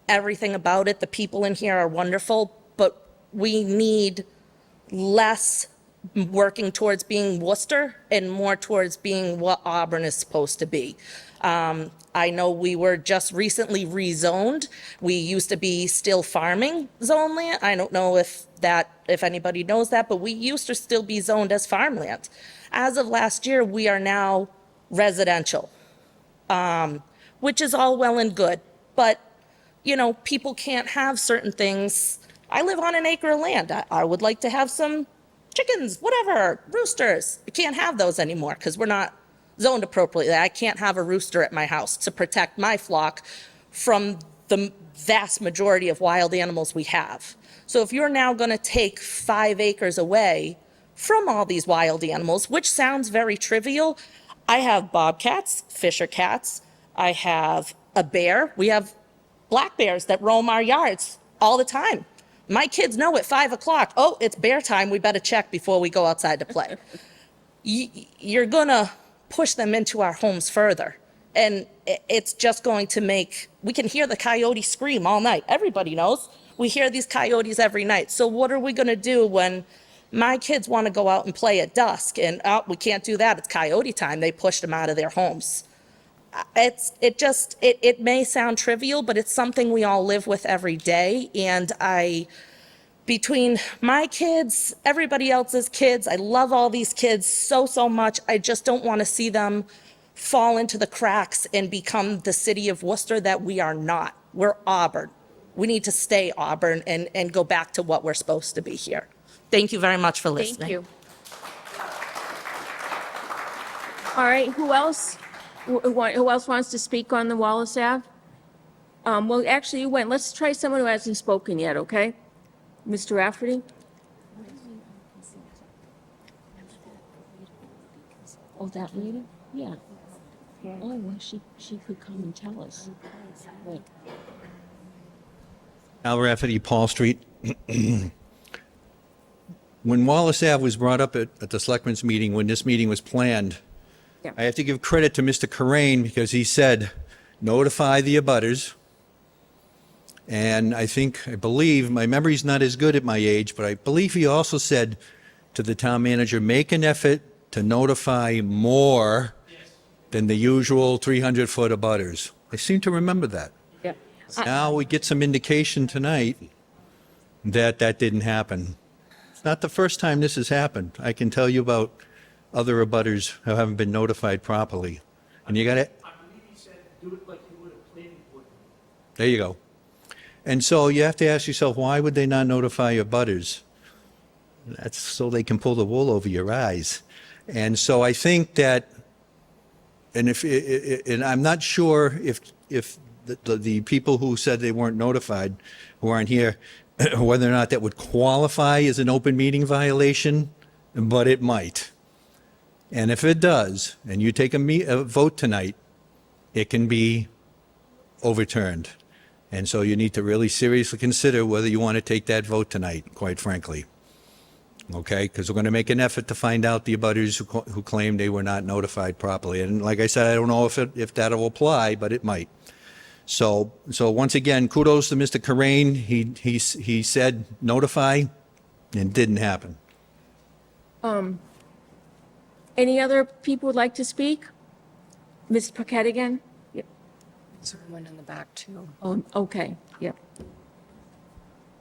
everything about it. The people in here are wonderful, but we need less working towards being Worcester and more towards being what Auburn is supposed to be. I know we were just recently rezoned. We used to be still farming zone land. I don't know if anybody knows that, but we used to still be zoned as farmland. As of last year, we are now residential, which is all well and good. But, you know, people can't have certain things. I live on an acre of land. I would like to have some chickens, whatever, roosters. We can't have those anymore because we're not zoned appropriately. I can't have a rooster at my house to protect my flock from the vast majority of wild animals we have. So if you're now going to take 5 acres away from all these wild animals, which sounds very trivial, I have bobcats, fisher cats, I have a bear. We have black bears that roam our yards all the time. My kids know at 5 o'clock, oh, it's bear time, we better check before we go outside to play. You're going to push them into our homes further. And it's just going to we can hear the coyote scream all night. Everybody knows. We hear these coyotes every night. So what are we going to do when my kids want to go out and play at dusk and, oh, we can't do that, it's coyote time. They pushed them out of their homes. It may sound trivial, but it's something we all live with every day. And between my kids, everybody else's kids, I love all these kids so, so much. I just don't want to see them fall into the cracks and become the city of Worcester that we are not. We're Auburn. We need to stay Auburn and go back to what we're supposed to be here. Thank you very much for listening. Thank you. All right, who else? Who else wants to speak on the Wallace Ave? Well, actually, you went. Let's try someone who hasn't spoken yet, okay? Mr. Rafferty? Oh, that lady? Yeah. Oh, well, she could come and tell us. Right. Al Rafferty, Paul Street. When Wallace Ave was brought up at the Selectmen's meeting, when this meeting was planned, Yeah. I have to give credit to Mr. Corain because he said, notify the abutters. And I believe, my memory's not as good at my age, but I believe he also said to the town manager, make an effort to notify more than the usual 300-foot abutters. I seem to remember that. Yeah. Now we get some indication tonight that that didn't happen. It's not the first time this has happened. I can tell you about other abutters who haven't been notified properly. And you got to... I believe he said, do it like you would a planning board. There you go. And so you have to ask yourself, why would they not notify your butters? That's so they can pull the wool over your eyes. And so I think that, and I'm not sure if the people who said they weren't notified, who aren't here, whether or not that would qualify as an open meeting violation, but it might. And if it does, and you take a vote tonight, it can be overturned. And so you need to really seriously consider whether you want to take that vote tonight, quite frankly. Okay, because we're going to make an effort to find out the abutters who claim they were not notified properly. And like I said, I don't know if that'll apply, but it might. So once again, kudos to Mr. Corain. He said notify, and didn't happen. Any other people would like to speak? Ms. Paquette again? Yep. So one in the back too. Oh, okay, yep.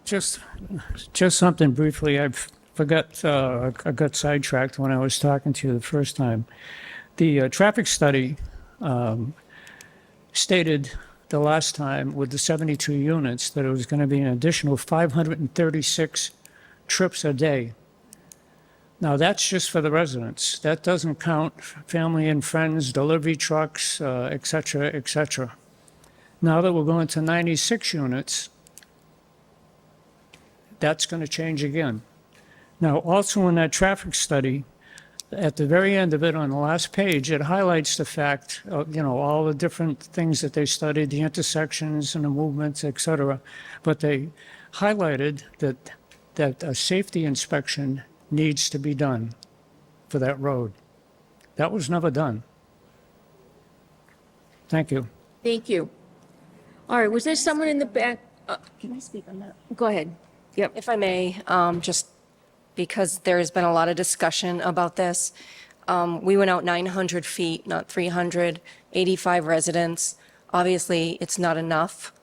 Just something briefly. I got sidetracked when I was talking to you the first time. The traffic study stated the last time with the 72 units that it was going to be an additional 536 trips a day. Now, that's just for the residents. That doesn't count family and friends, delivery trucks, et cetera, et cetera. Now that we're going to 96 units, that's going to change again. Now, also in that traffic study, at the very end of it, on the last page, it highlights the fact, all the different things that they studied, the intersections and the movements, et cetera. But they highlighted that a safety inspection needs to be done for that road. That was never done. Thank you. Thank you. All right, was there someone in the back? Can I speak on that? Go ahead. Yep. If I may, just because there's been a lot of discussion about this. We went out 900 feet, not 300, 85 residents. Obviously, it's not enough.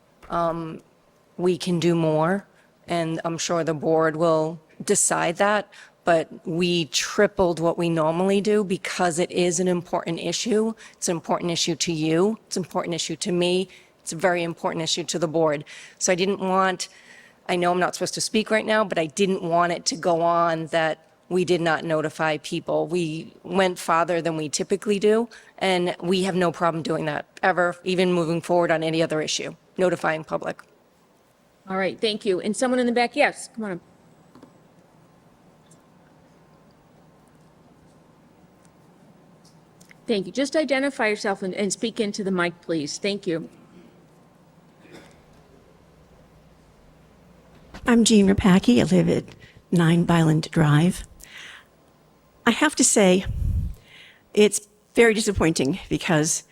We can do more, and I'm sure the board will decide that. But we tripled what we normally do because it is an important issue. It's an important issue to you. It's an important issue to me. It's a very important issue to the board. So I know I'm not supposed to speak right now, but I didn't want it to go on that we did not notify people. We went farther than we typically do, and we have no problem doing that ever, even moving forward on any other issue, notifying public. All right, thank you. And someone in the back, yes, come on. Thank you. Just identify yourself and speak into the mic, please. Thank you. I'm Jean Rapacki. I live at 9 Byland Drive. I have to say, it's very disappointing because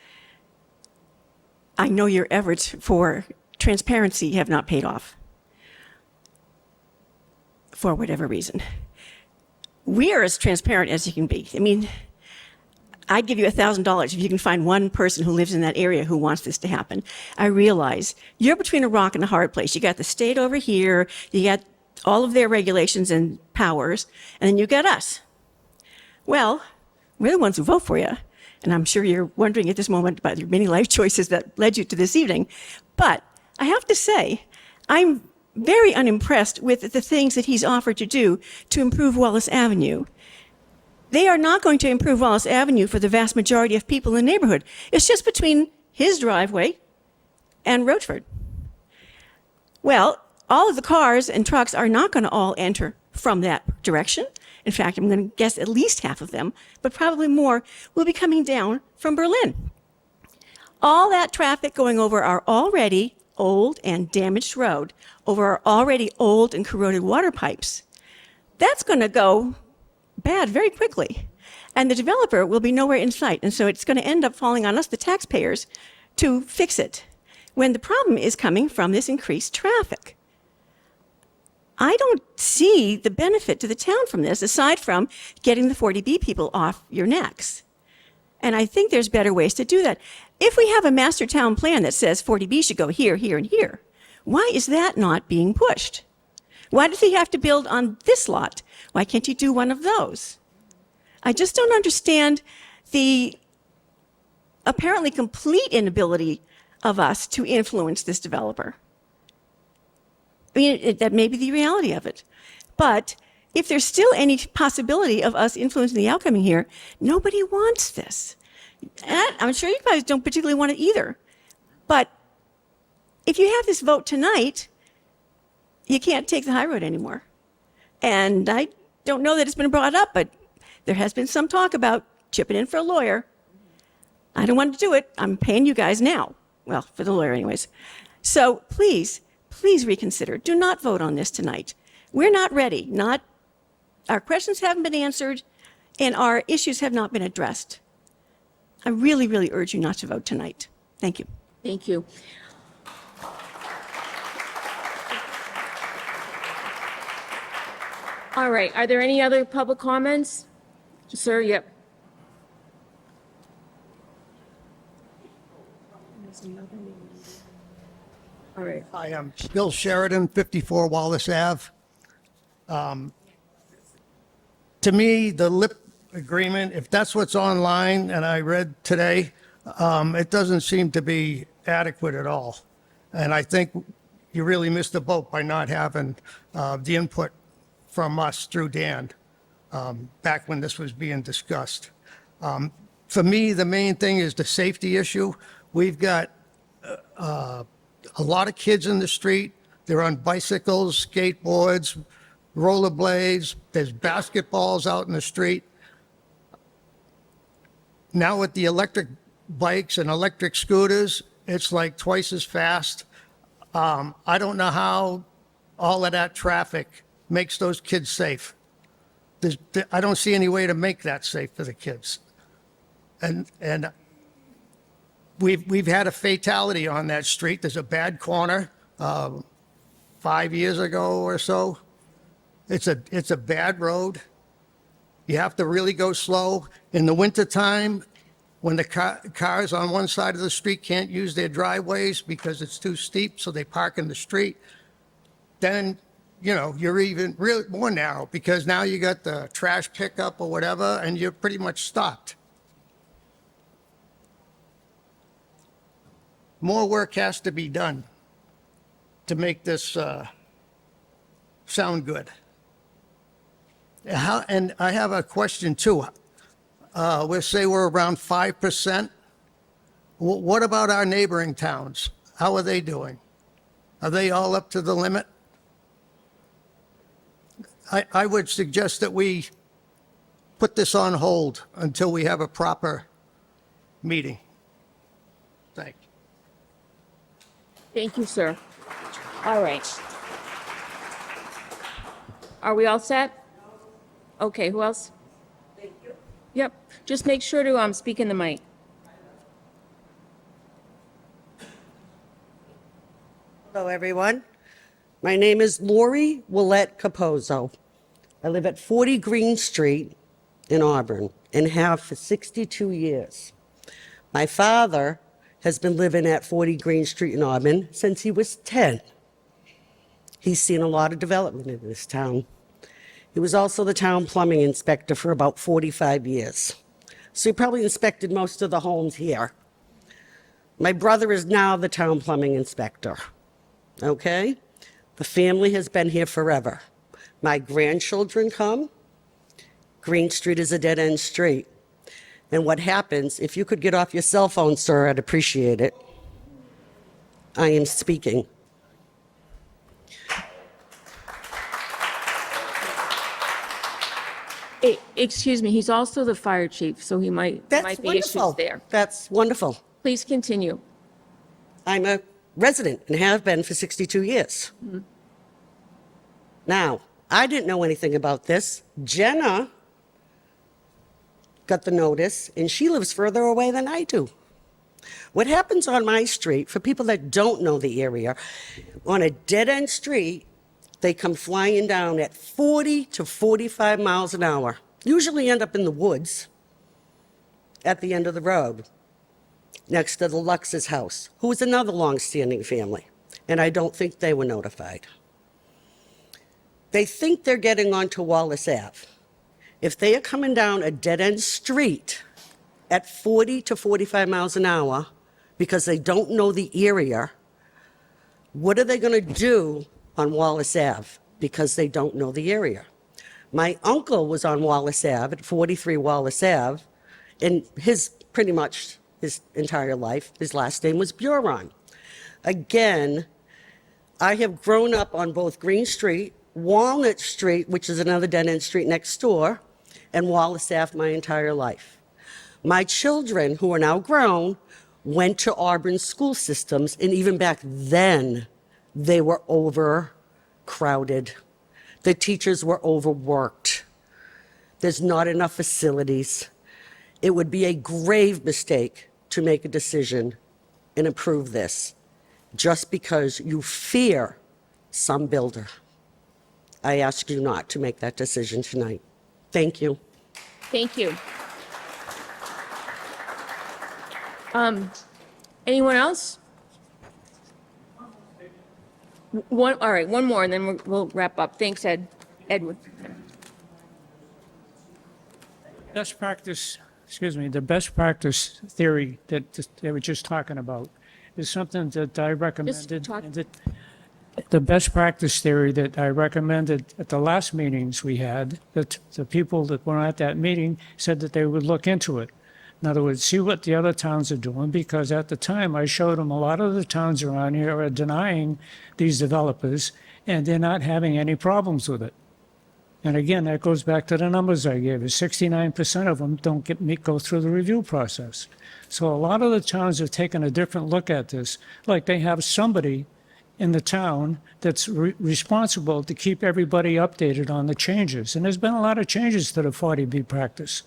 I know your efforts for transparency have not paid off for whatever reason. We are as transparent as you can be. I mean, I'd give you $1,000 if you can find one person who lives in that area who wants this to happen. I realize you're between a rock and a hard place. You got the state over here, you got all of their regulations and powers, and then you got us. Well, we're the ones who vote for you. And I'm sure you're wondering at this moment about your many life choices that led you to this evening. But I have to say, I'm very unimpressed with the things that he's offered to do to improve Wallace Avenue. They are not going to improve Wallace Avenue for the vast majority of people in the neighborhood. It's just between his driveway and Rochford. Well, all of the cars and trucks are not going to all enter from that direction. In fact, I'm going to guess at least half of them, but probably more, will be coming down from Berlin. All that traffic going over our already old and damaged road, over our already old and corroded water pipes, that's going to go bad very quickly. And the developer will be nowhere in sight. And so it's going to end up falling on us, the taxpayers, to fix it, when the problem is coming from this increased traffic. I don't see the benefit to the town from this, aside from getting the 40B people off your necks. And I think there's better ways to do that. If we have a master town plan that says 40B should go here, here, and here, why is that not being pushed? Why does he have to build on this lot? Why can't he do one of those? I just don't understand the apparently complete inability of us to influence this developer. I mean, that may be the reality of it. But if there's still any possibility of us influencing the outcome here, nobody wants this. And I'm sure you guys don't particularly want it either. But if you have this vote tonight, you can't take the high road anymore. And I don't know that it's been brought up, but there has been some talk about chipping in for a lawyer. I don't want to do it. I'm paying you guys now. Well, for the lawyer anyways. So please, please reconsider. Do not vote on this tonight. We're not ready, not our questions haven't been answered and our issues have not been addressed. I really, really urge you not to vote tonight. Thank you. Thank you. All right, are there any other public comments? Sir, yep. All right. Hi, I'm Bill Sheridan, 54 Wallace Ave. To me, the lip agreement, if that's what's online and I read today, it doesn't seem to be adequate at all. And I think you really missed the boat by not having the input from us through Dan back when this was being discussed. For me, the main thing is the safety issue. We've got a lot of kids in the street. They're on bicycles, skateboards, rollerblades. There's basketballs out in the street. Now with the electric bikes and electric scooters, it's like twice as fast. I don't know how all of that traffic makes those kids safe. I don't see any way to make that safe for the kids. And we've had a fatality on that street. There's a bad corner 5 years ago or so. It's a bad road. You have to really go slow. In the wintertime, when the cars on one side of the street can't use their driveways because it's too steep, so they park in the street, then, you know, you're even really more narrow because now you got the trash pickup or whatever, and you're pretty much stopped. More work has to be done to make this sound good. And I have a question too. We'll say we're around 5%. What about our neighboring towns? How are they doing? Are they all up to the limit? I would suggest that we put this on hold until we have a proper meeting. Thank you. Thank you, sir. All right. Are we all set? Okay, who else? Thank you. Yep, just make sure to speak in the mic. Hello, everyone. My name is Lori Willette Capozzo. I live at 40 Green Street in Auburn and have for 62 years. My father has been living at 40 Green Street in Auburn since he was 10. He's seen a lot of development in this town. He was also the town plumbing inspector for about 45 years. So he probably inspected most of the homes here. My brother is now the town plumbing inspector. Okay? The family has been here forever. My grandchildren come. Green Street is a dead-end street. And what happens, if you could get off your cell phone, sir, I'd appreciate it. I am speaking. Hey, excuse me, he's also the fire chief, so he might be issues there. That's wonderful. Please continue. I'm a resident and have been for 62 years. Mhm. Now, I didn't know anything about this. Jenna got the notice, and she lives further away than I do. What happens on my street, for people that don't know the area, on a dead-end street, they come flying down at 40 to 45 miles an hour, usually end up in the woods at the end of the road, next to the Lux's house, who is another long-standing family, and I don't think they were notified. They think they're getting onto Wallace Ave. If they are coming down a dead-end street at 40 to 45 miles an hour because they don't know the area, what are they going to do on Wallace Ave because they don't know the area? My uncle was on Wallace Ave at 43 Wallace Ave, and pretty much his entire life, his last name was Buron. Again, I have grown up on both Green Street, Walnut Street, which is another dead-end street next door, and Wallace Ave my entire life. My children, who are now grown, went to Auburn school systems, and even back then, they were overcrowded. The teachers were overworked. There's not enough facilities. It would be a grave mistake to make a decision and approve this just because you fear some builder. I ask you not to make that decision tonight. Thank you. Thank you. Anyone else? All right, one more, and then we'll wrap up. Thanks, Edward. Best practice, excuse me, the best practice theory that they were just talking about is something that I recommended. talk- and that the best practice theory that I recommended at the last meetings we had, that the people that were at that meeting said that they would look into it. In other words, see what the other towns are doing, because at the time I showed them a lot of the towns around here are denying these developers, and they're not having any problems with it. And again, that goes back to the numbers I gave you. 69% of them don't go through the review process. So a lot of the towns have taken a different look at this. Like they have somebody in the town that's responsible to keep everybody updated on the changes. And there's been a lot of changes to the 40B practice.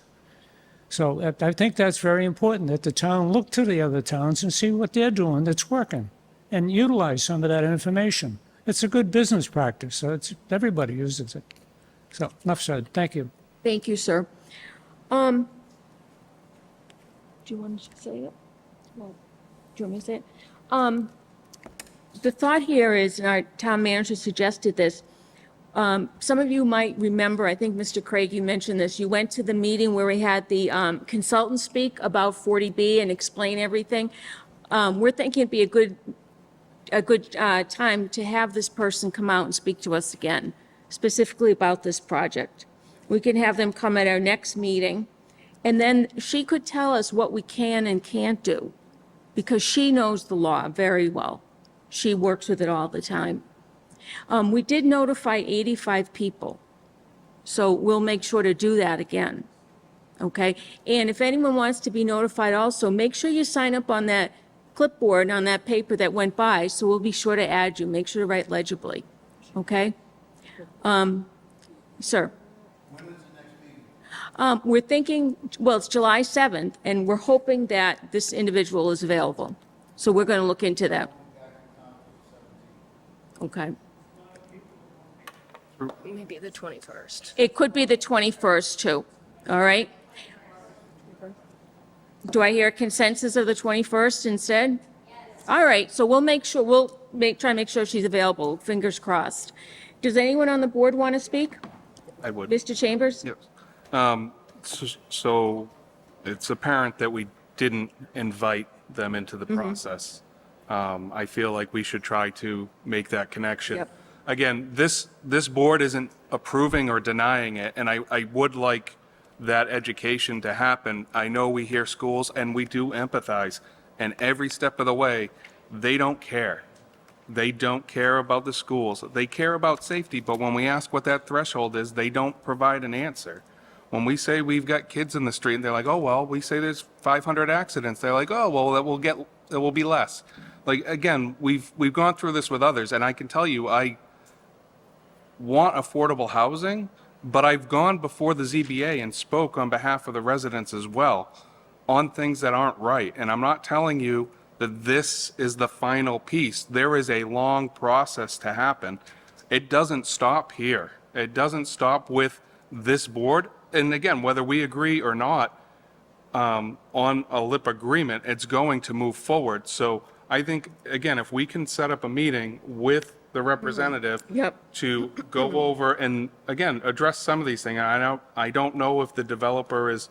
So I think that's very important, that the town look to the other towns and see what they're doing that's working and utilize some of that information. It's a good business practice, so everybody uses it. So enough said. Thank you. Thank you, sir. Do you want to say it? Well, do you want me to say it? The thought here is, and our town manager suggested this, some of you might remember, I think Mr. Craig, you mentioned this, you went to the meeting where we had the consultant speak about 40B and explain everything. We're thinking it'd be a good time to have this person come out and speak to us again, specifically about this project. We can have them come at our next meeting, and then she could tell us what we can and can't do, because she knows the law very well. She works with it all the time. We did notify 85 people, so we'll make sure to do that again, okay? And if anyone wants to be notified also, make sure you sign up on that clipboard, on that paper that went by, so we'll be sure to add you. Make sure to write legibly, okay? Sir? When is the next meeting? We're thinking, well, it's July 7th, and we're hoping that this individual is available. So we're going to look into that. Okay. Maybe the 21st. It could be the 21st, too, all right? Do I hear a consensus of the 21st instead? Yes. All right, so we'll make sure, try to make sure she's available, fingers crossed. Does anyone on the board want to speak? I would. Mr. Chambers? Yes. So it's apparent that we didn't invite them into the process. I feel like we should try to make that connection. Yep. Again, this board isn't approving or denying it, and I would like that education to happen. I know we hear schools, and we do empathize, and every step of the way, they don't care. They don't care about the schools. They care about safety, but when we ask what that threshold is, they don't provide an answer. When we say we've got kids in the street, and they're like, oh, well, we say there's 500 accidents. They're like, oh, well, it will be less. Like, again, we've gone through this with others, and I can tell you, I want affordable housing, but I've gone before the ZBA and spoke on behalf of the residents as well on things that aren't right. And I'm not telling you that this is the final piece. There is a long process to happen. It doesn't stop here. It doesn't stop with this board. And again, whether we agree or not on a LIP agreement, it's going to move forward. So I think, again, if we can set up a meeting with the representative to go over and, again, address some of these things. I don't know if the developer is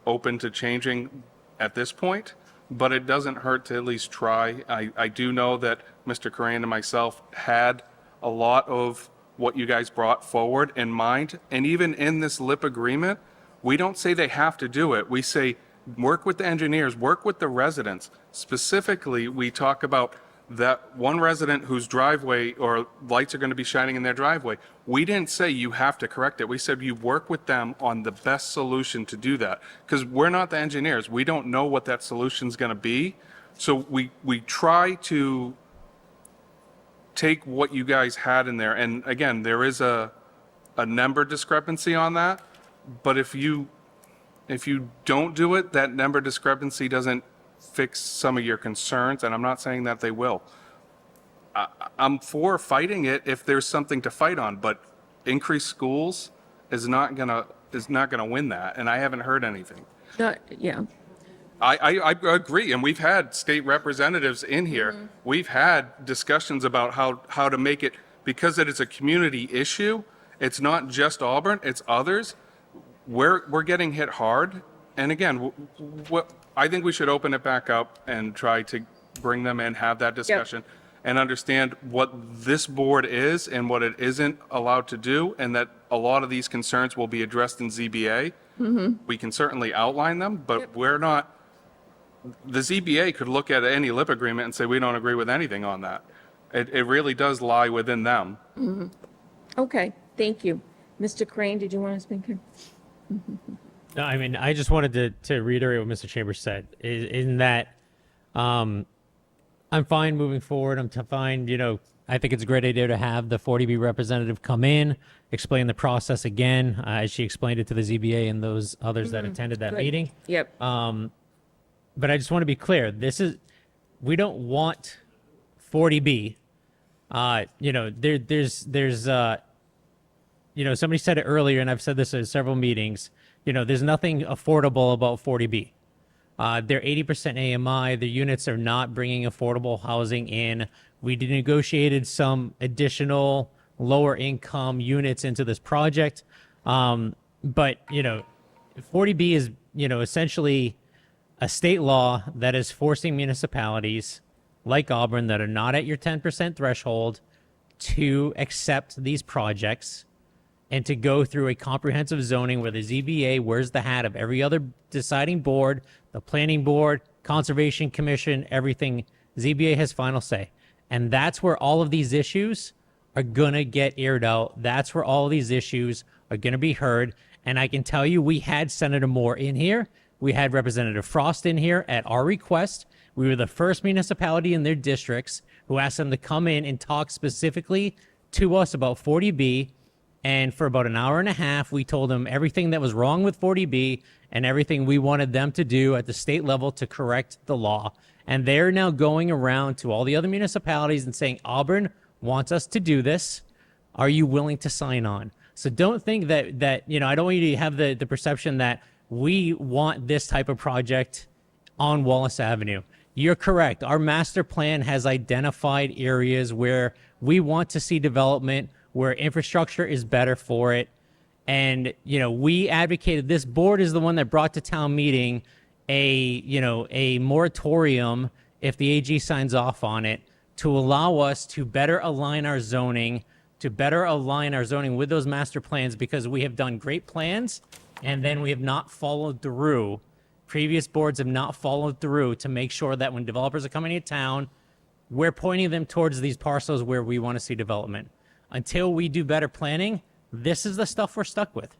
open to changing at this point, but it doesn't hurt to at least try. I do know that Mr. Corain and myself had a lot of what you guys brought forward in mind. And even in this LIP agreement, we don't say they have to do it. We say, work with the engineers, work with the residents. Specifically, we talk about that one resident whose driveway or lights are going to be shining in their driveway. We didn't say you have to correct it. We said you work with them on the best solution to do that, because we're not the engineers. We don't know what that solution is going to be. So we try to take what you guys had in there. And again, there is a number discrepancy on that, But if you don't do it, that number discrepancy doesn't fix some of your concerns, and I'm not saying that they will. I'm for fighting it if there's something to fight on, but increased schools is not gonna win that, and I haven't heard anything. Yeah. I agree, and we've had state representatives in here. We've had discussions about how to make it, because it is a community issue. It's not just Auburn, it's others. We're getting hit hard, and again, I think we should open it back up and try to bring them in, have that discussion, and understand what this board is and what it isn't allowed to do, and that a lot of these concerns will be addressed in ZBA. We can certainly outline them, but we're not. The ZBA could look at any lip agreement and say, we don't agree with anything on that. It really does lie within them. Okay, thank you. Mr. Crane, did you want to speak here? No, I mean, I just wanted to reiterate what Mr. Chambers said, in that I'm fine moving forward. I'm fine, I think it's a great idea to have the 40B representative come in, explain the process again, as she explained it to the ZBA and those others that attended that Good. meeting. Yep. But I just want to be clear. We don't want 40B. Somebody said it earlier, and I've said this at several meetings. There's nothing affordable about 40B. They're 80% AMI. The units are not bringing affordable housing in. We negotiated some additional lower income units into this project. But 40B is, essentially a state law that is forcing municipalities like Auburn that are not at your 10% threshold to accept these projects and to go through a comprehensive zoning where the ZBA wears the hat of every other deciding board, the planning board, conservation commission, everything. ZBA has final say. And that's where all of these issues are going to get aired out. That's where all of these issues are going to be heard. And I can tell you, we had Senator Moore in here. We had Representative Frost in here at our request. We were the first municipality in their districts who asked them to come in and talk specifically to us about 40B. And for about an hour and a half, we told them everything that was wrong with 40B and everything we wanted them to do at the state level to correct the law. And they're now going around to all the other municipalities and saying, Auburn wants us to do this. Are you willing to sign on? So don't think that I don't want you to have the perception that we want this type of project on Wallace Avenue. You're correct. Our master plan has identified areas where we want to see development, where infrastructure is better for it. And, we advocated, this board is the one that brought to town meeting a moratorium, if the AG signs off on it, to allow us to better align our zoning, with those master plans, because we have done great plans and then we have not followed through. Previous boards have not followed through to make sure that when developers are coming to town, we're pointing them towards these parcels where we want to see development. Until we do better planning, this is the stuff we're stuck with.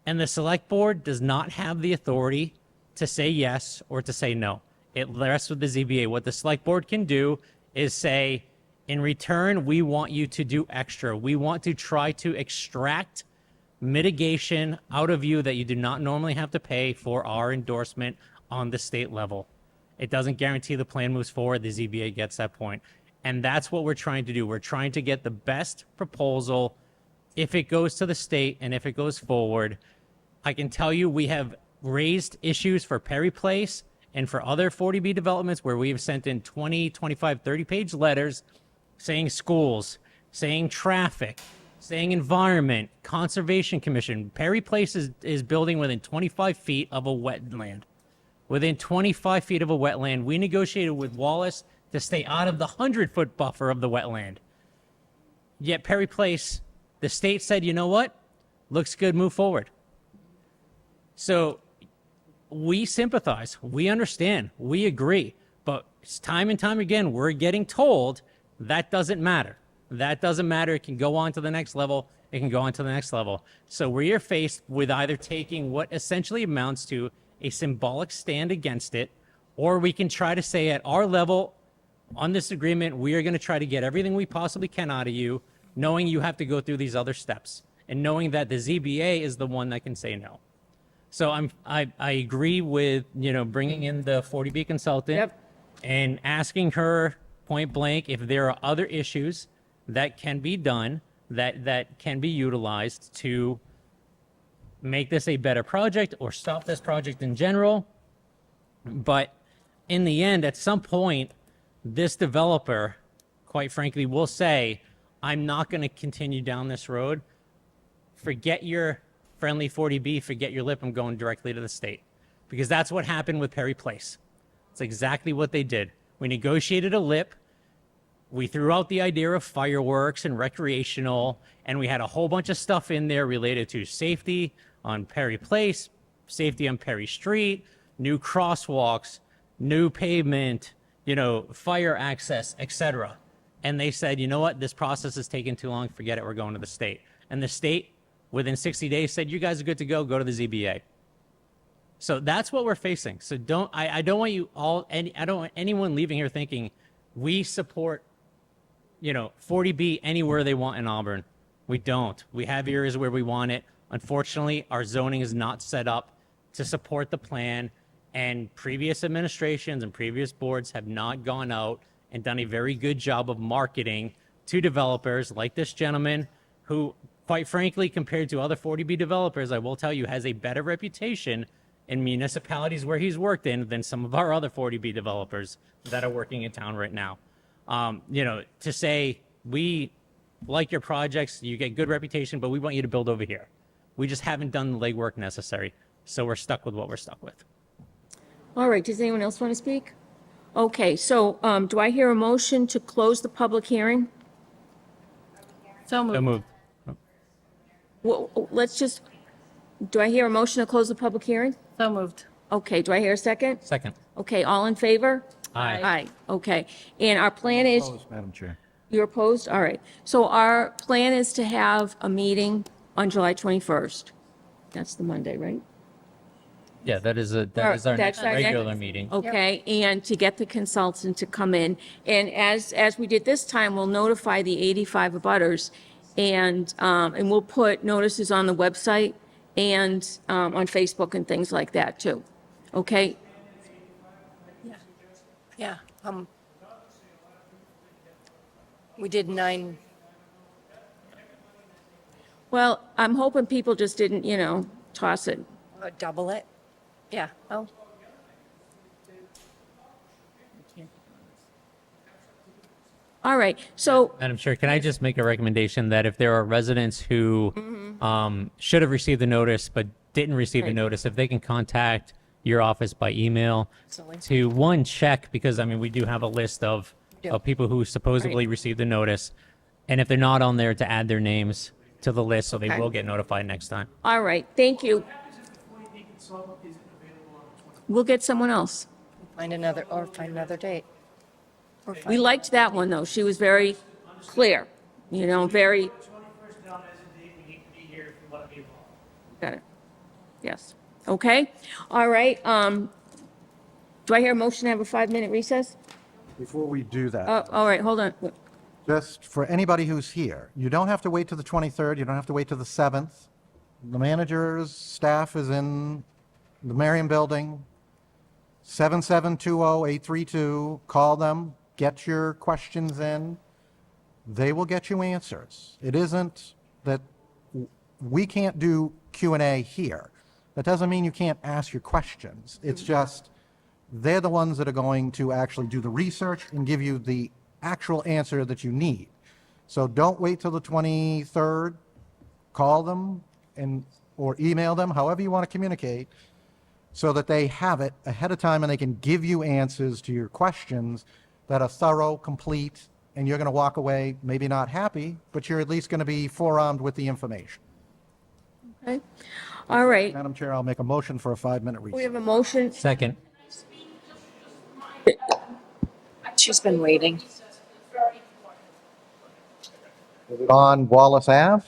And the select board does not have the authority to say yes or to say no. It rests with the ZBA. What the select board can do is say, in return, we want you to do extra. We want to try to extract mitigation out of you that you do not normally have to pay for our endorsement on the state level. It doesn't guarantee the plan moves forward. The ZBA gets that point. And that's what we're trying to do. We're trying to get the best proposal if it goes to the state and if it goes forward. I can tell you we have raised issues for Perry Place and for other 40B developments where we have sent in 20, 25, 30-page letters saying schools, saying traffic, saying environment, conservation commission. Perry Place is building within 25 feet of a wetland. Within 25 feet of a wetland. We negotiated with Wallace to stay out of the 100-foot buffer of the wetland. Yet Perry Place, the state said, you know what? Looks good, move forward. So we sympathize, we understand, we agree, but time and time again, we're getting told that doesn't matter. That doesn't matter. It can go on to the next level. It can go on to the next level. So we're faced with either taking what essentially amounts to a symbolic stand against it, or we can try to say at our level on this agreement, we are going to try to get everything we possibly can out of you, knowing you have to go through these other steps. and knowing that the ZBA is the one that can say no. So I agree with, bringing in the 40B consultant. Yep. And asking her point blank if there are other issues that can be done, that can be utilized to make this a better project or stop this project in general. But in the end, at some point, this developer, quite frankly, will say, I'm not going to continue down this road. Forget your friendly 40B, forget your lip, I'm going directly to the state. Because that's what happened with Perry Place. It's exactly what they did. We negotiated a lip. We threw out the idea of fireworks and recreational, and we had a whole bunch of stuff in there related to safety on Perry Place, safety on Perry Street, new crosswalks, new pavement, fire access, etc. And they said, you know what, this process is taking too long, forget it, we're going to the state. And the state, within 60 days, said, you guys are good to go to the ZBA. So that's what we're facing. So I don't want you all, I don't want anyone leaving here thinking we support, 40B anywhere they want in Auburn. We don't. We have areas where we want it. Unfortunately, our zoning is not set up to support the plan, and previous administrations and previous boards have not gone out and done a very good job of marketing to developers like this gentleman who, quite frankly, compared to other 40B developers, I will tell you, has a better reputation in municipalities where he's worked in than some of our other 40B developers that are working in town right now. To say, we like your projects, you get good reputation, but we want you to build over here. We just haven't done the legwork necessary. So we're stuck with what we're stuck with. All right, does anyone else want to speak? Okay, so do I hear a motion to close the public hearing? So moved. So moved. Well, do I hear a motion to close the public hearing? So moved. Okay, do I hear a second? Second. Okay, all in favor? Aye. Aye, okay. And our plan is, Opposed, Madam Chair. you're opposed? All right. So our plan is to have a meeting on July 21st. That's the Monday, right? Yeah, that is our That's next our next- regular meeting. Okay, and to get the consultant to come in. And as we did this time, we'll notify the 85 abutters, and we'll put notices on the website and on Facebook and things like that, too. Okay? Yeah, we did 9. Well, I'm hoping people just didn't, toss it. Double it? Yeah, well, All right, so, Madam Chair, can I just make a recommendation that if there are residents who should have received the notice but didn't receive the Right. notice, if they can contact your office by email Absolutely. to, one, check, because, we do have a list of people who supposedly Right. received the notice, and if they're not on there, to add their names to the list so they Okay. will get notified next time. all right, thank you. We'll get someone else. find another date. Or We find- liked that one, though. She was very clear, very, got it. Yes. Okay, all right. Do I hear a motion to have a 5-minute recess? Before we do that, All right, hold on. just for anybody who's here, you don't have to wait till the 23rd, you don't have to wait till the 7th. The manager's staff is in the Marion Building, 7720-832. Call them, get your questions in. They will get you answers. It isn't that we can't do Q&A here. That doesn't mean you can't ask your questions. It's just they're the ones that are going to actually do the research and give you the actual answer that you need. So don't wait till the 23rd. Call them or email them, however you want to communicate, so that they have it ahead of time and they can give you answers to your questions that are thorough, complete, and you're going to walk away maybe not happy, but you're at least going to be forearmed with the information. Okay, all right. Madam Chair, I'll make a motion for a 5-minute We recess. have a motion. Second. She's been waiting. Is it on Wallace Ave?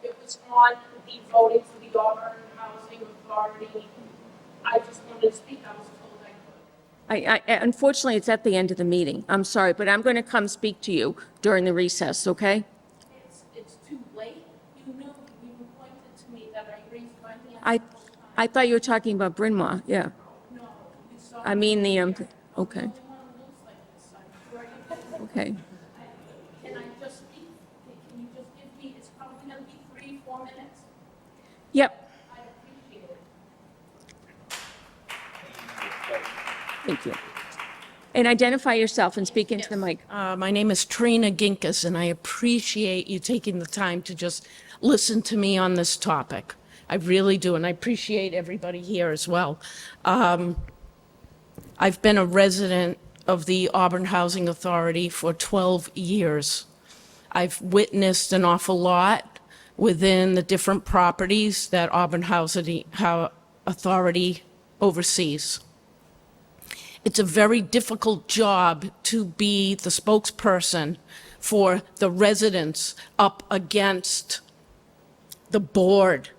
It was on the voting for the Auburn Housing Authority. I just wanted to speak, I was told I could. Unfortunately, it's at the end of the meeting. I'm sorry, but I'm going to come speak to you during the recess, okay? It's too late. I thought you were talking about Bryn Mawr, yeah. I mean okay. Okay. Can I just speak? Can you just give me, it's probably gonna be 3-4 minutes. Yep, I appreciate it. thank you. And identify yourself and speak into the mic. My name is Trina Ginkus, and I appreciate you taking the time to just listen to me on this topic. I really do, and I appreciate everybody here as well. I've been a resident of the Auburn Housing Authority for 12 years. I've witnessed an awful lot within the different properties that Auburn Housing Authority oversees. It's a very difficult job to be the spokesperson for the residents up against the board.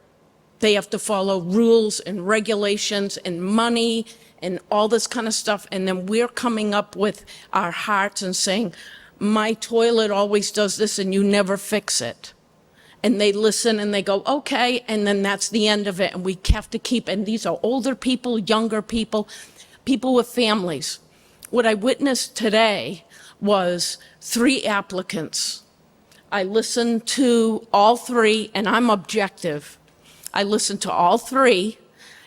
They have to follow rules and regulations and money and all this kind of stuff. And then we're coming up with our hearts and saying, my toilet always does this and you never fix it. And they listen and they go, okay, and then that's the end of it. And we have to keep, and these are older people, younger people, people with families. What I witnessed today was 3 applicants. I listened to all 3, and I'm objective. I listened to all 3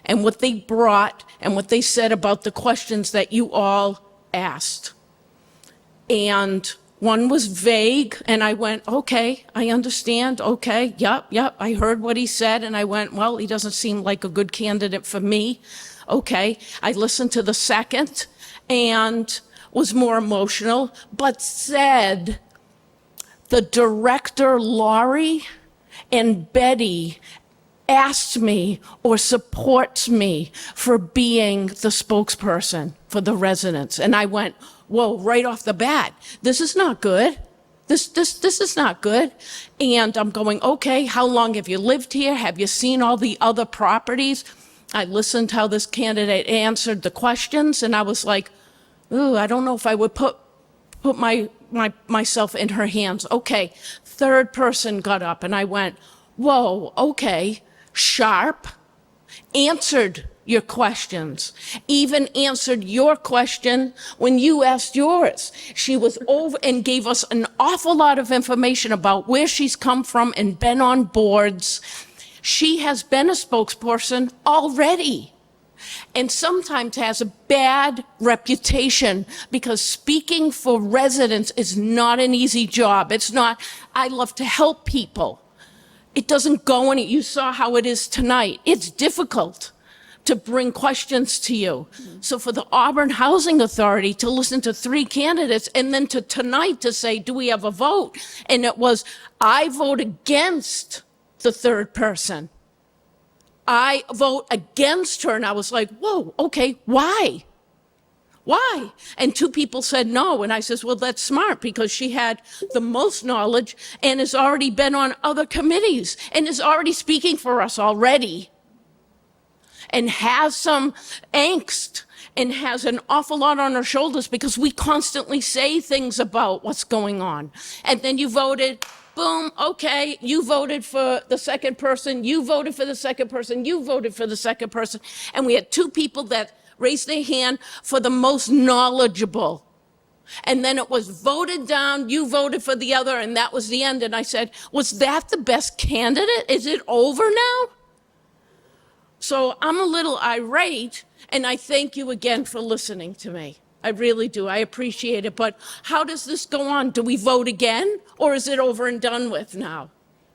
and what they brought and what they said about the questions that you all asked. And one was vague, and I went, okay, I understand, okay, yep, I heard what he said, and I went, well, he doesn't seem like a good candidate for me. Okay, I listened to the second and was more emotional, but said the director, Laurie, and Betty asked me or supports me for being the spokesperson for the residents. And I went, whoa, right off the bat, this is not good. This is not good. And I'm going, okay, how long have you lived here? Have you seen all the other properties? I listened how this candidate answered the questions, and I was like, ooh, I don't know if I would put myself in her hands. Okay, third person got up, and I went, whoa, okay, sharp, answered your questions, even answered your question when you asked yours. She was over and gave us an awful lot of information about where she's come from and been on boards. She has been a spokesperson already, and sometimes has a bad reputation because speaking for residents is not an easy job. It's not, I love to help people. It doesn't go any, you saw how it is tonight. It's difficult to bring questions to you. So for the Auburn Housing Authority to listen to 3 candidates and then to tonight to say, do we have a vote? And it was, I vote against the third person. I vote against her. And I was like, whoa, okay, why? Why? And 2 people said no. And I says, well, that's smart because she had the most knowledge and has already been on other committees and is already speaking for us already and has some angst and has an awful lot on her shoulders because we constantly say things about what's going on. And then you voted, boom, okay, you voted for the second person, you voted for the second person, you voted for the second person. And we had 2 people that raised their hand for the most knowledgeable. And then it was voted down, you voted for the other, and that was the end. And I said, was that the best candidate? Is it over now? So I'm a little irate, and I thank you again for listening to me. I really do. I appreciate it. But how does this go on? Do we vote again, or is it over and done with now?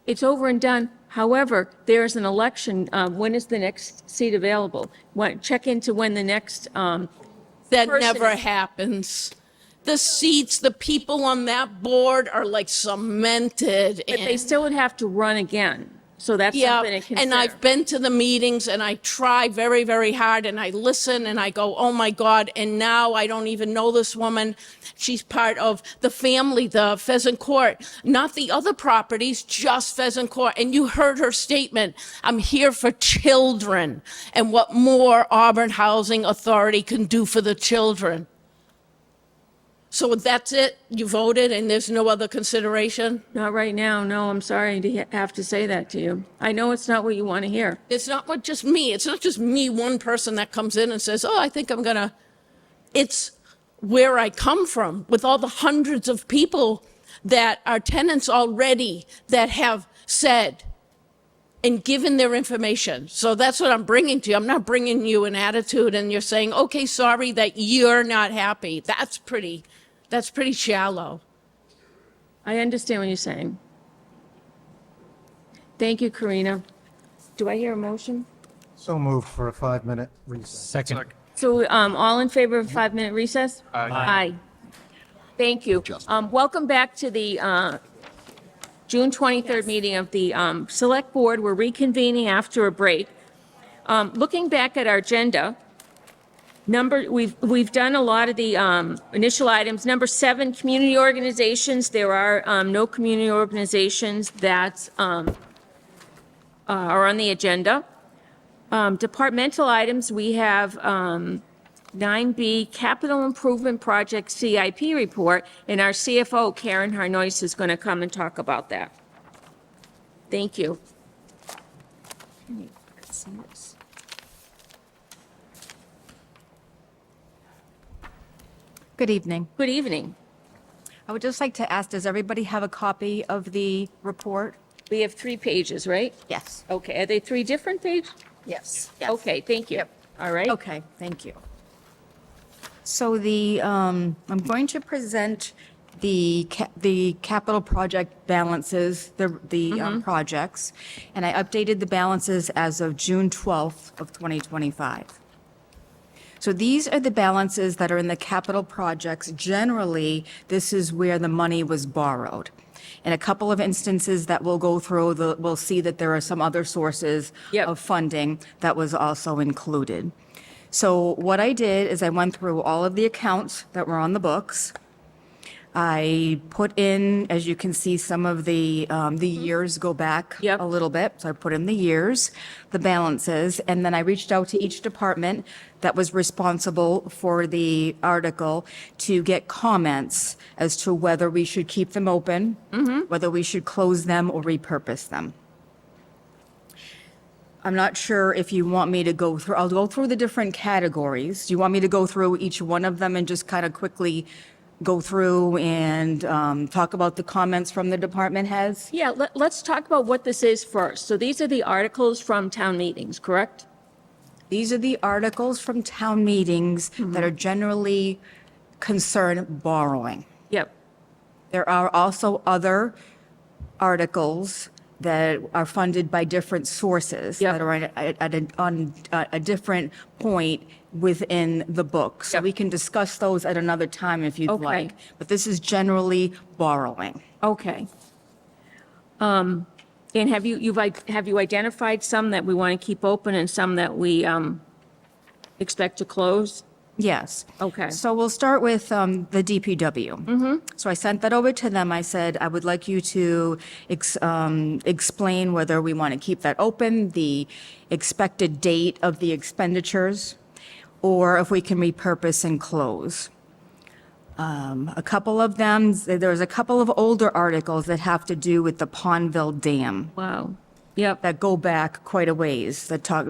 It's over and done. However, there's an election. When is the next seat available? Check into when the next That person never is- happens. The seats, the people on that board are like cemented. But they still would have to run again. So that's Yeah, something to consider. and I've been to the meetings and I try very, very hard and I listen and I go, oh my God, and now I don't even know this woman. She's part of the family, the Pheasant Court, not the other properties, just Pheasant Court. And you heard her statement, I'm here for children and what more Auburn Housing Authority can do for the children. So that's it? You voted and there's no other consideration? Not right now, no, I'm sorry to have to say that to you. I know it's not what you want to hear. It's not what just me. It's not just me, one person that comes in and says, oh, I think I'm gonna. It's where I come from with all the hundreds of people that are tenants already that have said and given their information. So that's what I'm bringing to you. I'm not bringing you an attitude and you're saying, okay, sorry that you're not happy. That's pretty shallow. I understand what you're saying. Thank you, Karina. Do I hear a motion? So moved for a 5-minute recess. Second. So, all in favor of a 5-minute recess? Aye. Thank you. Welcome back to the June 23rd meeting of the Select Board. We're reconvening after a break. Looking back at our agenda, we've done a lot of the initial items. Number 7, community organizations. There are no community organizations that are on the agenda. Departmental items, we have 9B, Capital Improvement Project CIP report, and our CFO, Karen Harnois, is going to come and talk about that. Thank you. Good evening. Good evening. I would just like to ask, does everybody have a copy of the report? We have 3 pages, right? Yes. Okay, are they 3 different pages? Yes. Okay, thank you. All right. Okay, thank you. So I'm going to present the capital project balances, the projects, and I updated the balances as of June 12th of 2025. So these are the balances that are in the capital projects. Generally, this is where the money was borrowed. In a couple of instances that we'll go through, we'll see that there are some other sources of funding that was also included. So what I did is I went through all of the accounts that were on the books. I put in, as you can see, some of the years go back a little bit. So I put in the years, the balances, and then I reached out to each department that was responsible for the article to get comments as to whether we should keep them open, whether we should close them or repurpose them. I'm not sure if you want me to go through, I'll go through the different categories. Do you want me to go through each one of them and just kind of quickly go through and talk about the comments from the department heads? Yeah, let's talk about what this is first. So these are the articles from town meetings, correct? These are the articles from town meetings that are generally concern borrowing. Yep. There are also other articles that are funded by different sources that are on a different point within the book. So we can discuss those at another time if you'd like. But this is generally borrowing. Okay. And have you identified some that we want to keep open and some that we expect to close? Yes. Okay. So we'll start with the DPW. So I sent that over to them. I said, I would like you to explain whether we want to keep that open, the expected date of the expenditures, or if we can repurpose and close. A couple of them, there's a couple of older articles that have to do with the Pondville Dam. Wow. Yep. That go back quite a ways, that talk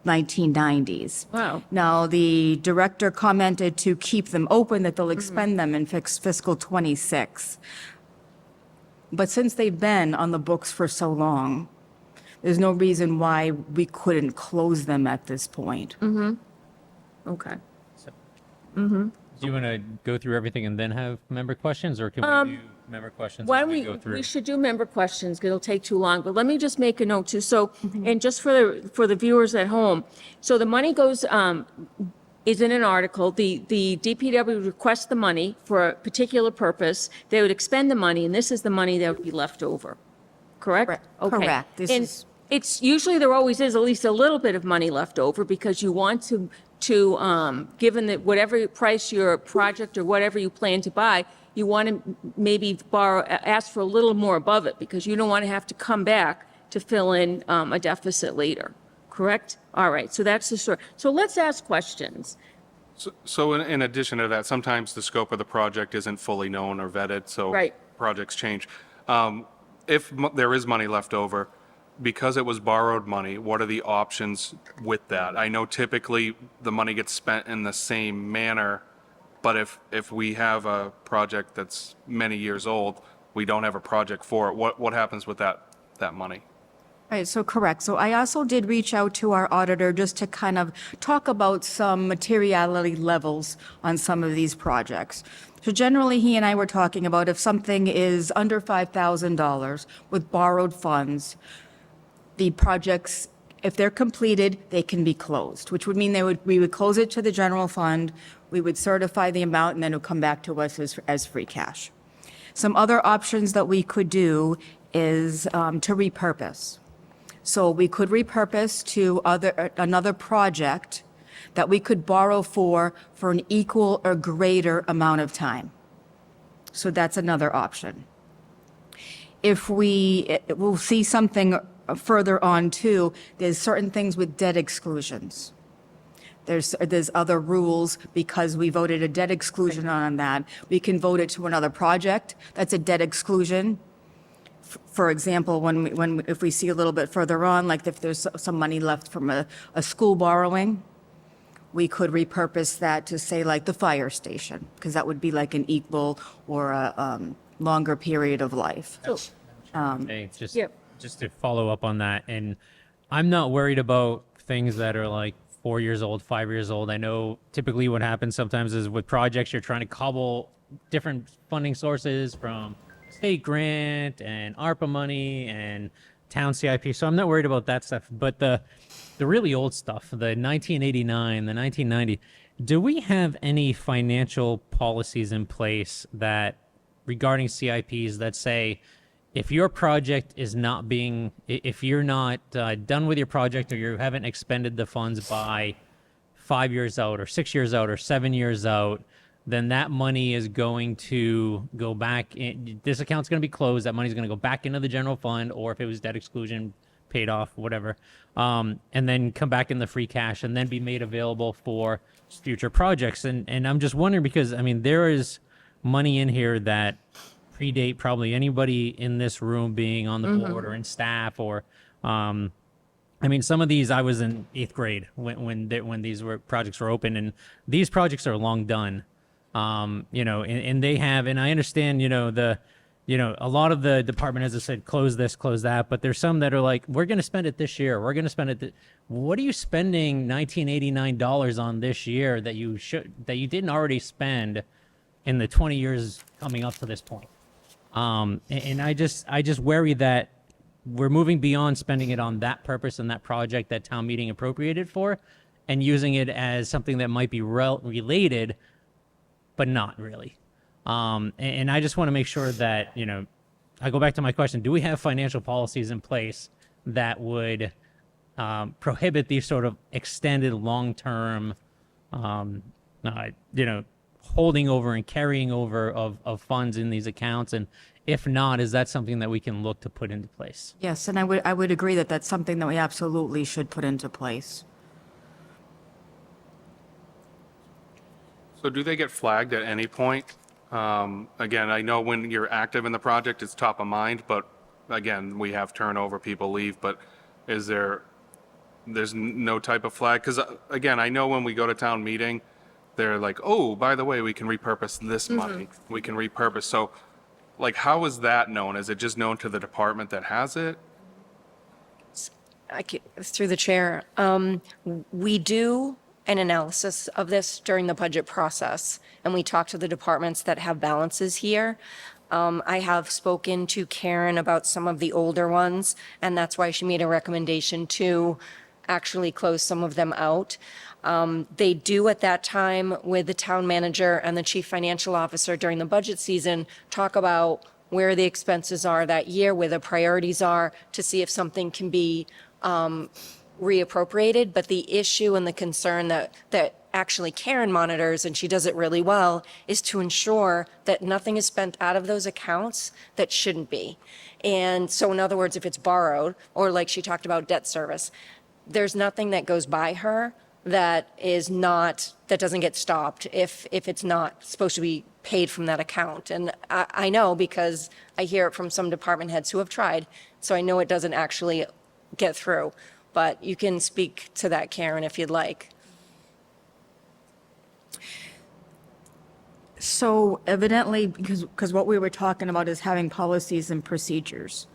1990s. Wow. Now, the director commented to keep them open, that they'll expend them in fiscal '26. But since they've been on the books for so long, there's no reason why we couldn't close them at this point. Okay. Do you want to go through everything and then have member questions, or can we do member questions Why as don't we go through? we should do member questions, 'cause it'll take too long, but let me just make a note too. So, and just for the viewers at home, so the money goes, is in an article, the DPW requests the money for a particular purpose, they would expend the money, and this is the money that would be left over, correct? Okay. Correct. This And is- it's usually, there always is at least a little bit of money left over, because you want to given that whatever price your project or whatever you plan to buy, you want to maybe ask for a little more above it, because you don't want to have to come back to fill in a deficit later, correct? All right, so that's the story. So let's ask questions. So in addition to that, sometimes the scope of the project isn't fully known or vetted, so Right. projects change. If there is money left over, because it was borrowed money, what are the options with that? I know typically the money gets spent in the same manner, but if we have a project that's many years old, we don't have a project for it, what happens with that money? Right, so correct. So I also did reach out to our auditor just to kind of talk about some materiality levels on some of these projects. So generally, he and I were talking about if something is under $5,000 with borrowed funds, the projects, if they're completed, they can be closed, which would mean we would close it to the general fund, we would certify the amount, and then it would come back to us as free cash. Some other options that we could do is to repurpose. So we could repurpose to another project that we could borrow for an equal or greater amount of time. So that's another option. If we'll see something further on too, there's certain things with debt exclusions. There's other rules because we voted a debt exclusion on that. We can vote it to another project. That's a debt exclusion. For example, if we see a little bit further on, like if there's some money left from a school borrowing, we could repurpose that to say like the fire station, because that would be like an equal or a longer period of life. Hey, just to follow up on that, and I'm not worried about things that are like 4 years old, 5 years old. I know typically what happens sometimes is with projects, you're trying to cobble different funding sources from state grant and ARPA money and town CIP. So I'm not worried about that stuff. But the really old stuff, the 1989, the 1990, do we have any financial policies in place that regarding CIPs that say if your project is not being, if you're not done with your project or you haven't expended the funds by 5 years out or 6 years out or 7 years out, then that money is going to go back in, this account's going to be closed, that money's going to go back into the general fund, or if it was debt exclusion, paid off, whatever, and then come back in the free cash and then be made available for future projects. And I'm just wondering because, I mean, there is money in here that predate probably anybody in this room being on the board or in staff or, I mean, some of these, I was in 8th grade when these projects were open, and these projects are long done. You know, and they have, and I understand, you know, a lot of the department heads have said, close this, close that, but there's some that are like, we're going to spend it this year. We're going to spend it. What are you spending $1989 on this year that you didn't already spend in the 20 years coming up to this point? And I just worry that we're moving beyond spending it on that purpose and that project that town meeting appropriated for and using it as something that might be related, but not really. And I just want to make sure that, you know, I go back to my question, do we have financial policies in place that would prohibit these sort of extended long-term, you know, holding over and carrying over of funds in these accounts? And if not, is that something that we can look to put into place? Yes, and I would agree that that's something that we absolutely should put into place. So do they get flagged at any point? Again, I know when you're active in the project, it's top of mind, but again, we have turnover, people leave, but there's no type of flag? Because again, I know when we go to town meeting, they're like, oh, by the way, we can repurpose this money. We can repurpose. So like, how is that known? Is it just known to the department that has it? Through the chair, we do an analysis of this during the budget process, and we talk to the departments that have balances here. I have spoken to Karen about some of the older ones, and that's why she made a recommendation to actually close some of them out. They do at that time with the town manager and the chief financial officer during the budget season talk about where the expenses are that year, where the priorities are, to see if something can be reappropriated. But the issue and the concern that actually Karen monitors, and she does it really well, is to ensure that nothing is spent out of those accounts that shouldn't be. And so in other words, if it's borrowed, or like she talked about debt service, there's nothing that goes by her that is not, that doesn't get stopped if it's not supposed to be paid from that account. And I know because I hear it from some department heads who have tried, so I know it doesn't actually get through. But you can speak to that, Karen, if you'd like. So evidently, because what we were talking about is having policies and procedures.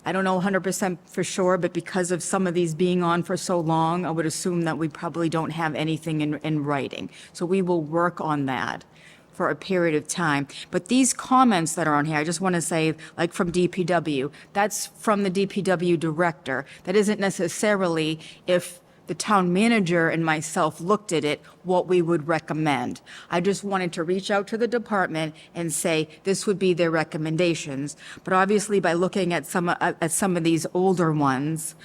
I don't know 100% for sure, but because of some of these being on for so long, I would assume that we probably don't have anything in writing. So we will work on that for a period of time. But these comments that are on here, I just want to say, like from DPW, that's from the DPW director. That isn't necessarily, if the town manager and myself looked at it, what we would recommend. I just wanted to reach out to the department and say this would be their recommendations. But obviously, by looking at some of these older ones,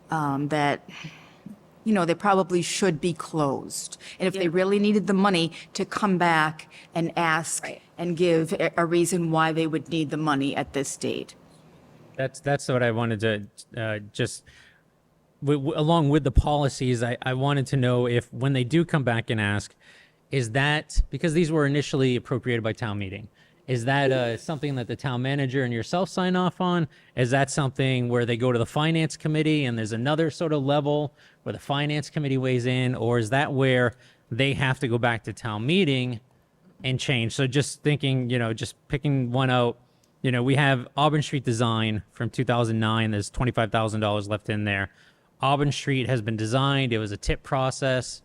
that, you know, they probably should be closed. And if they really needed the money, to come back and ask and give a reason why they would need the money at this date. That's what I wanted to just. Along with the policies, I wanted to know if when they do come back and ask, is that, because these were initially appropriated by town meeting, is that something that the town manager and yourself sign off on? Is that something where they go to the finance committee and there's another sort of level where the finance committee weighs in? Or is that where they have to go back to town meeting and change? So just thinking, you know, just picking one out, you know, we have Auburn Street design from 2009. There's $25,000 left in there. Auburn Street has been designed. It was a TIP project.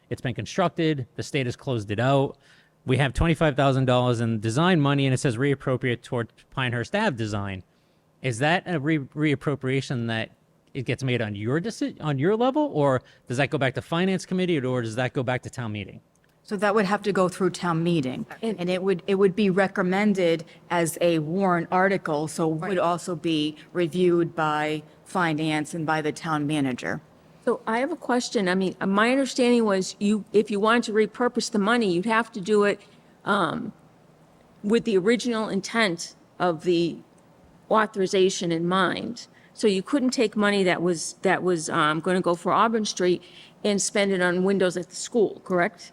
It's been constructed. The state has closed it out. We have $25,000 in design money, and it says reappropriate toward Pinehurst Ave design. Is that a reappropriation that it gets made on your level, or does that go back to finance committee, or does that go back to town meeting? So that would have to go through town meeting, and it would be recommended as a warrant article, so it would also be reviewed by finance and by the town manager. So I have a question. I mean, my understanding was if you wanted to repurpose the money, you'd have to do it with the original intent of the authorization in mind. So you couldn't take money that was going to go for Auburn Street and spend it on windows at the school, correct?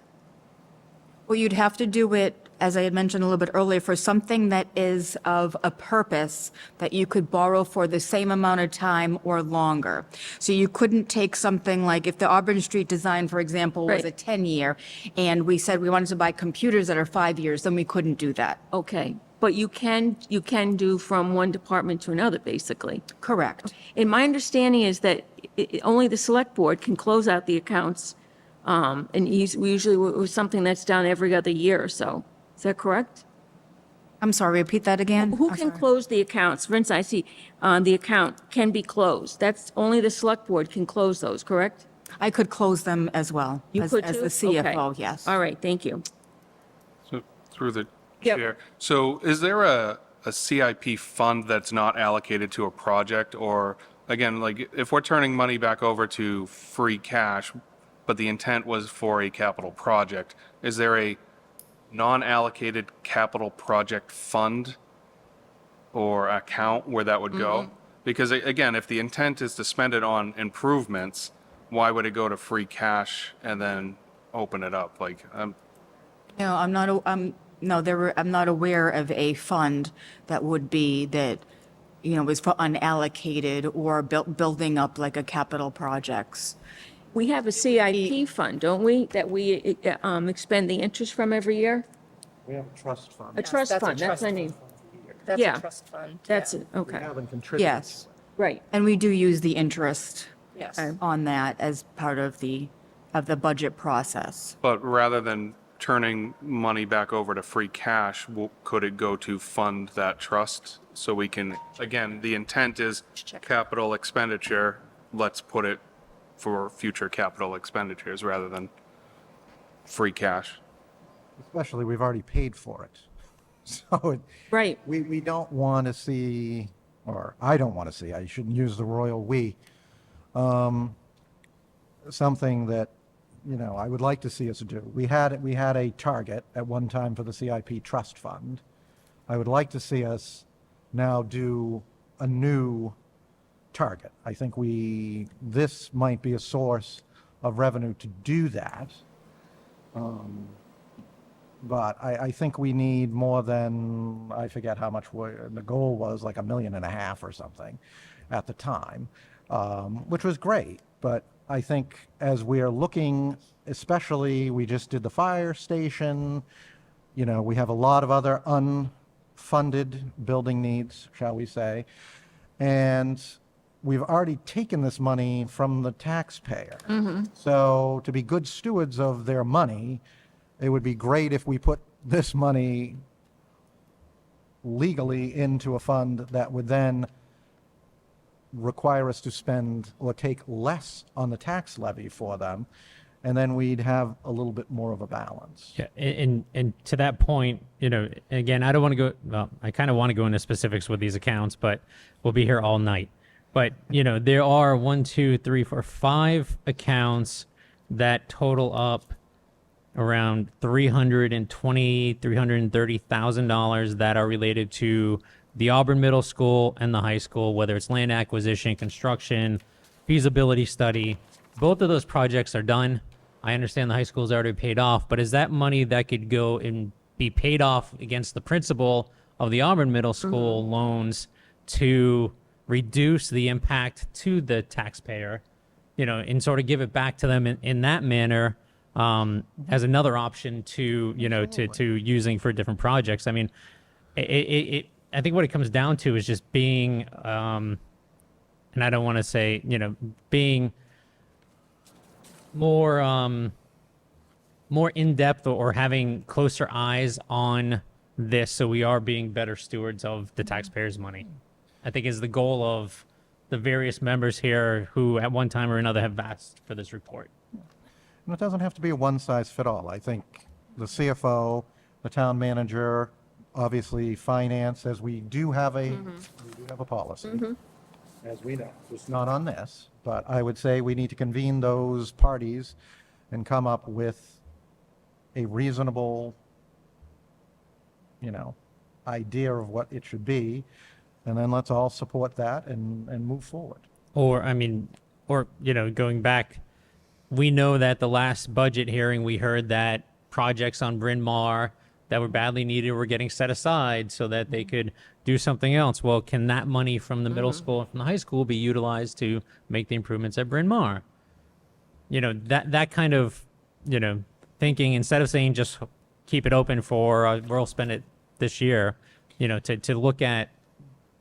Well, you'd have to do it, as I had mentioned a little bit earlier, for something that is of a purpose that you could borrow for the same amount of time or longer. So you couldn't take something like, if the Auburn Street design, for example, was a 10-year, and we said we wanted to buy computers that are 5 years, then we couldn't do that. Okay, but you can do from one department to another, basically. Correct. And my understanding is that only the select board can close out the accounts, and we usually, it was something that's done every other year or so. Is that correct? I'm sorry, repeat that again? Who can close the accounts? For instance, I see the account can be closed. That's only the select board can close those, correct? I could close them as well. You as, could as too? the CFO, Okay. yes. All right, thank you. So through the Yep. chair. So is there a CIP fund that's not allocated to a project? Or again, like if we're turning money back over to free cash, but the intent was for a capital project, is there a non-allocated capital project fund or account where that would go? Because again, if the intent is to spend it on improvements, why would it go to free cash and then open it up? Like, No, I'm not aware of a fund that would be that, you know, is for unallocated or building up like a capital projects. We have a CIP fund, don't we, that we expend the interest from every year? We have a trust fund. A trust that's a fund, that's trust my name. That's Yeah. a trust fund. That's it, okay. Haven't contributed. Yes, Right. and we do use the interest Yes. on that as part of the budget process. but rather than turning money back over to free cash, could it go to fund that trust? So we can, again, the intent is capital expenditure, let's put it for future capital expenditures rather than free cash. Especially, we've already paid for it. So Right. we don't want to see, or I don't want to see, I shouldn't use the royal we, something that, you know, I would like to see us do. We had a target at one time for the CIP trust fund. I would like to see us now do a new target. I think this might be a source of revenue to do that. But I think we need more than, I forget how much the goal was, like $1.5 million or something at the time, which was great. But I think as we are looking, especially, we just did the fire station, you know, we have a lot of other unfunded building needs, shall we say. And we've already taken this money from the taxpayer. So to be good stewards of their money, it would be great if we put this money legally into a fund that would then require us to spend or take less on the tax levy for them, and then we'd have a little bit more of a balance. Yeah, and to that point, you know, again, I don't want to go, well, I kind of want to go into specifics with these accounts, but we'll be here all night. But, you know, there are 5 accounts that total up around $330,000 that are related to the Auburn Middle School and the high school, whether it's land acquisition, construction, feasibility study. Both of those projects are done. I understand the high school's already paid off, but is that money that could go and be paid off against the principal of the Auburn Middle School loans to reduce the impact to the taxpayer, you know, and sort of give it back to them in that manner, as another option to, you know, to using for different projects? I mean, I think what it comes down to is just being, and I don't want to say, you know, being more in-depth or having closer eyes on this, so we are being better stewards of the taxpayers' money, I think is the goal of the various members here who at one time or another have asked for this report. And it doesn't have to be a one-size-fit-all. I think the CFO, the town manager, obviously finance, as we do have a policy, as we know. It's not on this, but I would say we need to convene those parties and come up with a reasonable, you know, idea of what it should be, and then let's all support that and move forward. Or, I mean, or, you know, going back, we know that the last budget hearing, we heard that projects on Bryn Mawr that were badly needed were getting set aside so that they could do something else. Well, can that money from the middle school and from the high school be utilized to make the improvements at Bryn Mawr? You know, that kind of, you know, thinking, instead of saying just keep it open for, we'll spend it this year, you know, to look at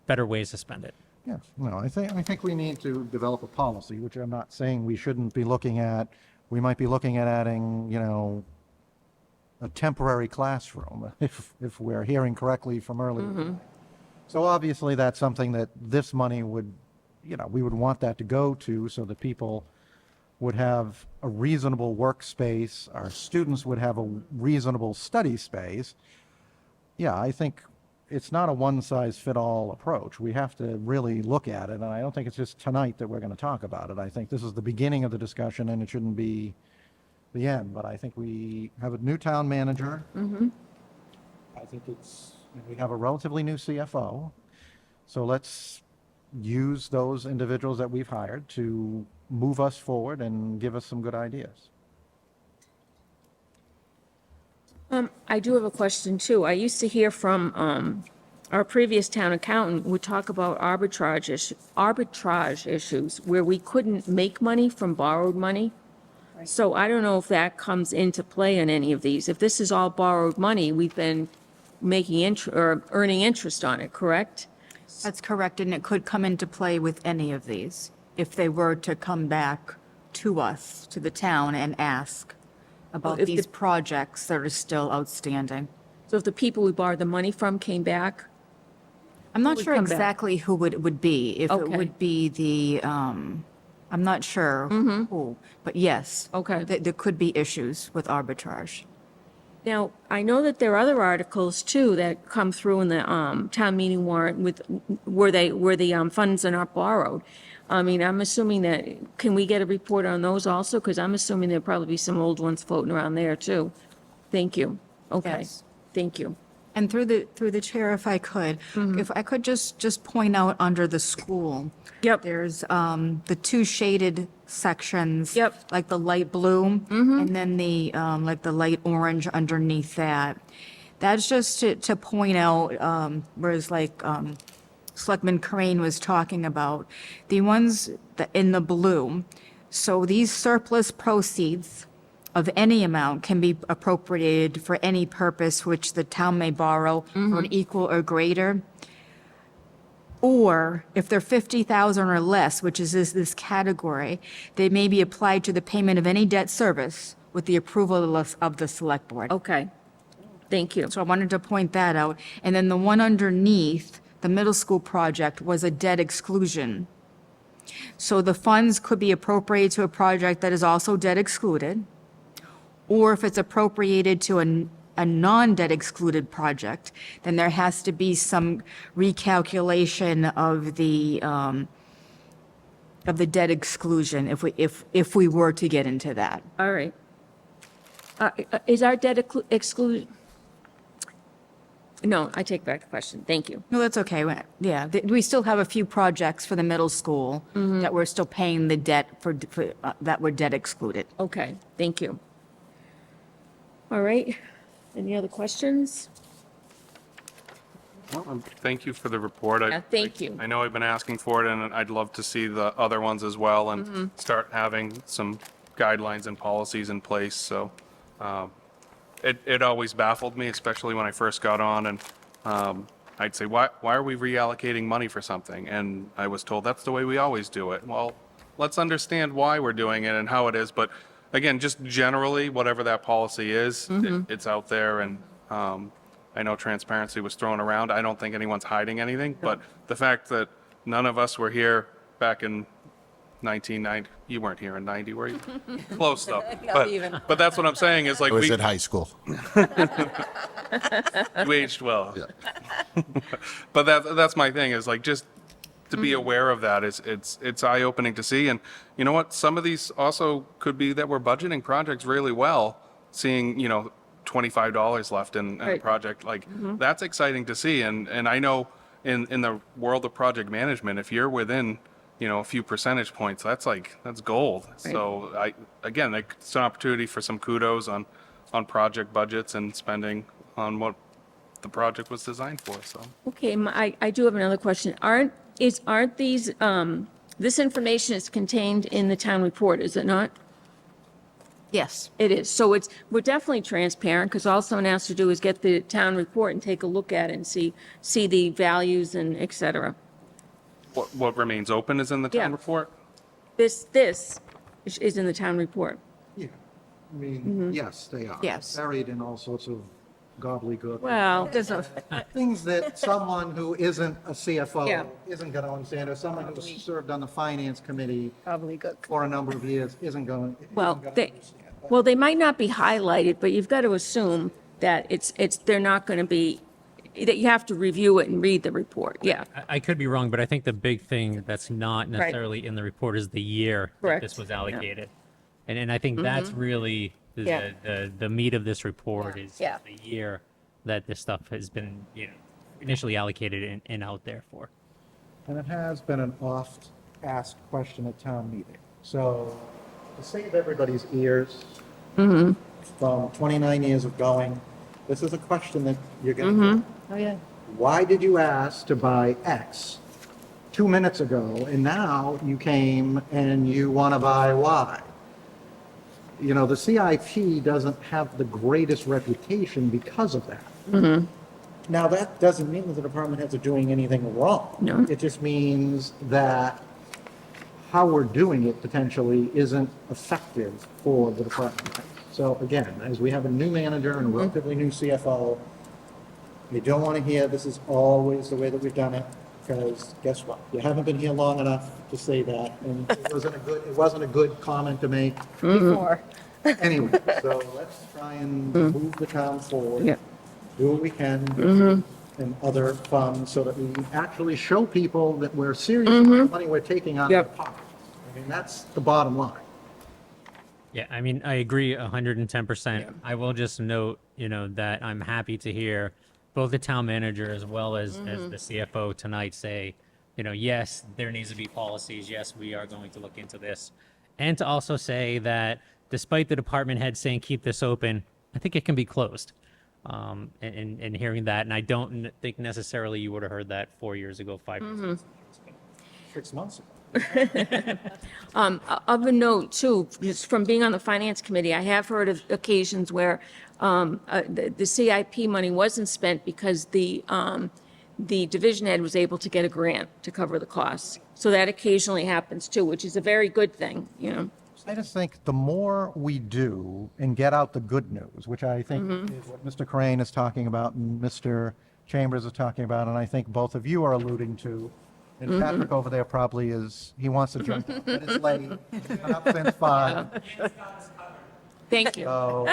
better ways to spend it. Yes, no, I think we need to develop a policy, which I'm not saying we shouldn't be looking at. We might be looking at adding, you know, a temporary classroom, if we're hearing correctly from earlier. So obviously that's something that this money would, you know, we would want that to go to, so that people would have a reasonable workspace, our students would have a reasonable study space. Yeah, I think it's not a one-size-fit-all approach. We have to really look at it, and I don't think it's just tonight that we're going to talk about it. I think this is the beginning of the discussion, and it shouldn't be the end. But I think we have a new town manager. I think we have a relatively new CFO. So let's use those individuals that we've hired to move us forward and give us some good ideas. I do have a question too. I used to hear from our previous town accountant would talk about arbitrage issues where we couldn't make money from borrowed money. So I don't know if that comes into play in any of these. If this is all borrowed money, we've been making earning interest on it, correct? That's correct, and it could come into play with any of these if they were to come back to us, to the town, and ask about if these projects that are still outstanding. So if the people we borrowed the money from came back? I'm not would sure come back? exactly who it would be, if it Okay. would be the, I'm not sure who, but yes. Okay. There could be issues with arbitrage. Now, I know that there are other articles too that come through in the town meeting warrant with, where the funds are not borrowed. I mean, I'm assuming that, can we get a report on those also? Because I'm assuming there'll probably be some old ones floating around there too. Thank you. Okay, Yes. thank you. And through the chair, if I could, if I could just point out under the school. Yep. There's the two shaded sections. Yep. Like the light blue, and then the like the light orange underneath that. That's just to point out, whereas like Selectman Crane was talking about, the ones that in the blue. So these surplus proceeds of any amount can be appropriated for any purpose which the town may borrow for an equal or greater. Or if they're 50,000 or less, which is this category, they may be applied to the payment of any debt service with the approval of the select board. Okay. Thank you. So I wanted to point that out. And then the one underneath, the middle school project, was a debt exclusion. So the funds could be appropriated to a project that is also debt excluded, or if it's appropriated to a non-debt excluded project, then there has to be some recalculation of the debt exclusion if we were to get into that. All right. Is our debt excluded? No, I take back the question. Thank you. No, that's okay. Yeah, we still have a few projects for the middle school that we're still paying the debt for that were debt excluded. Okay, thank you. All right. Any other questions? Well, thank you for the report. Yeah, thank you. I know I've been asking for it, and I'd love to see the other ones as well and start having some guidelines and policies in place. So it always baffled me, especially when I first got on, and I'd say, why are we reallocating money for something? And I was told that's the way we always do it. Well, let's understand why we're doing it and how it is. But again, just generally, whatever that policy is, it's out there, and I know transparency was thrown around. I don't think anyone's hiding anything, but the fact that none of us were here back in 1990, you weren't here in 90, were you? Close though. But that's what I'm saying is like I was at high school. You aged well. But that's my thing is like just to be aware of that is it's eye-opening to see. And you know what? Some of these also could be that we're budgeting projects really well, seeing, $25 left in a project. Like that's exciting to see. And I know in the world of project management, if you're within, a few percentage points, that's gold. Right. So again, it's an opportunity for some kudos on project budgets and spending on what the project was designed for. So. Okay, I do have another question. Aren't these, this information is contained in the town report, is it not? Yes. It is. So we're definitely transparent because all someone has to do is get the town report and take a look at it and see the values and et cetera. What remains open is in the town Yeah. report? This is in the town report. Yeah, I mean, yes, they are. Yes. Buried in all sorts of gobbledygook. Well, Things that someone who isn't a CFO Yeah. isn't going to understand, or someone who's served on the finance committee probably good. for a number of years isn't going to. Well, they might not be highlighted, but you've got to assume that they're not going to be, that you have to review it and read the report. Yeah. I could be wrong, but I think the big thing that's not necessarily in the report is the year that Correct. this was allocated. And I think that's really Yeah. the meat of this report is Yeah. the year that this stuff has been, initially allocated and out there for. And it has been an oft-asked question at town meeting. So to save everybody's ears, from 29 years of going, this is a question that you're going to get. Oh, yeah. Why did you ask to buy X 2 minutes ago, and now you came and you want to buy Y? The CIP doesn't have the greatest reputation because of that. Now, that doesn't mean that the department heads are doing anything wrong. No. It just means that how we're doing it potentially isn't effective for the department heads. So again, as we have a new manager and a relatively new CFO, you don't want to hear this is always the way that we've done it, because guess what? You haven't been here long enough to say that, and it wasn't a good comment to make. Before. Anyway, so let's try and move the town forward. Yeah. Do what we can and other funds so that we actually show people that we're serious about the money we're taking out of Yep. their pockets. I mean, that's the bottom line. Yeah, I mean, I agree 110%. I will just note, that I'm happy to hear both the town manager as well as the CFO tonight say, yes, there needs to be policies. Yes, we are going to look into this. And to also say that despite the department head saying keep this open, I think it can be closed. And hearing that, and I don't think necessarily you would have heard that 4 years ago, 5 years ago. 6 months ago. Of a note, too, just from being on the Finance Committee, I have heard of occasions where the CIP money wasn't spent because the division head was able to get a grant to cover the costs. So that occasionally happens, too, which is a very good thing, I just think the more we do and get out the good news, which I think is what Mr. Crane is talking about and Mr. Chambers is talking about, and I think both of you are alluding to, and Patrick over there probably is, he wants to jump up, but it's late. He's been up since 5. Thank you. So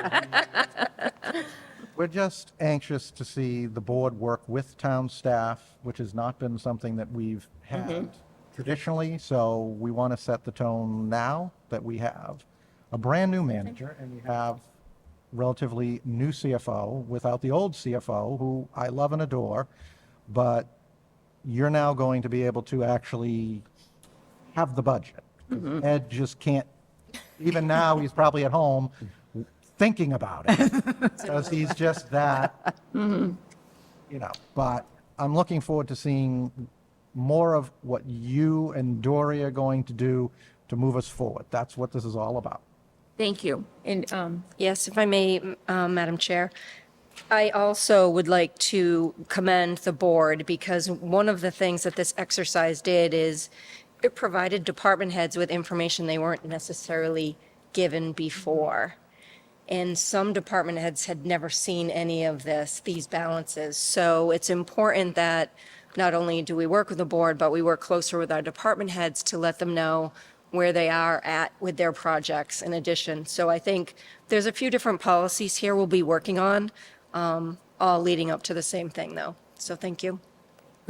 we're just anxious to see the board work with town staff, which has not been something that we've had traditionally. So we want to set the tone now that we have a brand new manager and we have relatively new CFO without the old CFO, who I love and adore, but you're now going to be able to actually have the budget. Ed just can't, even now, he's probably at home thinking about it, because he's just that, but I'm looking forward to seeing more of what you and Dory are going to do to move us forward. That's what this is all about. Thank you. And Yes, if I may, Madam Chair. I also would like to commend the board because one of the things that this exercise did is it provided department heads with information they weren't necessarily given before. And some department heads had never seen any of these balances. So it's important that not only do we work with the board, but we work closer with our department heads to let them know where they are at with their projects in addition. So I think there's a few different policies here we'll be working on, all leading up to the same thing though. So thank you.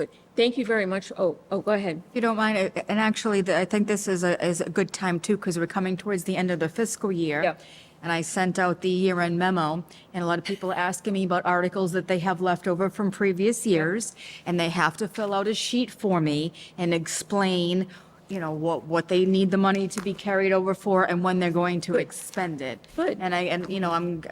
good. Thank you very much. Oh, go ahead. If you don't mind, and actually, I think this is a good time too, because we're coming towards the end of the fiscal year. Yeah. And I sent out the year-end memo, and a lot of people are asking me about articles that they have left over from previous years, and they have to fill out a sheet for me and explain, what they need the money to be carried over for and when they're going to expend it. Good. And I'm,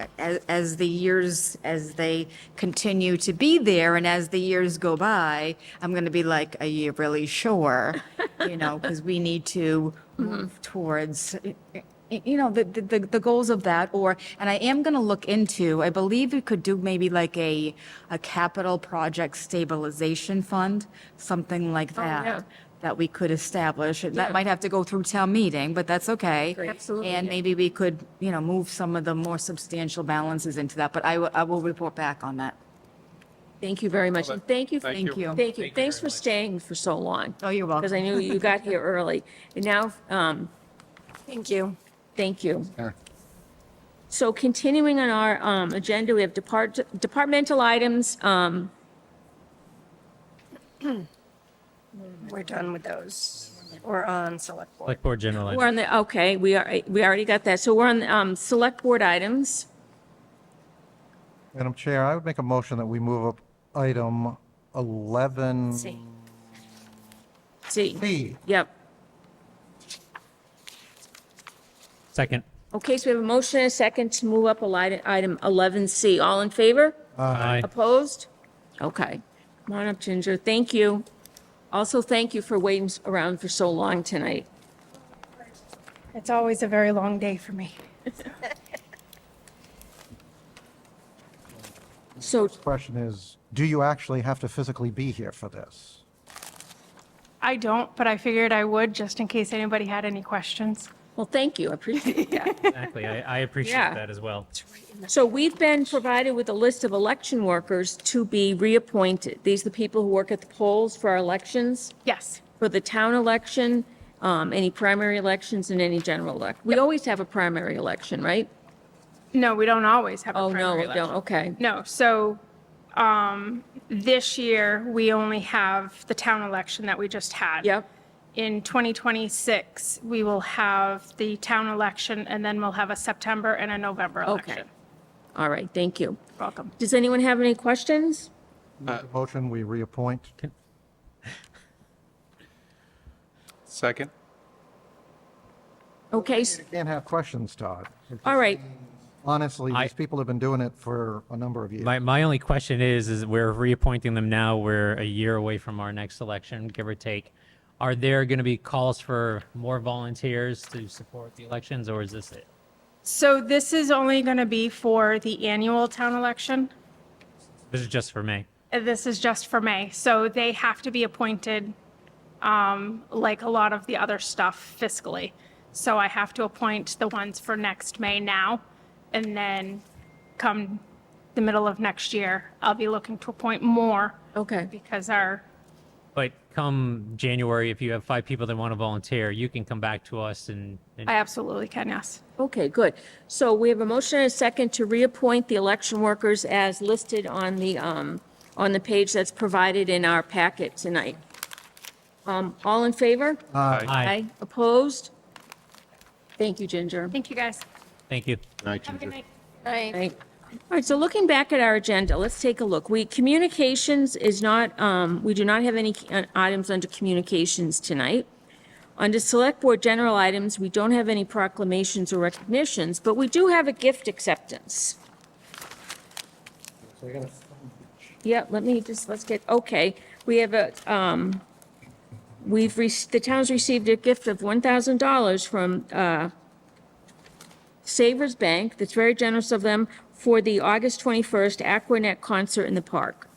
as the years, as they continue to be there and as the years go by, I'm going to be like, are you really sure? Because we need to move towards, the goals of that, and I am going to look into, I believe we could do maybe like a capital project stabilization fund, something like that. yeah. That we could establish. That might have to go through town meeting, but that's okay. Absolutely. And maybe we could, move some of the more substantial balances into that, but I will report back on that. Thank you very much. And thank you. Thank you. Thank you. Thanks for staying for so long. Oh, you're welcome. Because I knew you got here early. And now, Thank you. thank you. So continuing on our agenda, we have departmental items. We're done with those. We're on select board. Select board general. We're on the, okay, we already got that. So we're on select board items. Madam Chair, I would make a motion that we move up item 11. C. C. Yep. Second. Okay, so we have a motion and a second to move up item 11C. All in favor? Aye. Opposed? Okay. Come on up, Ginger. Thank you. Also, thank you for waiting around for so long tonight. It's always a very long day for me. So, Question is, do you actually have to physically be here for this? I don't, but I figured I would just in case anybody had any questions. well, thank you. I appreciate that. Exactly. I appreciate Yeah. that as well. So we've been provided with a list of election workers to be reappointed. These are the people who work at the polls for our elections, Yes. for the town election, any primary elections, and any general elect. We always have a primary election, right? No, we don't always have a Oh, no, primary we election. don't. Okay. No, so this year, we only have the town election that we just had. Yep. In 2026, we will have the town election, and then we'll have a September and a November Okay. election. All right, thank you. Welcome. Does anyone have any questions? Motion, we reappoint. Second? Okay, You can't have questions, Todd. all right. Honestly, these people have been doing it for a number of years. My only question is we're reappointing them now. We're a year away from our next election, give or take. Are there going to be calls for more volunteers to support the elections, or is this it? So this is only going to be for the annual town election. This is just for May. This is just for May. So they have to be appointed, like a lot of the other stuff fiscally. So I have to appoint the ones for next May now. And then come the middle of next year, I'll be looking to appoint more. Okay. Because our, But come January, if you have 5 people that want to volunteer, you can come back to us and I absolutely can, yes. Okay, good. So we have a motion and a second to reappoint the election workers as listed on the page that's provided in our packet tonight. All in favor? Aye. Aye. Opposed? Thank you, Ginger. Thank you, guys. Thank you. Have a good night. Right. All right, so looking back at our agenda, let's take a look. Communications is not, we do not have any items under communications tonight. Under Select Board General items, we don't have any proclamations or recognitions, but we do have a gift acceptance. Yeah, let's get, okay. We have the town's received a gift of $1,000 from Savers Bank. That's very generous of them for the August 21st Aquanet concert in the park.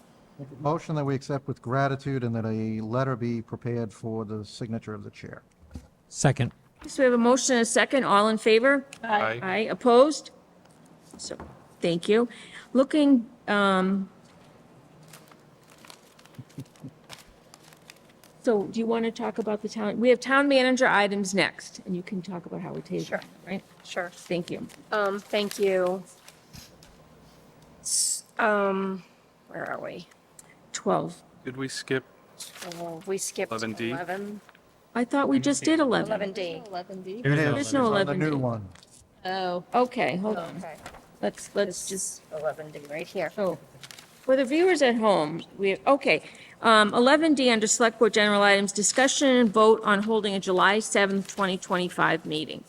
Motion that we accept with gratitude and that a letter be prepared for the signature of the chair. Second. So we have a motion and a second. All in favor? Aye. Aye. Opposed? So, thank you. Looking, so do you want to talk about the town? We have town manager items next, and you can talk about how we table, Sure. right? Sure. Thank you. Thank you. Where are we? 12. Did we skip? Oh, we skipped 11D? 11. I thought we just did 11. 11D. 11D. Here it is. There's no It's on the 11D. new one. Oh, Okay, hold on. okay. Let's This just, is 11D right here. oh, for the viewers at home, okay. 11D under Select Board General Items, discussion and vote on holding a July 7th, 2025 meeting.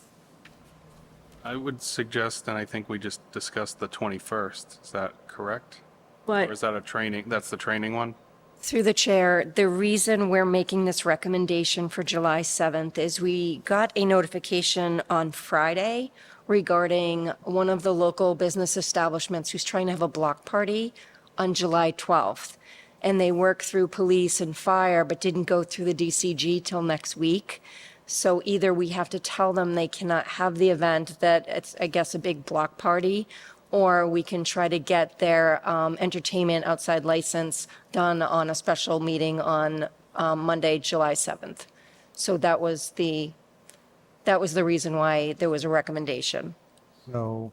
I would suggest, and I think we just discussed the 21st. Is that correct? But Or is that a training? That's the training one? Through the chair, the reason we're making this recommendation for July 7th is we got a notification on Friday regarding one of the local business establishments who's trying to have a block party on July 12th. And they worked through police and fire, but didn't go through the DCG till next week. So either we have to tell them they cannot have the event, that it's, I guess, a big block party, or we can try to get their entertainment outside license done on a special meeting on Monday, July 7th. So that was the reason why there was a recommendation. So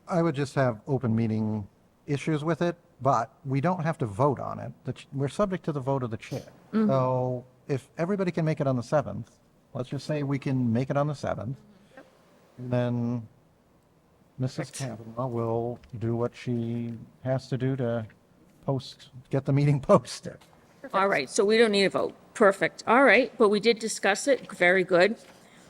I would just have open meeting issues with it, but we don't have to vote on it. We're subject to the vote of the chair. So if everybody can make it on the 7th, let's just say we can make it on the 7th, and then Mrs. Kavanaugh will do what she has to do to get the meeting posted. all right, so we don't need a vote. Perfect. All right, but we did discuss it. Very good.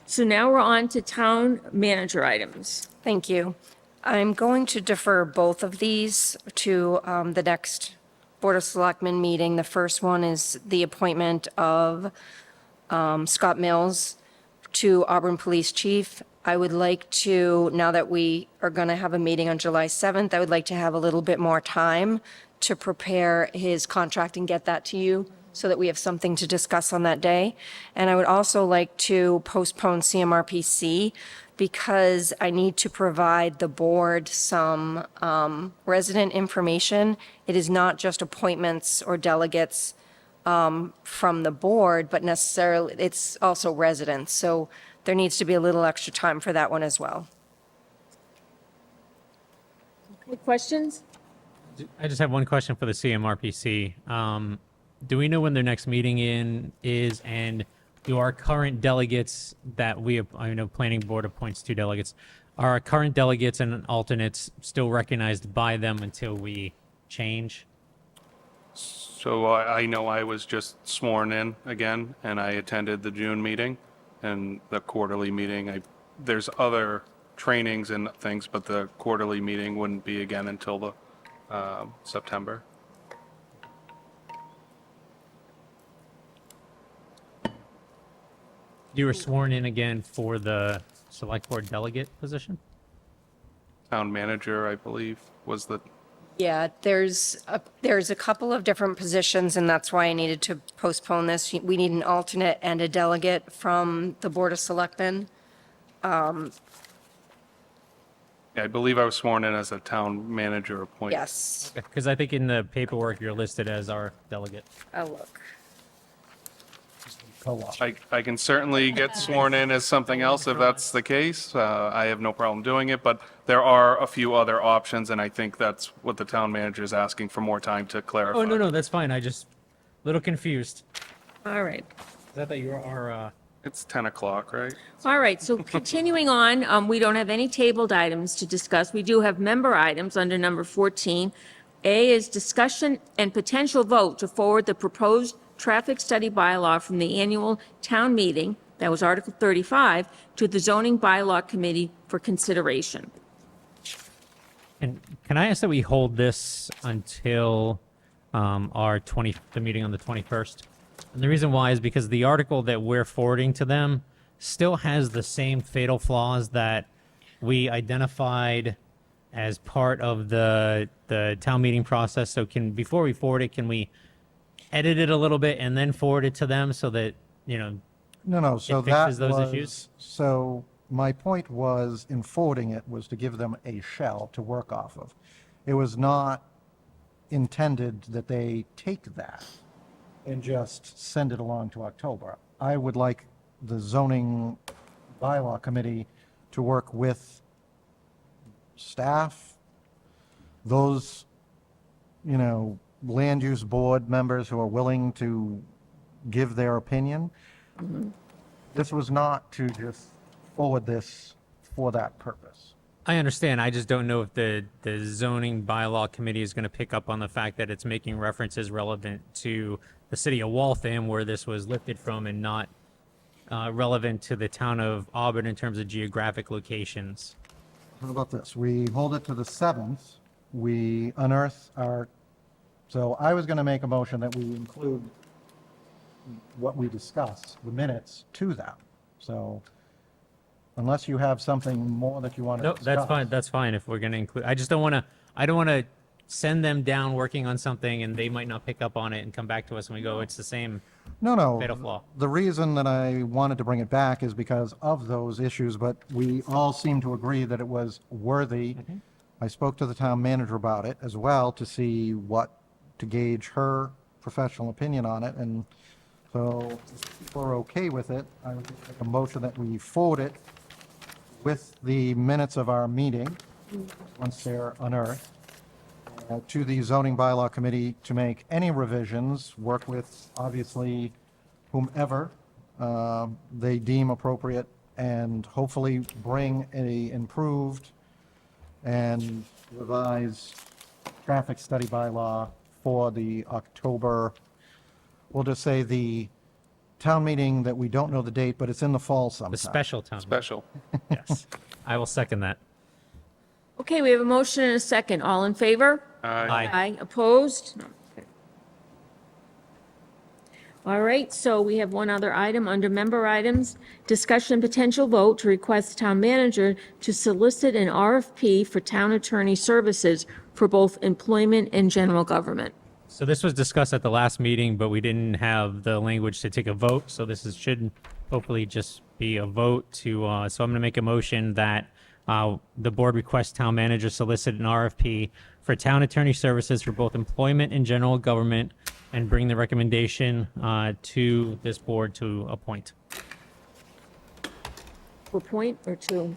So now we're on to town manager items. Thank you. I'm going to defer both of these to the next Board of Selectmen meeting. The first one is the appointment of Scott Mills to Auburn Police Chief. I would like to, now that we are going to have a meeting on July 7th, I would like to have a little bit more time to prepare his contract and get that to you so that we have something to discuss on that day. And I would also like to postpone CMRPC because I need to provide the board some resident information. It is not just appointments or delegates from the board, but necessarily, it's also residents. So there needs to be a little extra time for that one as well. Any questions? I just have one question for the CMRPC. Do we know when their next meeting is, and do our current delegates that I know planning board appoints 2 delegates, are our current delegates and alternates still recognized by them until we change? So I know I was just sworn in again, and I attended the June meeting and the quarterly meeting. There's other trainings and things, but the quarterly meeting wouldn't be again until the September. You were sworn in again for the select board delegate position? Town manager, I believe, was the Yeah, there's a couple of different positions, and that's why I needed to postpone this. We need an alternate and a delegate from the Board of Selectmen. I believe I was sworn in as a town manager appointee. Yes, Because I think in the paperwork, you're listed as our delegate. I'll look. I can certainly get sworn in as something else if that's the case. I have no problem doing it, but there are a few other options, and I think that's what the town manager is asking for more time to clarify. Oh, no, that's fine. I just, a little confused. All right. Is that you are, It's 10 o'clock, right? All right, so continuing on, we don't have any tabled items to discuss. We do have member items under number 14. A is discussion and potential vote to forward the proposed traffic study bylaw from the annual town meeting, that was Article 35, to the zoning bylaw committee for consideration. and can I ask that we hold this until the meeting on the 21st? And the reason why is because the article that we're forwarding to them still has the same fatal flaws that we identified as part of the town meeting process. So before we forward it, can we edit it a little bit and then forward it to them so that, No, so it that fixes those was, issues? so my point was in forwarding it was to give them a shell to work off of. It was not intended that they take that and just send it along to October. I would like the zoning bylaw committee to work with staff, those, land use board members who are willing to give their opinion. This was not to just forward this for that purpose. I understand. I just don't know if the zoning bylaw committee is going to pick up on the fact that it's making references relevant to the city of Waltham, where this was lifted from, and not relevant to the town of Auburn in terms of geographic locations. How about this? We hold it to the 7th. We unearth so I was going to make a motion that we include what we discussed, the minutes, to them. So unless you have something more that you want to No, discuss. that's fine. That's fine if we're going to include. I just don't want to. I don't want to send them down working on something and they might not pick up on it and come back to us and we go, it's the same No. fatal flaw. The reason that I wanted to bring it back is because of those issues, but we all seem to agree that it was worthy. I spoke to the town manager about it as well to see to gauge her professional opinion on it. And so if we're okay with it, I would make a motion that we forward it with the minutes of our meeting, once they're unearthed, to the zoning bylaw committee to make any revisions, work with, obviously, whomever they deem appropriate, and hopefully bring a improved and revised traffic study bylaw for the October, we'll just say the town meeting that we don't know the date, but it's in the fall sometime. The special town. Special. Yes. I will second that. Okay, we have a motion and a second. All in favor? Aye. Aye. Opposed? No. Okay. All right, so we have one other item under member items. Discussion potential vote to request town manager to solicit an RFP for town attorney services for both employment and general government. So this was discussed at the last meeting, but we didn't have the language to take a vote. So should hopefully just be a vote to, so I'm going to make a motion that the board requests town manager solicit an RFP for town attorney services for both employment and general government, and bring the recommendation to this board to appoint. To appoint or to?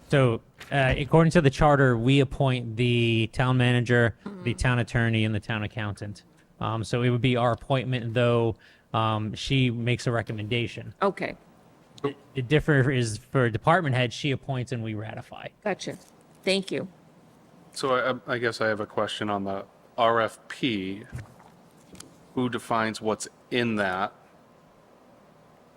So according to the charter, we appoint the town manager, the town attorney, and the town accountant. So it would be our appointment, though she makes a recommendation. Okay, The differ is for department head, she appoints and we ratify. gotcha. Thank you. So I guess I have a question on the RFP. who defines what's in that?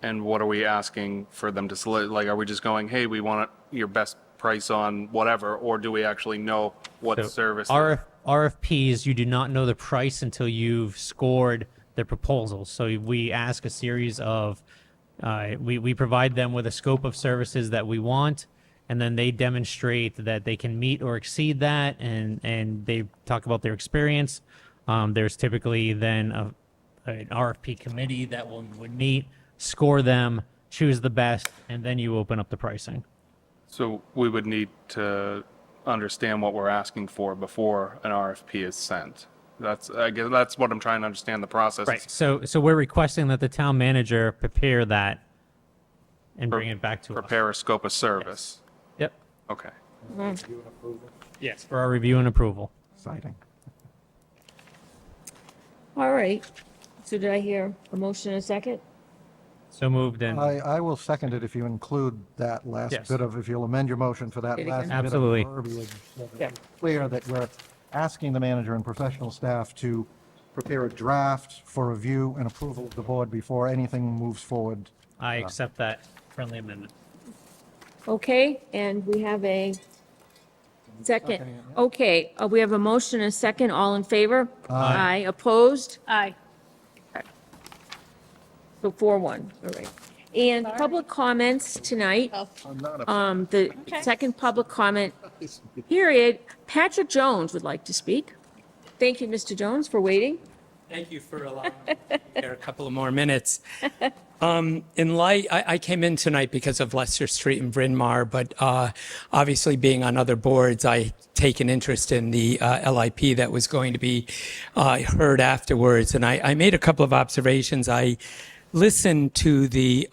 And what are we asking for them to select? Like, are we just going, hey, we want your best price on whatever, or do we actually know what So service? RFPs, you do not know the price until you've scored their proposals. So we ask a series of, we provide them with a scope of services that we want, and then they demonstrate that they can meet or exceed that, and they talk about their experience. There's typically then an RFP committee that would meet, score them, choose the best, and then you open up the pricing. So we would need to understand what we're asking for before an RFP is sent. I guess that's what I'm trying to understand the process. Right. So we're requesting that the town manager prepare that and bring it back to us. Prepare a scope of service. Yep. Okay. Yes. For our review and approval. Exciting. All right. So did I hear a motion and a second? So moved and I will second it if you include that last Yes. bit of, if you'll amend your motion for that Say it last again. bit Absolutely. of verbiage. So that Yeah. it's clear that we're asking the manager and professional staff to prepare a draft for review and approval of the board before anything moves forward. I accept that friendly amendment. Okay, and we have a second. Okay, we have a motion and a second. All in favor? Aye. Opposed? Aye. So 4-1, all right. And public comments tonight. The second public comment period, Patrick Jones would like to speak. Thank you, Mr. Jones, for waiting. Thank you for allowing me to share a couple of more minutes. In light, I came in tonight because of Leicester Street and Bryn Mawr, but obviously being on other boards, I take an interest in the LIP that was going to be heard afterwards. And I made a couple of observations. I listened to the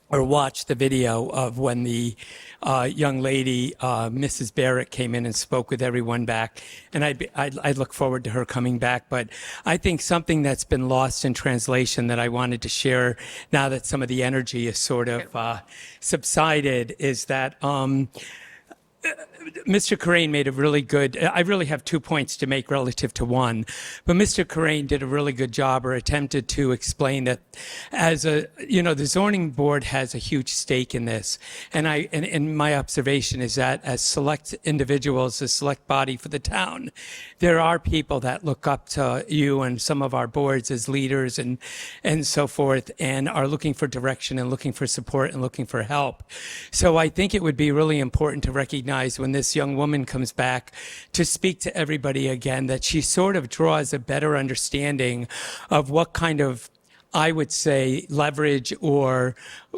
or watched the video of when the young lady, Mrs. Barrett, came in and spoke with everyone back. And I look forward to her coming back. But I think something that's been lost in translation that I wanted to share now that some of the energy is sort of subsided is that Mr. Corain made a really good, I really have 2 points to make relative to one, but Mr. Corain did a really good job or attempted to explain that the zoning board has a huge stake in this. And my observation is that as select individuals, a select body for the town, there are people that look up to you and some of our boards as leaders and so forth, and are looking for direction and looking for support and looking for help. So I think it would be really important to recognize when this young woman comes back to speak to everybody again, that she sort of draws a better understanding of what kind of, I would say, leverage or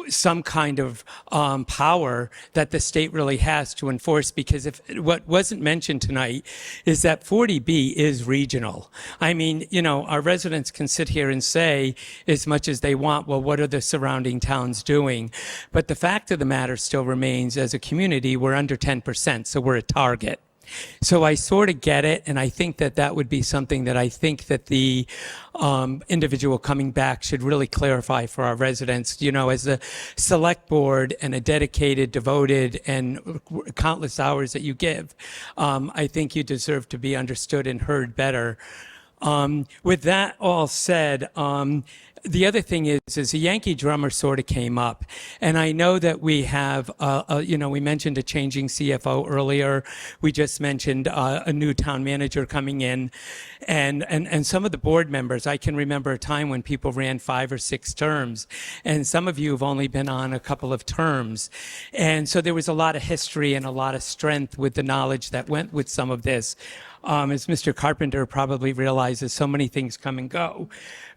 some kind of power that the state really has to enforce. Because what wasn't mentioned tonight is that 40B is regional. I mean, our residents can sit here and say as much as they want, well, what are the surrounding towns doing? But the fact of the matter still remains, as a community, we're under 10%, so we're a target. So I sort of get it, and I think that would be something that I think that the individual coming back should really clarify for our residents. As a select board and a dedicated, devoted, and countless hours that you give, I think you deserve to be understood and heard better. With that all said, the other thing is a Yankee drummer sort of came up, and I know that we have, we mentioned a changing CFO earlier. We just mentioned a new town manager coming in, and some of the board members. I can remember a time when people ran 5 or 6 terms, and some of you have only been on a couple of terms, and so there was a lot of history and a lot of strength with the knowledge that went with some of this. As Mr. Carpenter probably realizes, so many things come and go.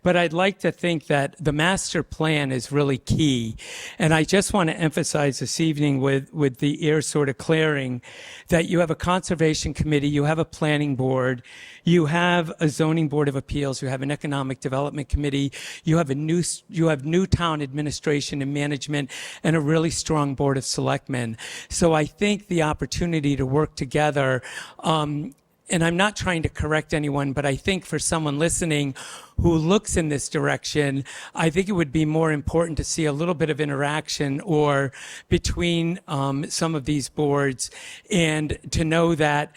But I'd like to think that the master plan is really key. And I just want to emphasize this evening with the air sort of clearing that you have a conservation committee, you have a planning board, you have a zoning board of appeals, you have an economic development committee, you have new town administration and management, and a really strong board of selectmen. So I think the opportunity to work together, and I'm not trying to correct anyone, but I think for someone listening who looks in this direction, I think it would be more important to see a little bit of interaction or between some of these boards, and to know that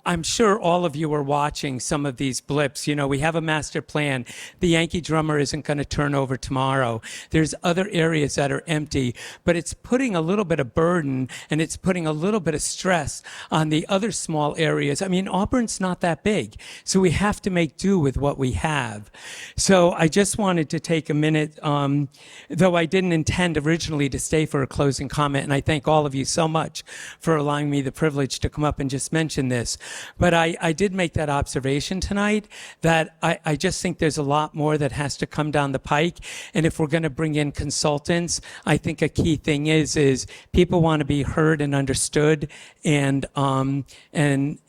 I'm sure all of you are watching some of these blips. You know, we have a master plan. The Yankee drummer isn't going to turn over tomorrow. There's other areas that are empty, but it's putting a little bit of burden and it's putting a little bit of stress on the other small areas. I mean, Auburn's not that big, so we have to make do with what we have. So I just wanted to take a minute, though I didn't intend originally to stay for a closing comment, and I thank all of you so much for allowing me the privilege to come up and just mention this. But I did make that observation tonight that I just think there's a lot more that has to come down the pike. And if we're going to bring in consultants, I think a key thing is people want to be heard and understood, and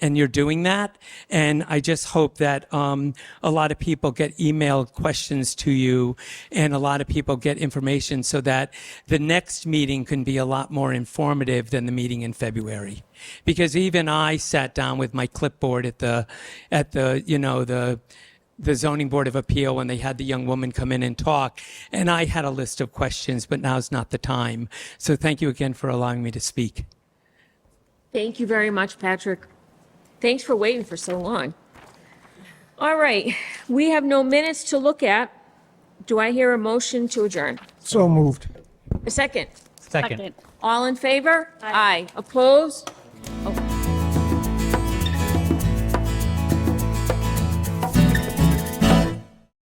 you're doing that. And I just hope that a lot of people get emailed questions to you, and a lot of people get information so that the next meeting can be a lot more informative than the meeting in February. Because even I sat down with my clipboard at the zoning board of appeal when they had the young woman come in and talk, and I had a list of questions, but now's not the time. So thank you again for allowing me to speak. Thank you very much, Patrick. Thanks for waiting for so long. All right, we have no minutes to look at. Do I hear a motion to adjourn? So moved. A second? Second. All in favor? Aye. Opposed? Oh.